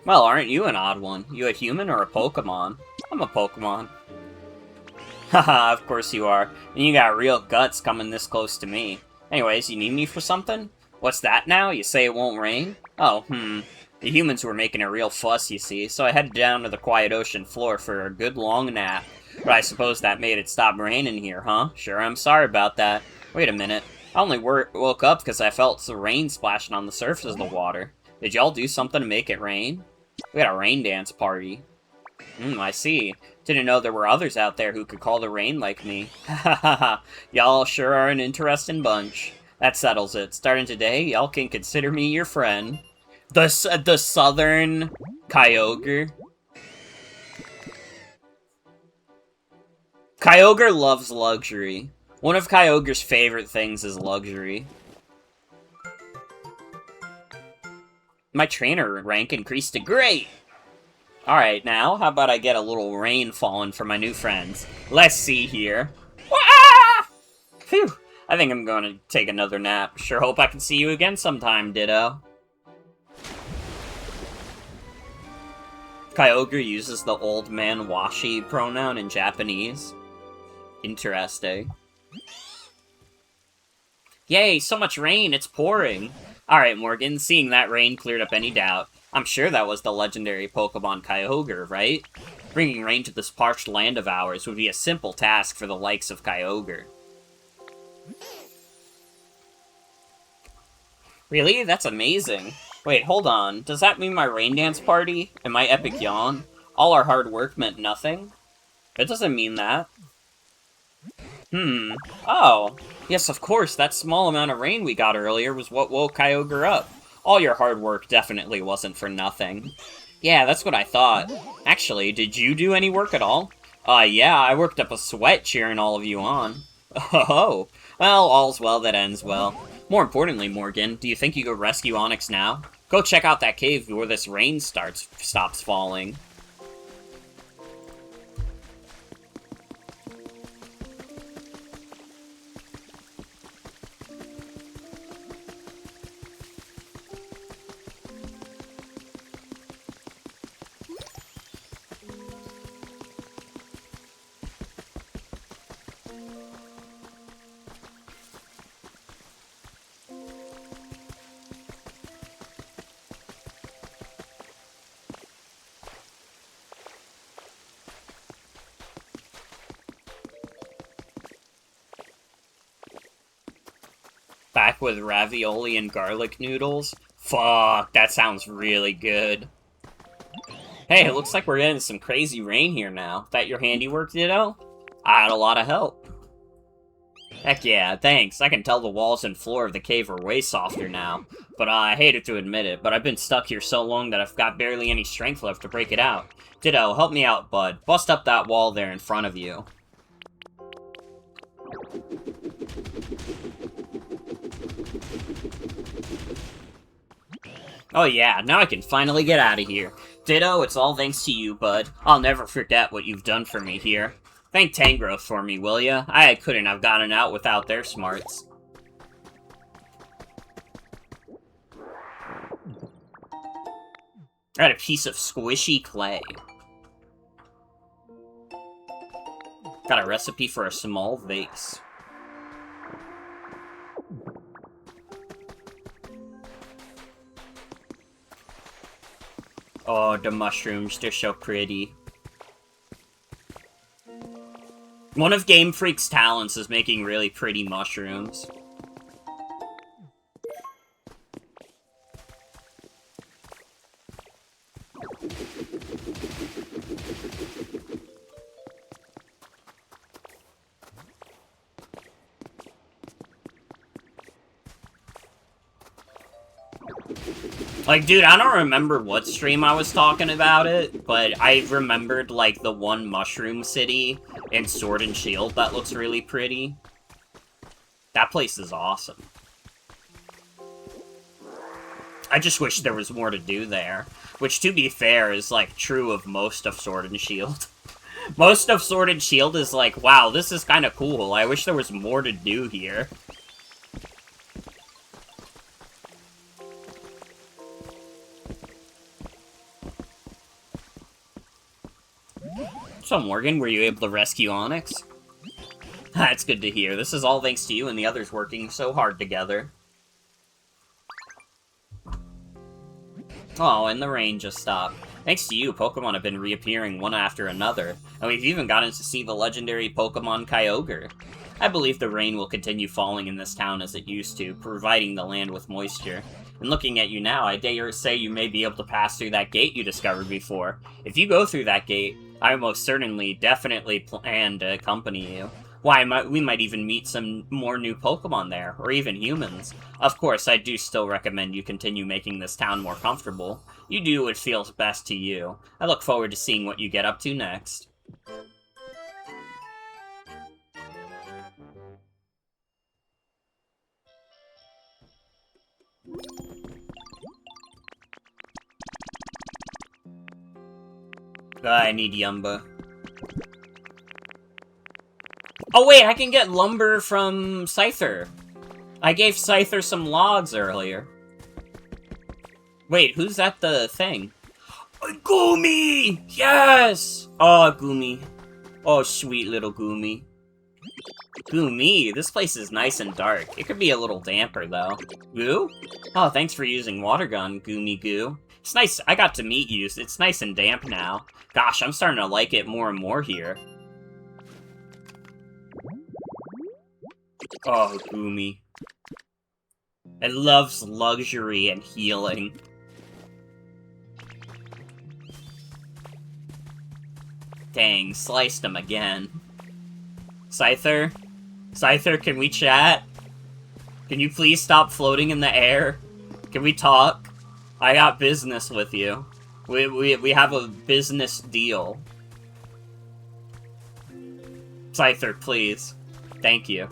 Well, aren't you an odd one? You a human or a Pokemon? I'm a Pokemon. Haha, of course you are. And you got real guts coming this close to me. Anyways, you need me for something? What's that now? You say it won't rain? Oh, The humans were making a real fuss, you see, so I headed down to the quiet ocean floor for a good long nap. But I suppose that made it stop raining here, huh? Sure, I'm sorry about that. Wait a minute. I only woke up because I felt the rain splashing on the surface of the water. Did y'all do something to make it rain? We had a rain dance party. I see. Didn't know there were others out there who could call the rain like me. Hahaha. Y'all sure are an interesting bunch. That settles it. Starting today, y'all can consider me your friend. The southern Kyogre. Kyogre loves luxury. One of Kyogre's favorite things is luxury. My trainer rank increased to great! Alright, now, how about I get a little rain falling for my new friends? Let's see here. Wah! Phew, I think I'm gonna take another nap. Sure hope I can see you again sometime, Ditto. Kyogre uses the old man washi pronoun in Japanese. Interesting. Yay, so much rain, it's pouring! Alright, Morgan, seeing that rain cleared up any doubt. I'm sure that was the legendary Pokemon Kyogre, right? Bringing rain to this parched land of ours would be a simple task for the likes of Kyogre. Really? That's amazing. Wait, hold on. Does that mean my rain dance party and my epic yawn? All our hard work meant nothing? It doesn't mean that. Oh. Yes, of course, that small amount of rain we got earlier was what woke Kyogre up. All your hard work definitely wasn't for nothing. Yeah, that's what I thought. Actually, did you do any work at all? Yeah, I worked up a sweat cheering all of you on. Oh, well, all's well that ends well. More importantly, Morgan, do you think you could rescue Onyx now? Go check out that cave where this rain stops falling. back with ravioli and garlic noodles. Fuck, that sounds really good. Hey, it looks like we're getting some crazy rain here now. That your handiwork, Ditto? I had a lot of help. Heck yeah, thanks. I can tell the walls and floor of the cave are way softer now. But I hated to admit it, but I've been stuck here so long that I've got barely any strength left to break it out. Ditto, help me out, bud. Bust up that wall there in front of you. Oh yeah, now I can finally get out of here. Ditto, it's all thanks to you, bud. I'll never forget what you've done for me here. Thank Tangrowth for me, will ya? I couldn't have gotten out without their smarts. I got a piece of squishy clay. Got a recipe for a small vase. Oh, the mushrooms, they're so pretty. One of Game Freak's talents is making really pretty mushrooms. Like, dude, I don't remember what stream I was talking about it, but I remembered, like, the one mushroom city in Sword and Shield that looks really pretty. That place is awesome. I just wish there was more to do there. Which, to be fair, is, like, true of most of Sword and Shield. Most of Sword and Shield is like, wow, this is kind of cool. I wish there was more to do here. So, Morgan, were you able to rescue Onyx? That's good to hear. This is all thanks to you and the others working so hard together. Oh, and the rain just stopped. Thanks to you, Pokemon have been reappearing one after another, and we've even gotten to see the legendary Pokemon Kyogre. I believe the rain will continue falling in this town as it used to, providing the land with moisture. And looking at you now, I dare say you may be able to pass through that gate you discovered before. If you go through that gate, I most certainly, definitely plan to accompany you. Why, we might even meet some more new Pokemon there, or even humans. Of course, I do still recommend you continue making this town more comfortable. You do what feels best to you. I look forward to seeing what you get up to next. I need Yumba. Oh wait, I can get lumber from Scyther. I gave Scyther some logs earlier. Wait, who's at the thing? Goomy! Yes! Oh, Goomy. Oh, sweet little Goomy. Goomy, this place is nice and dark. It could be a little damper, though. Goo? Oh, thanks for using water gun, Goomy Goo. It's nice, I got to meet you. It's nice and damp now. Gosh, I'm starting to like it more and more here. Oh, Goomy. It loves luxury and healing. Dang, sliced him again. Scyther? Scyther, can we chat? Can you please stop floating in the air? Can we talk? I got business with you. We have a business deal. Scyther, please. Thank you.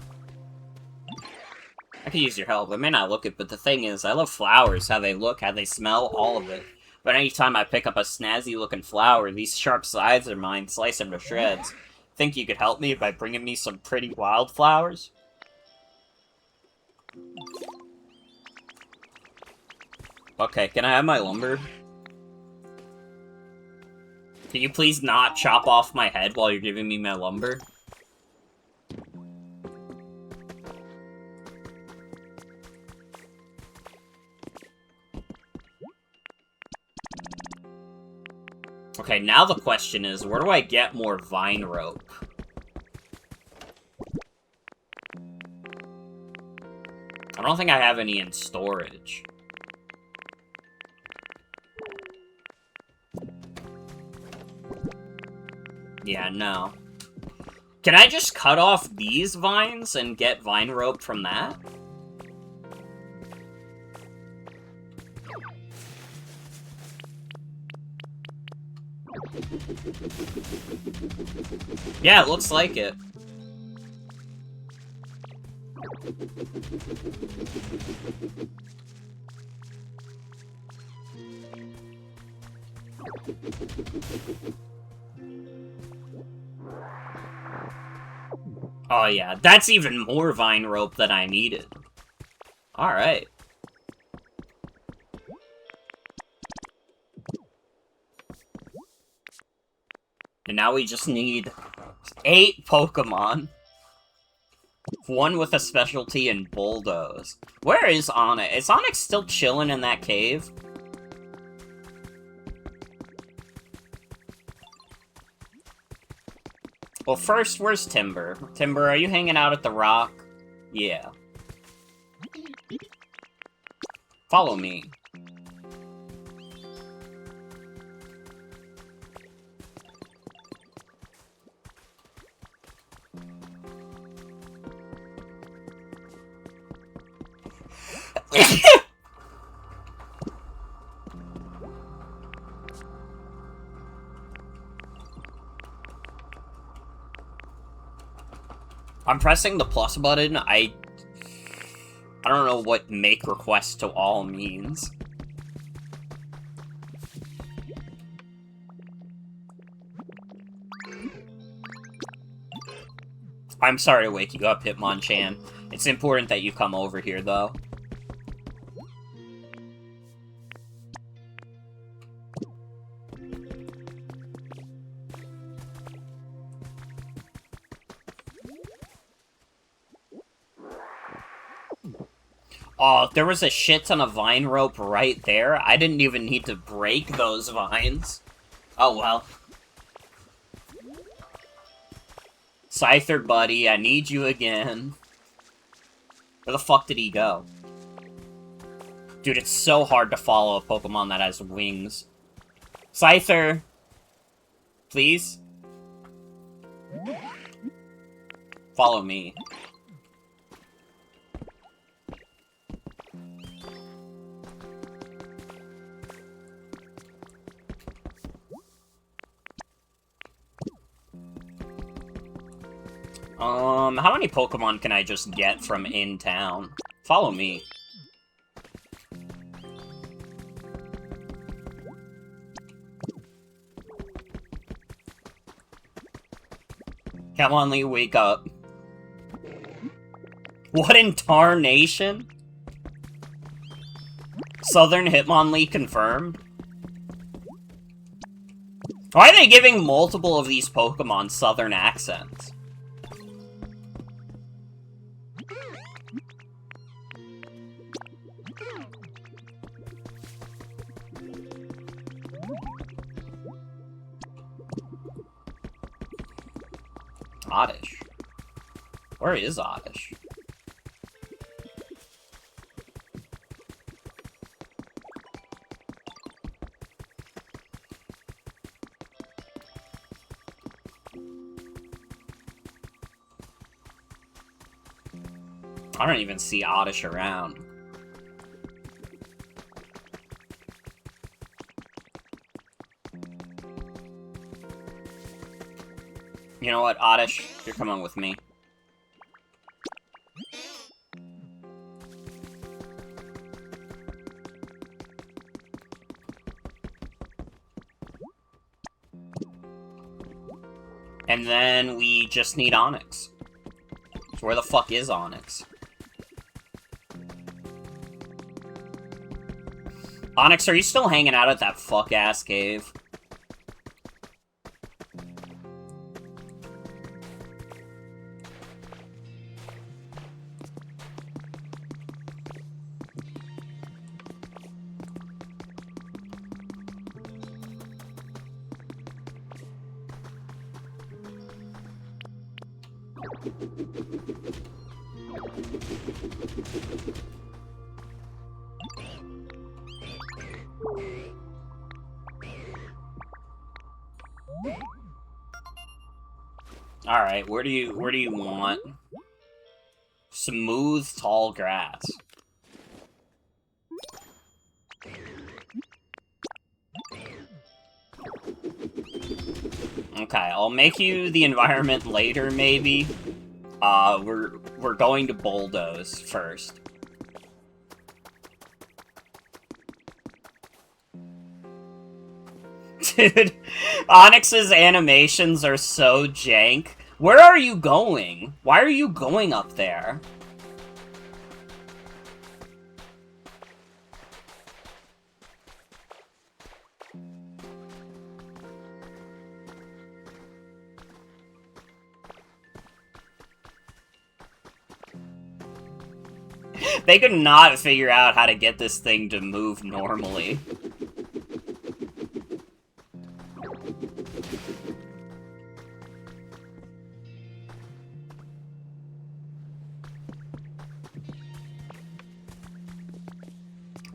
I could use your help. I may not look it, but the thing is, I love flowers. How they look, how they smell, all of it. But anytime I pick up a snazzy-looking flower, these sharp sides of mine slice them to shreds. Think you could help me by bringing me some pretty wildflowers? Okay, can I have my lumber? Can you please not chop off my head while you're giving me my lumber? Okay, now the question is, where do I get more vine rope? I don't think I have any in storage. Yeah, no. Can I just cut off these vines and get vine rope from that? Yeah, it looks like it. Oh yeah, that's even more vine rope than I needed. Alright. And now we just need 8 Pokemon. 1 with a specialty in Bulldoze. Where is Onyx? Is Onyx still chilling in that cave? Well, first, where's Timber? Timber, are you hanging out at the rock? Yeah. Follow me. I'm pressing the plus button. I don't know what make request to all means. I'm sorry to wake you up, Hitmonchan. It's important that you come over here, though. Oh, there was a shit ton of vine rope right there. I didn't even need to break those vines. Oh, well. Scyther, buddy, I need you again. Where the fuck did he go? Dude, it's so hard to follow a Pokemon that has wings. Scyther! Please? Follow me. How many Pokemon can I just get from in town? Follow me. Come on, Lee, wake up. What in tarnation? Southern Hitmonlee confirmed? Why are they giving multiple of these Pokemon Southern accents? Oddish. Where is Oddish? I don't even see Oddish around. You know what, Oddish? You're coming with me. And then we just need Onyx. So where the fuck is Onyx? Onyx, are you still hanging out at that fuck-ass cave? Alright, where do you want? Smooth, tall grass. Okay, I'll make you the environment later, maybe. We're going to bulldoze first. Dude, Onyx's animations are so jank. Where are you going? Why are you going up there? They could not figure out how to get this thing to move normally.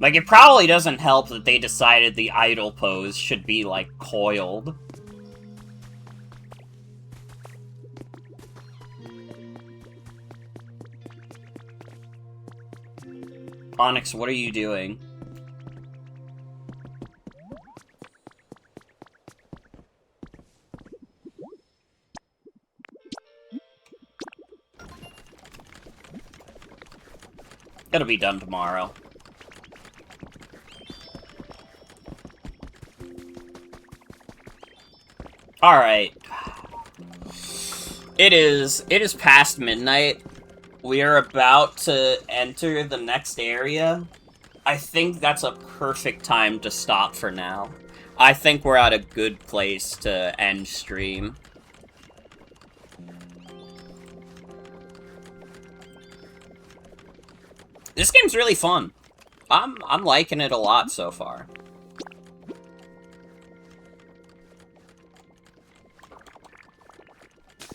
Like, it probably doesn't help that they decided the idle pose should be, like, coiled. Onyx, what are you doing? It'll be done tomorrow. Alright. It is past midnight. We are about to enter the next area. I think that's a perfect time to stop for now. I think we're at a good place to end stream. This game's really fun. I'm liking it a lot so far.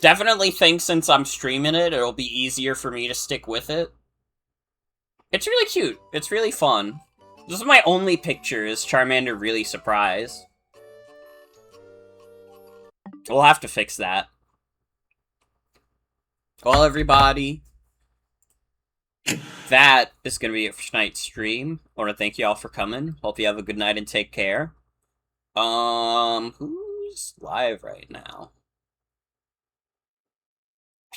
Definitely think since I'm streaming it, it'll be easier for me to stick with it. It's really cute. It's really fun. This is my only picture. Is Charmander really surprised? We'll have to fix that. Well, everybody, that is going to be it for tonight's stream. I want to thank you all for coming. Hope you have a good night and take care. Who's live right now?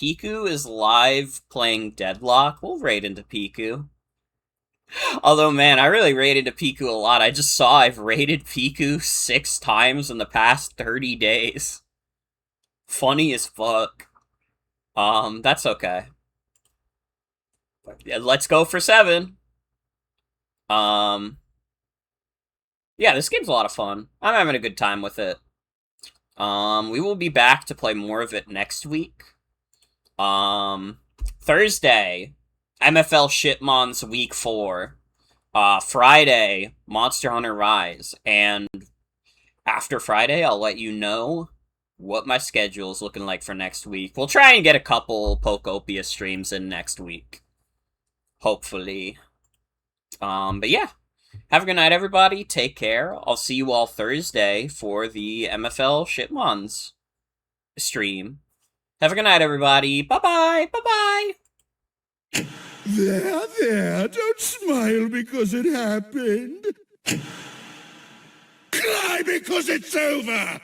Piku is live playing Deadlock. We'll raid into Piku. Although, man, I really raided into Piku a lot. I just saw I've raided Piku 6 times in the past 30 days. Funny as fuck. That's okay. Let's go for 7. Yeah, this game's a lot of fun. I'm having a good time with it. We will be back to play more of it next week. Thursday, MFL Shipmons Week 4. Friday, Monster Hunter Rise. And after Friday, I'll let you know what my schedule is looking like for next week. We'll try and get a couple Pokopia streams in next week. Hopefully. But yeah. Have a good night, everybody. Take care. I'll see you all Thursday for the MFL Shipmons stream. Have a good night, everybody. Bye-bye. Bye-bye. There, don't smile because it happened. Cry because it's over!